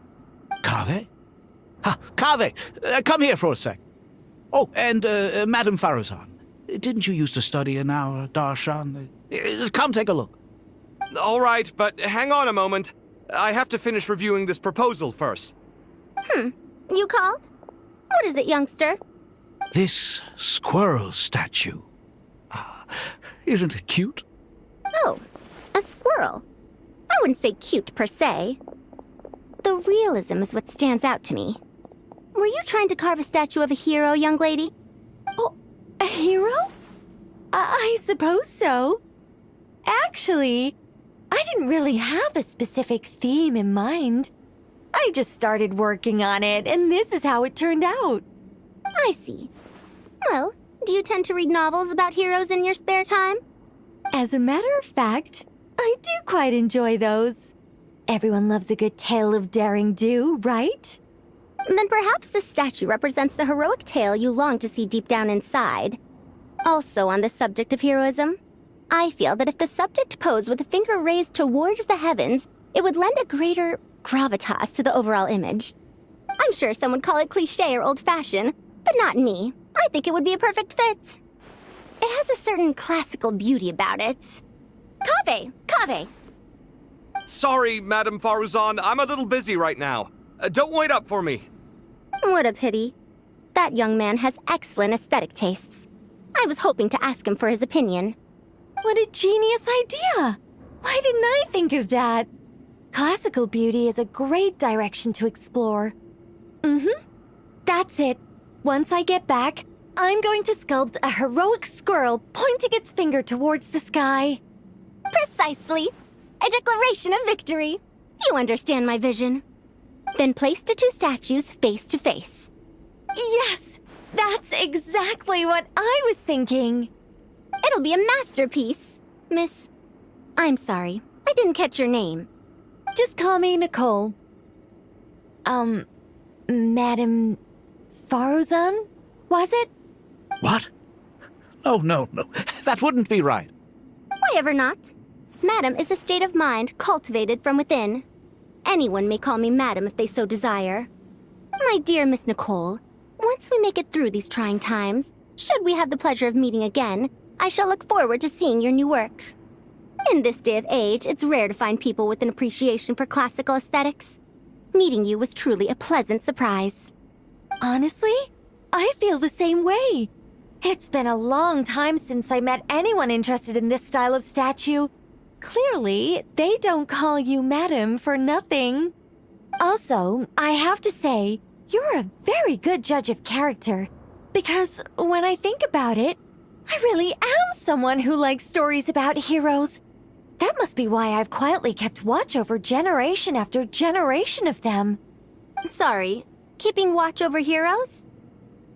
Cade? Cade, come here for a sec. Oh, and Madame Faruzan, didn't you used to study in our darshan? Come take a look. All right, but hang on a moment. I have to finish reviewing this proposal first. You called? What is it, youngster? This squirrel statue. Isn't it cute? Oh, a squirrel. I wouldn't say cute per se. The realism is what stands out to me. Were you trying to carve a statue of a hero, young lady? Oh, a hero? I suppose so. Actually, I didn't really have a specific theme in mind. I just started working on it, and this is how it turned out. I see. Well, do you tend to read novels about heroes in your spare time? As a matter of fact, I do quite enjoy those. Everyone loves a good tale of daring do, right? Then perhaps the statue represents the heroic tale you long to see deep down inside. Also on the subject of heroism, I feel that if the subject posed with a finger raised towards the heavens, it would lend a greater gravitas to the overall image. I'm sure some would call it cliché or old-fashioned, but not me. I think it would be a perfect fit. It has a certain classical beauty about it. Cave! Sorry, Madame Faruzan, I'm a little busy right now. Don't wait up for me. What a pity. That young man has excellent aesthetic tastes. I was hoping to ask him for his opinion. What a genius idea! Why didn't I think of that? Classical beauty is a great direction to explore. That's it. Once I get back, I'm going to sculpt a heroic squirrel pointing its finger towards the sky. Precisely. A declaration of victory. You understand my vision. Then place the two statues face to face. Yes! That's exactly what I was thinking. It'll be a masterpiece, Miss... I'm sorry, I didn't catch your name. Just call me Nicole. Madame Faruzan? Was it? What? No. That wouldn't be right. Why ever not? Madam is a state of mind cultivated from within. Anyone may call me Madam if they so desire. My dear Miss Nicole, once we make it through these trying times, should we have the pleasure of meeting again, I shall look forward to seeing your new work. In this day of age, it's rare to find people with an appreciation for classical aesthetics. Meeting you was truly a pleasant surprise. Honestly, I feel the same way. It's been a long time since I met anyone interested in this style of statue. Clearly, they don't call you Madam for nothing. Also, I have to say, you're a very good judge of character. Because when I think about it, I really am someone who likes stories about heroes. That must be why I've quietly kept watch over generation after generation of them. Sorry, keeping watch over heroes?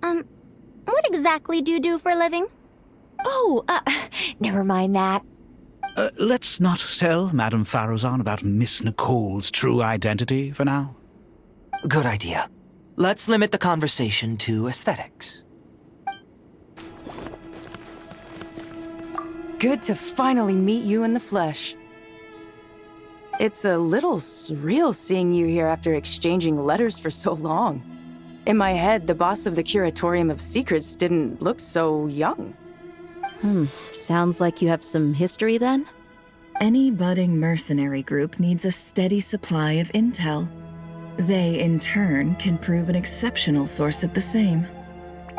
What exactly do you do for a living? Oh, never mind that. Let's not tell Madame Faruzan about Miss Nicole's true identity for now. Good idea. Let's limit the conversation to aesthetics. Good to finally meet you in the flesh. It's a little surreal seeing you here after exchanging letters for so long. In my head, the boss of the Curatorium of Secrets didn't look so young. Sounds like you have some history then? Any budding mercenary group needs a steady supply of intel. They, in turn, can prove an exceptional source of the same.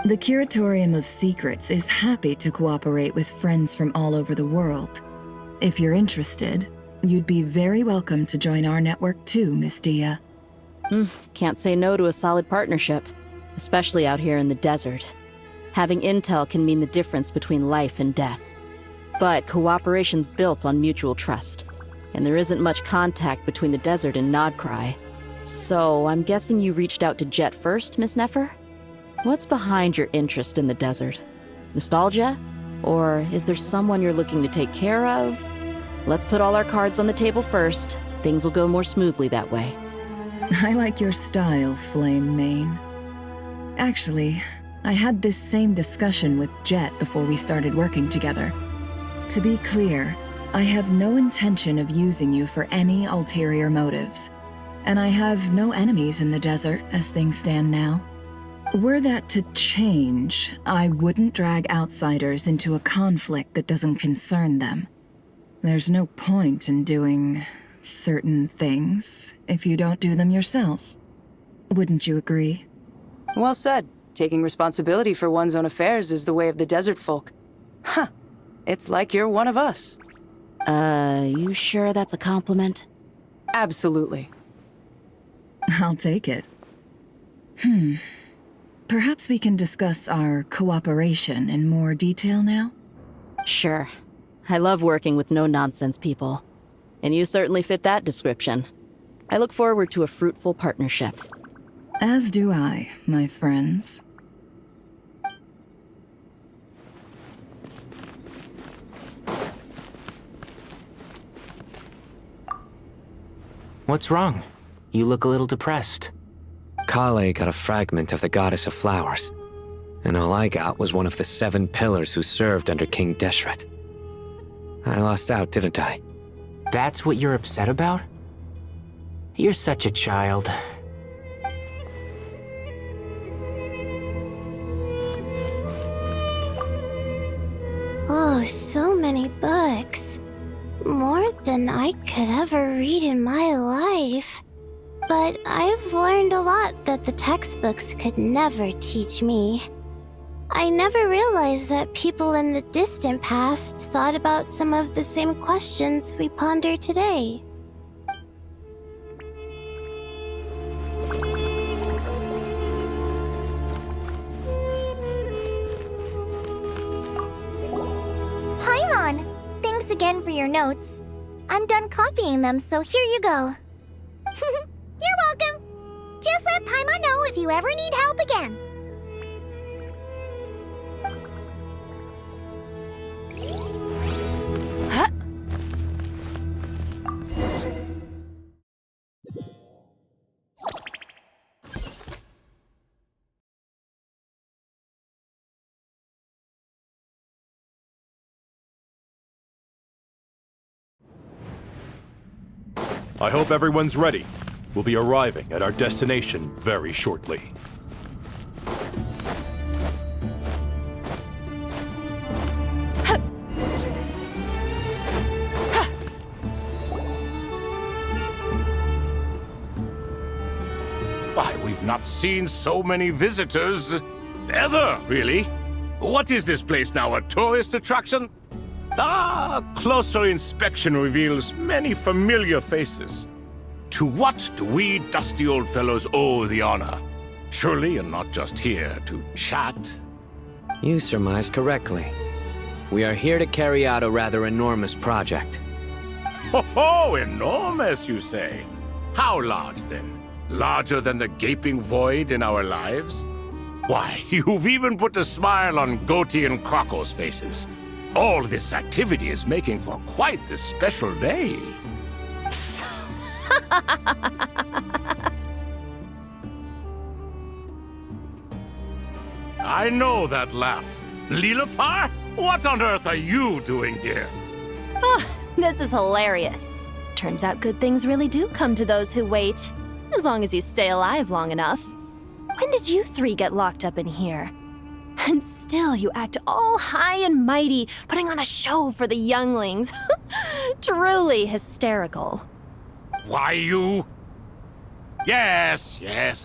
The Curatorium of Secrets is happy to cooperate with friends from all over the world. If you're interested, you'd be very welcome to join our network too, Miss Dia. Can't say no to a solid partnership, especially out here in the desert. Having intel can mean the difference between life and death. But cooperation's built on mutual trust, and there isn't much contact between the desert and Nodcry. So I'm guessing you reached out to Jet first, Miss Nefer? What's behind your interest in the desert? Nostalgia? Or is there someone you're looking to take care of? Let's put all our cards on the table first. Things will go more smoothly that way. I like your style, Flame Mane. Actually, I had this same discussion with Jet before we started working together. To be clear, I have no intention of using you for any ulterior motives, and I have no enemies in the desert as things stand now. Were that to change, I wouldn't drag outsiders into a conflict that doesn't concern them. There's no point in doing certain things if you don't do them yourself. Wouldn't you agree? Well said. Taking responsibility for one's own affairs is the way of the desert folk. Huh. It's like you're one of us. You sure that's a compliment? Absolutely. I'll take it. Perhaps we can discuss our cooperation in more detail now? Sure. I love working with no-nonsense people. And you certainly fit that description. I look forward to a fruitful partnership. As do I, my friends. What's wrong? You look a little depressed. Kale got a fragment of the Goddess of Flowers, and all I got was one of the 7 pillars who served under King Deshret. I lost out, didn't I? That's what you're upset about? You're such a child. Oh, so many books. More than I could ever read in my life. But I've learned a lot that the textbooks could never teach me. I never realized that people in the distant past thought about some of the same questions we ponder today. Paimon! Thanks again for your notes. I'm done copying them, so here you go. You're welcome. Just let Paimon know if you ever need help again. I hope everyone's ready. We'll be arriving at our destination very shortly. Why, we've not seen so many visitors ever, really. What is this place now, a tourist attraction? Ah, closer inspection reveals many familiar faces. To what do we dusty old fellows owe the honor? Surely you're not just here to chat. You surmise correctly. We are here to carry out a rather enormous project. Ho, enormous, you say? How large, then? Larger than the gaping void in our lives? Why, you've even put a smile on Goatee and Crocco's faces. All this activity is making for quite the special day. I know that laugh. Lilipar, what on earth are you doing here? Oh, this is hilarious. Turns out good things really do come to those who wait. As long as you stay alive long enough. When did you 3 get locked up in here? And still you act all high and mighty, putting on a show for the younglings. Truly hysterical. Why, you... Yes,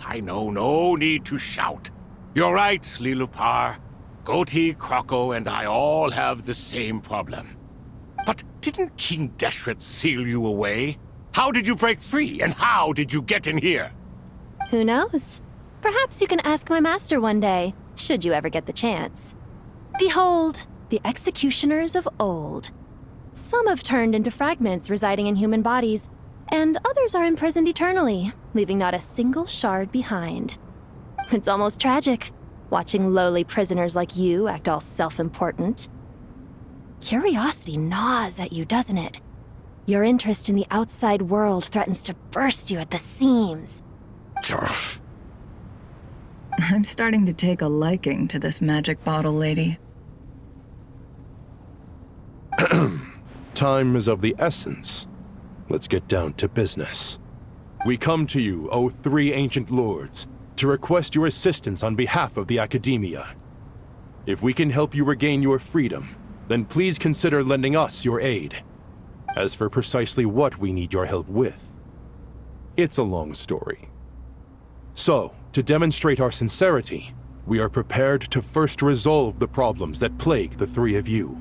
I know, no need to shout. You're right, Lilipar. Goatee, Crocco, and I all have the same problem. But didn't King Deshret seal you away? How did you break free, and how did you get in here? Who knows? Perhaps you can ask my master one day. should you ever get the chance. Behold, the executioners of old. Some have turned into fragments residing in human bodies, and others are imprisoned eternally, leaving not a single shard behind. It's almost tragic, watching lowly prisoners like you act all self-important. Curiosity gnaws at you, doesn't it? Your interest in the outside world threatens to burst you at the seams. I'm starting to take a liking to this magic bottle lady. Time is of the essence. Let's get down to business. We come to you, O three ancient lords, to request your assistance on behalf of the Academia. If we can help you regain your freedom, then please consider lending us your aid. As for precisely what we need your help with, it's a long story. So, to demonstrate our sincerity, we are prepared to first resolve the problems that plague the three of you.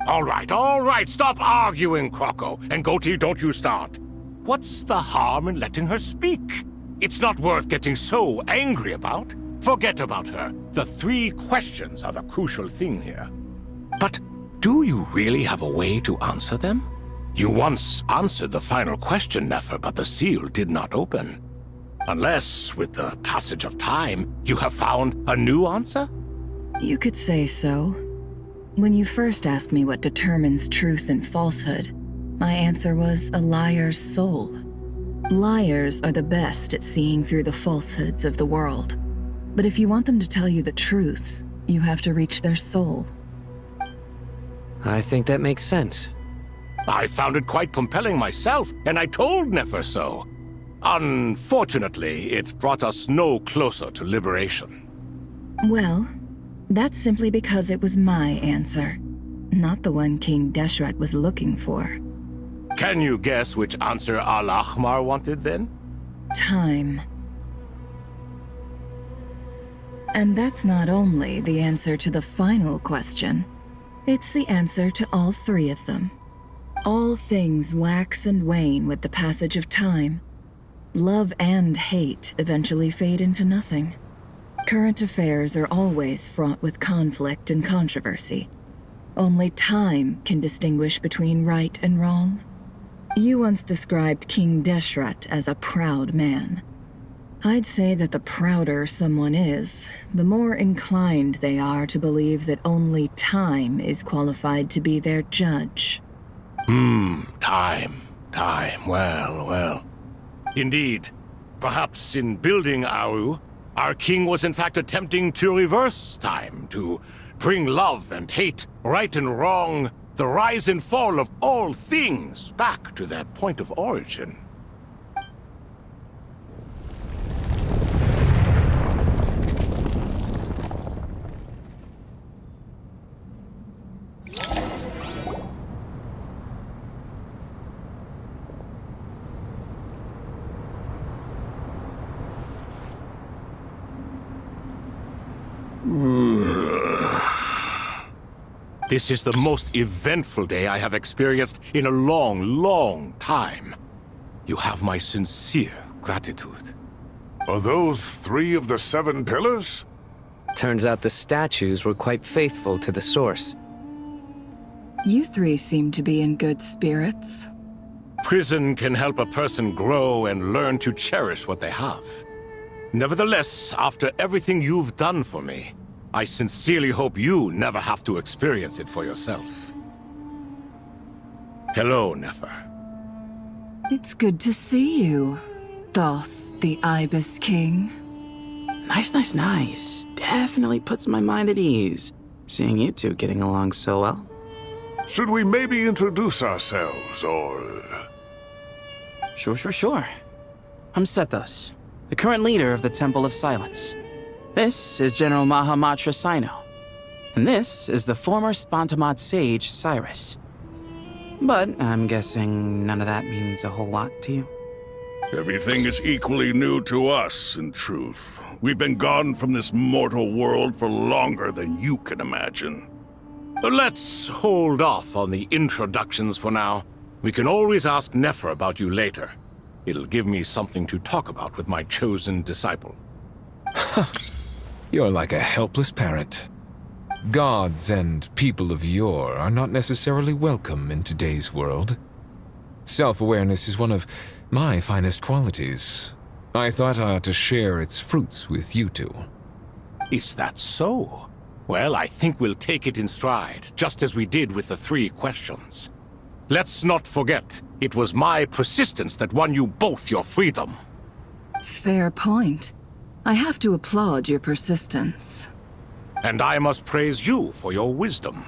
All right, stop arguing, Croco, and Goatee, don't you start. What's the harm in letting her speak? It's not worth getting so angry about. Forget about her. The 3 questions are the crucial thing here. But do you really have a way to answer them? You once answered the final question, Nefer, but the seal did not open. Unless, with the passage of time, you have found a new answer? You could say so. When you first asked me what determines truth and falsehood, my answer was a liar's soul. Liars are the best at seeing through the falsehoods of the world. But if you want them to tell you the truth, you have to reach their soul. I think that makes sense. I found it quite compelling myself, and I told Nefer so. Unfortunately, it brought us no closer to liberation. Well, that's simply because it was my answer, not the one King Deshret was looking for. Can you guess which answer Al-Ahmar wanted then? Time. And that's not only the answer to the final question, it's the answer to all 3 of them. All things wax and wane with the passage of time. Love and hate eventually fade into nothing. Current affairs are always fraught with conflict and controversy. Only time can distinguish between right and wrong. You once described King Deshret as a proud man. I'd say that the prouder someone is, the more inclined they are to believe that only time is qualified to be their judge. Time. Well. Indeed. Perhaps in building Aru, our king was in fact attempting to reverse time, to bring love and hate, right and wrong, the rise and fall of all things back to their point of origin. This is the most eventful day I have experienced in a long time. You have my sincere gratitude. Are those 3 of the 7 pillars? Turns out the statues were quite faithful to the source. You 3 seem to be in good spirits. Prison can help a person grow and learn to cherish what they have. Nevertheless, after everything you've done for me, I sincerely hope you never have to experience it for yourself. Hello, Nefer. It's good to see you, Thoth the Ibis King. Nice. Definitely puts my mind at ease, seeing you 2 getting along so well. Should we maybe introduce ourselves, or... Sure. I'm Sethos, the current leader of the Temple of Silence. This is General Mahamatra Sino, and this is the former Spantamad sage, Cyrus. But I'm guessing none of that means a whole lot to you. Everything is equally new to us, in truth. We've been gone from this mortal world for longer than you can imagine. Let's hold off on the introductions for now. We can always ask Nefer about you later. It'll give me something to talk about with my chosen disciple. You're like a helpless parent. Gods and people of yore are not necessarily welcome in today's world. Self-awareness is one of my finest qualities. I thought I ought to share its fruits with you two. Is that so? Well, I think we'll take it in stride, just as we did with the 3 questions. Let's not forget, it was my persistence that won you both your freedom. Fair point. I have to applaud your persistence. And I must praise you for your wisdom.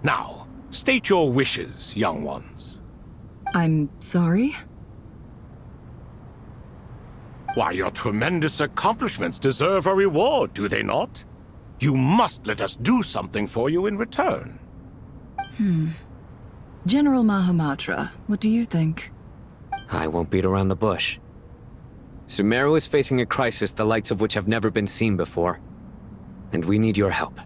Now, state your wishes, young ones. I'm sorry? Why, your tremendous accomplishments deserve a reward, do they not? You must let us do something for you in return. General Mahamatra, what do you think? I won't beat around the bush. Sumeru is facing a crisis the likes of which have never been seen before. And we need your help.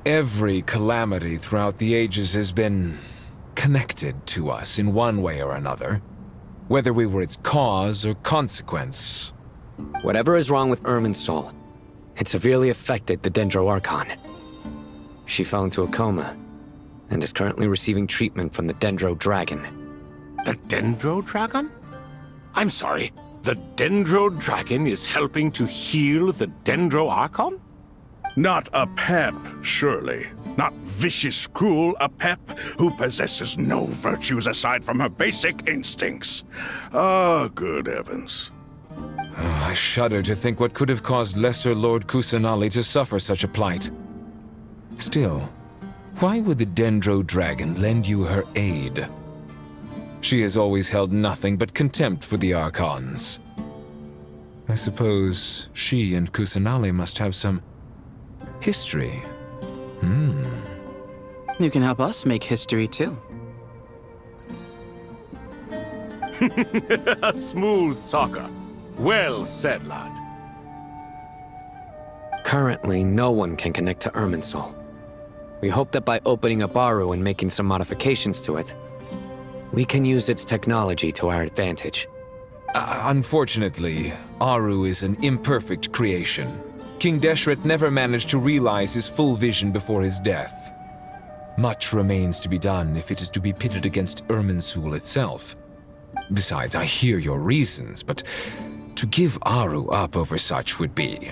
Every calamity throughout the ages has been connected to us in one way or another, whether we were its cause or consequence. Whatever is wrong with Irminsul, it severely affected the Dendro Archon. She fell into a coma, and is currently receiving treatment from the Dendro Dragon. The Dendro Dragon? I'm sorry, the Dendro Dragon is helping to heal the Dendro Archon? Not a pep, surely. Not vicious, cruel a pep who possesses no virtues aside from her basic instincts. Ah, good heavens. I shudder to think what could have caused Lesser Lord Kusanali to suffer such a plight. Still, why would the Dendro Dragon lend you her aid? She has always held nothing but contempt for the Archons. I suppose she and Kusanali must have some history. You can help us make history too. A smooth talker. Well said, lad. Currently, no one can connect to Irminsul. We hope that by opening up Aru and making some modifications to it, we can use its technology to our advantage. Unfortunately, Aru is an imperfect creation. King Deshret never managed to realize his full vision before his death. Much remains to be done if it is to be pitted against Irminsul itself. Besides, I hear your reasons, but to give Aru up over such would be...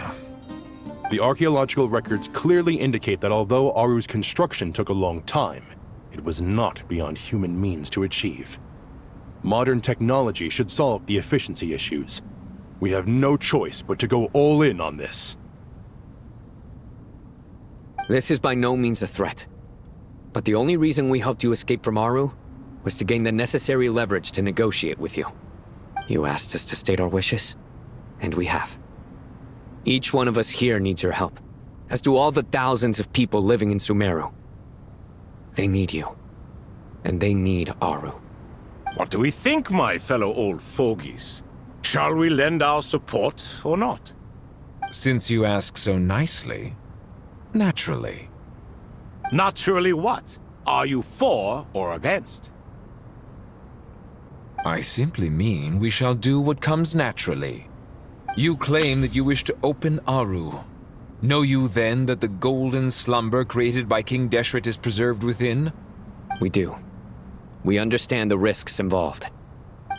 The archaeological records clearly indicate that although Aru's construction took a long time, it was not beyond human means to achieve. Modern technology should solve the efficiency issues. We have no choice but to go all in on this. This is by no means a threat. But the only reason we helped you escape from Aru was to gain the necessary leverage to negotiate with you. You asked us to state our wishes, and we have. Each one of us here needs your help, as do all the thousands of people living in Sumeru. They need you, and they need Aru. What do we think, my fellow old fogies? Shall we lend our support or not? Since you ask so nicely, naturally. Naturally what? Are you for or against? I simply mean we shall do what comes naturally. You claim that you wish to open Aru. Know you then that the golden slumber created by King Deshret is preserved within? We do. We understand the risks involved.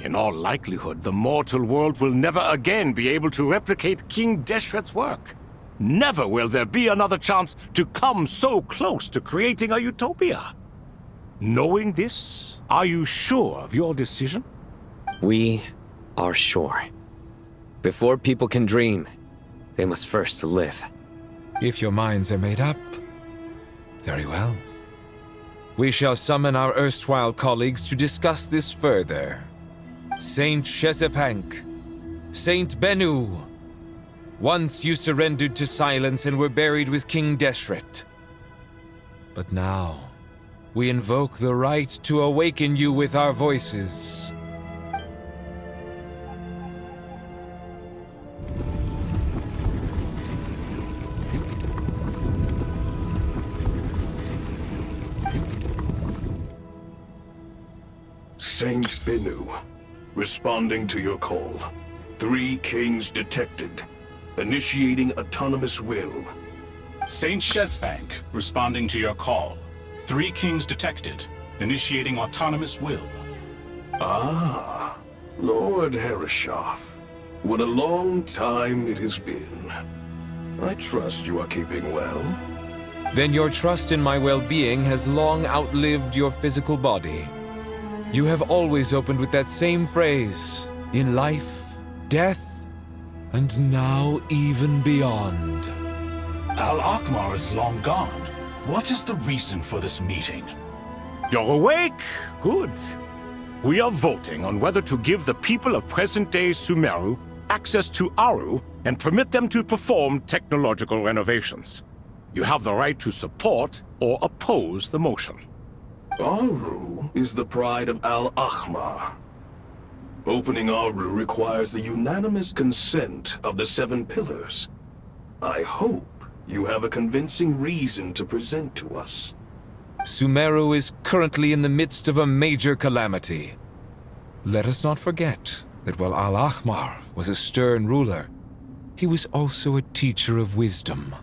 In all likelihood, the mortal world will never again be able to replicate King Deshret's work. Never will there be another chance to come so close to creating a utopia. Knowing this, are you sure of your decision? We are sure. Before people can dream, they must first live. If your minds are made up, very well. We shall summon our erstwhile colleagues to discuss this further. Saint Shezepank, Saint Bennu, once you surrendered to silence and were buried with King Deshret. But now, we invoke the right to awaken you with our voices. Saint Bennu, responding to your call. 3 kings detected. Initiating autonomous will. Saint Shezbank, responding to your call. 3 kings detected. Initiating autonomous will. Ah, Lord Herreshoff. What a long time it has been. I trust you are keeping well. Then your trust in my well-being has long outlived your physical body. You have always opened with that same phrase, in life, death, and now even beyond. Al-Akhmar is long gone. What is the reason for this meeting? You're awake? Good. We are voting on whether to give the people of present-day Sumeru access to Aru and permit them to perform technological renovations. You have the right to support or oppose the motion. Aru is the pride of Al-Akhmar. Opening Aru requires the unanimous consent of the 7 pillars. I hope you have a convincing reason to present to us. Sumeru is currently in the midst of a major calamity. Let us not forget that while Al-Akhmar was a stern ruler, he was also a teacher of wisdom.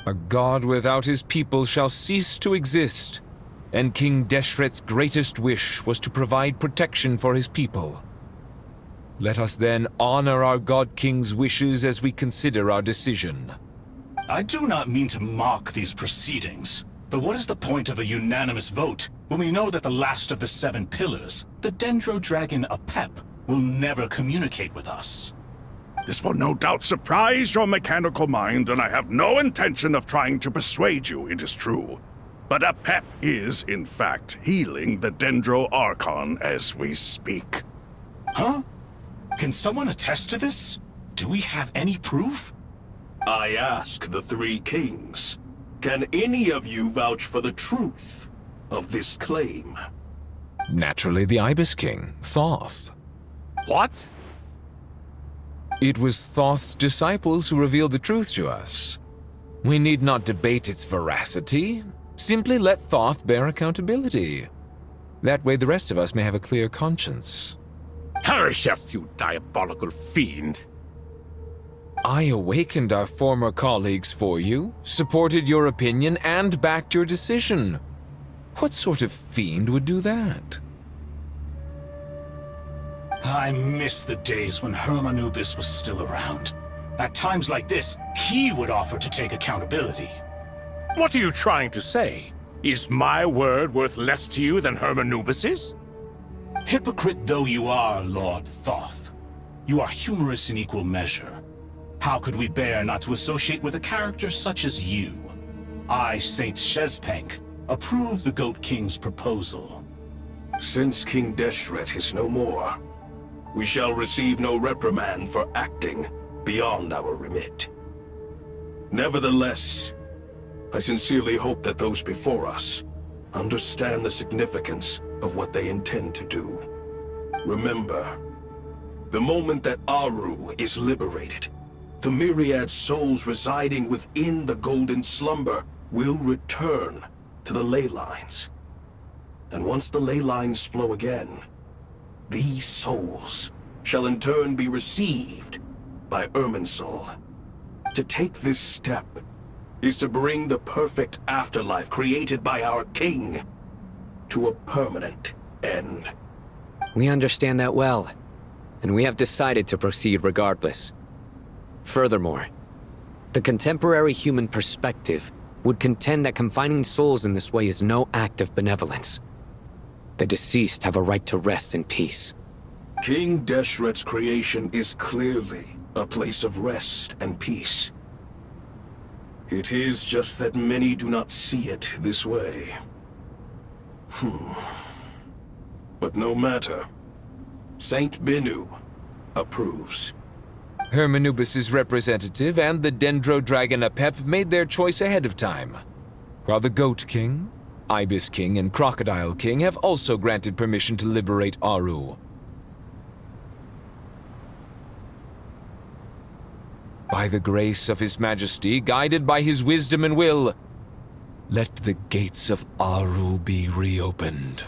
A god without his people shall cease to exist, and King Deshret's greatest wish was to provide protection for his people. Let us then honor our God King's wishes as we consider our decision. I do not mean to mock these proceedings, but what is the point of a unanimous vote when we know that the last of the 7 pillars, the Dendro Dragon Apep, will never communicate with us? This will no doubt surprise your mechanical mind, and I have no intention of trying to persuade you it is true. But Apep is, in fact, healing the Dendro Archon as we speak. Huh? Can someone attest to this? Do we have any proof? I ask the 3 kings. Can any of you vouch for the truth of this claim? Naturally, the Ibis King, Thoth. What? It was Thoth's disciples who revealed the truth to us. We need not debate its veracity. Simply let Thoth bear accountability. That way the rest of us may have a clear conscience. Herreshoff, you diabolical fiend! I awakened our former colleagues for you, supported your opinion, and backed your decision. What sort of fiend would do that? I miss the days when Hermanubis was still around. At times like this, he would offer to take accountability. What are you trying to say? Is my word worth less to you than Hermanubis's? Hypocrite though you are, Lord Thoth, you are humorous in equal measure. How could we bear not to associate with a character such as you? I, Saint Shezbank, approve the Goat King's proposal. Since King Deshret is no more, we shall receive no reprimand for acting beyond our remit. Nevertheless, I sincerely hope that those before us understand the significance of what they intend to do. Remember, the moment that Aru is liberated, the myriad souls residing within the Golden Slumber will return to the ley lines. And once the ley lines flow again, these souls shall in turn be received by Irminsul. To take this step is to bring the perfect afterlife created by our king to a permanent end. We understand that well, and we have decided to proceed regardless. Furthermore, the contemporary human perspective would contend that confining souls in this way is no act of benevolence. The deceased have a right to rest in peace. King Deshret's creation is clearly a place of rest and peace. It is just that many do not see it this way. But no matter. Saint Binu approves. Hermanubis' representative and the Dendro Dragon Apep made their choice ahead of time, while the Goat King, Ibis King, and Crocodile King have also granted permission to liberate Aru. By the grace of His Majesty, guided by his wisdom and will, let the gates of Aru be reopened.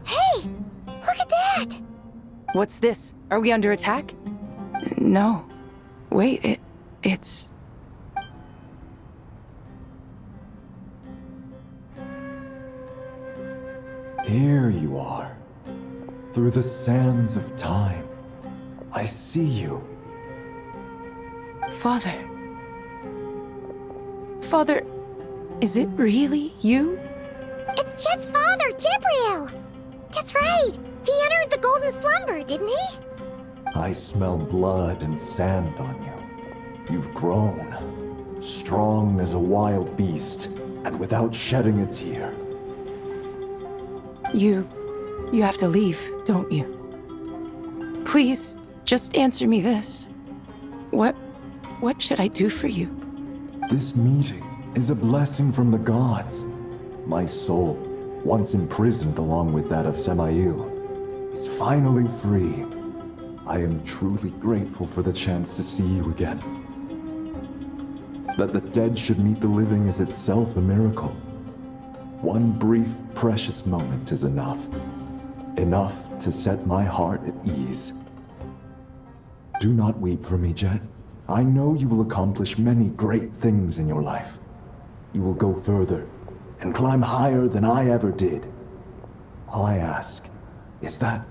Hey! Look at that! What's this? Are we under attack? No. Wait, it's... Here you are. Through the sands of time. I see you. Father. Father, is it really you? It's Jet's father, Jibriel! That's right! He entered the golden slumber, didn't he? I smell blood and sand on you. You've grown. Strong as a wild beast, and without shedding a tear. You have to leave, don't you? Please, just answer me this. What should I do for you? This meeting is a blessing from the gods. My soul, once imprisoned along with that of Samael, is finally free. I am truly grateful for the chance to see you again. That the dead should meet the living is itself a miracle. One brief, precious moment is enough. Enough to set my heart at ease. Do not weep for me, Jet. I know you will accomplish many great things in your life. You will go further and climb higher than I ever did. All I ask is that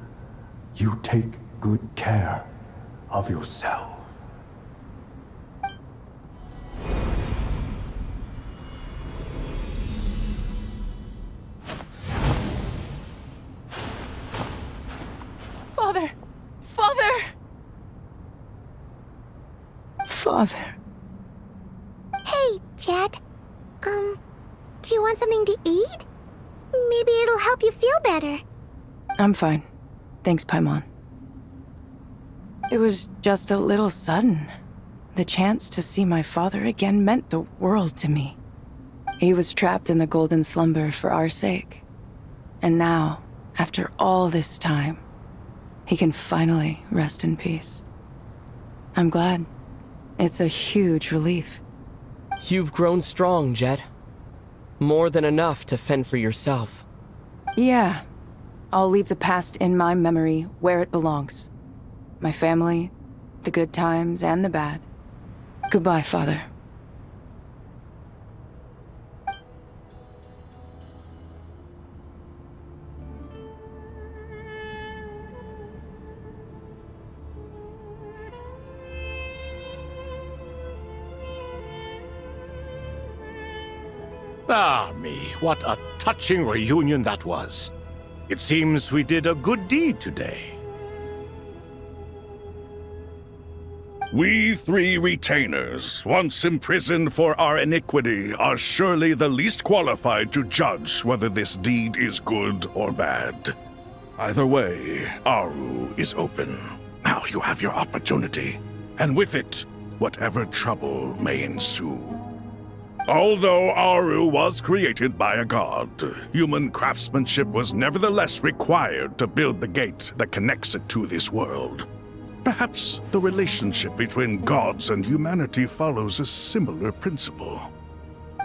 you take good care of yourself. Father! Father! Father. Hey, Jet. Do you want something to eat? Maybe it'll help you feel better. I'm fine. Thanks, Paimon. It was just a little sudden. The chance to see my father again meant the world to me. He was trapped in the golden slumber for our sake. And now, after all this time, he can finally rest in peace. I'm glad. It's a huge relief. You've grown strong, Jet. More than enough to fend for yourself. Yeah. I'll leave the past in my memory where it belongs. My family, the good times and the bad. Goodbye, Father. Ah, me, what a touching reunion that was. It seems we did a good deed today. We three retainers, once imprisoned for our iniquity, are surely the least qualified to judge whether this deed is good or bad. Either way, Aru is open. Now you have your opportunity, and with it, whatever trouble may ensue. Although Aru was created by a god, human craftsmanship was nevertheless required to build the gate that connects it to this world. Perhaps the relationship between gods and humanity follows a similar principle.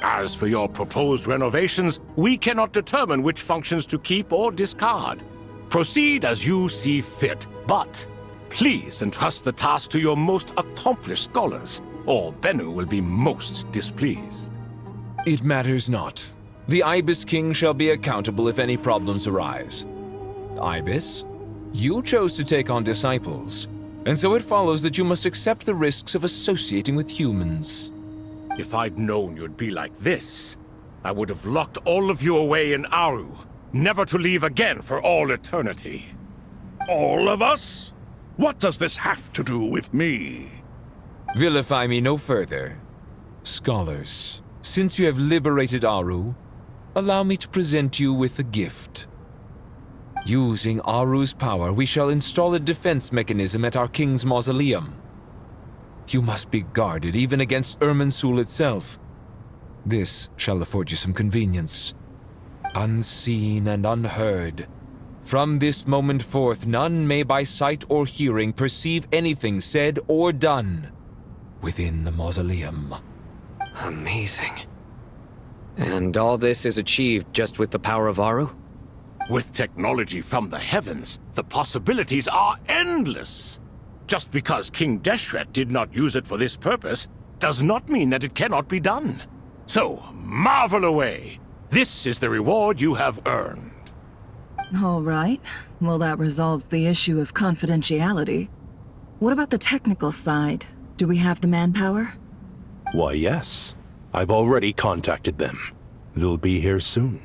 As for your proposed renovations, we cannot determine which functions to keep or discard. Proceed as you see fit, but please entrust the task to your most accomplished scholars, or Bennu will be most displeased. It matters not. The Ibis King shall be accountable if any problems arise. Ibis, you chose to take on disciples, and so it follows that you must accept the risks of associating with humans. If I'd known you'd be like this, I would have locked all of you away in Aru, never to leave again for all eternity. All of us? What does this have to do with me? Vilify me no further. Scholars, since you have liberated Aru, allow me to present you with a gift. Using Aru's power, we shall install a defense mechanism at our king's mausoleum. You must be guarded even against Irminsul itself. This shall afford you some convenience. Unseen and unheard. From this moment forth, none may by sight or hearing perceive anything said or done within the mausoleum. Amazing. And all this is achieved just with the power of Aru? With technology from the heavens, the possibilities are endless. Just because King Deshret did not use it for this purpose does not mean that it cannot be done. So, marvel away. This is the reward you have earned. All right. Well, that resolves the issue of confidentiality. What about the technical side? Do we have the manpower? Why, yes. I've already contacted them. They'll be here soon.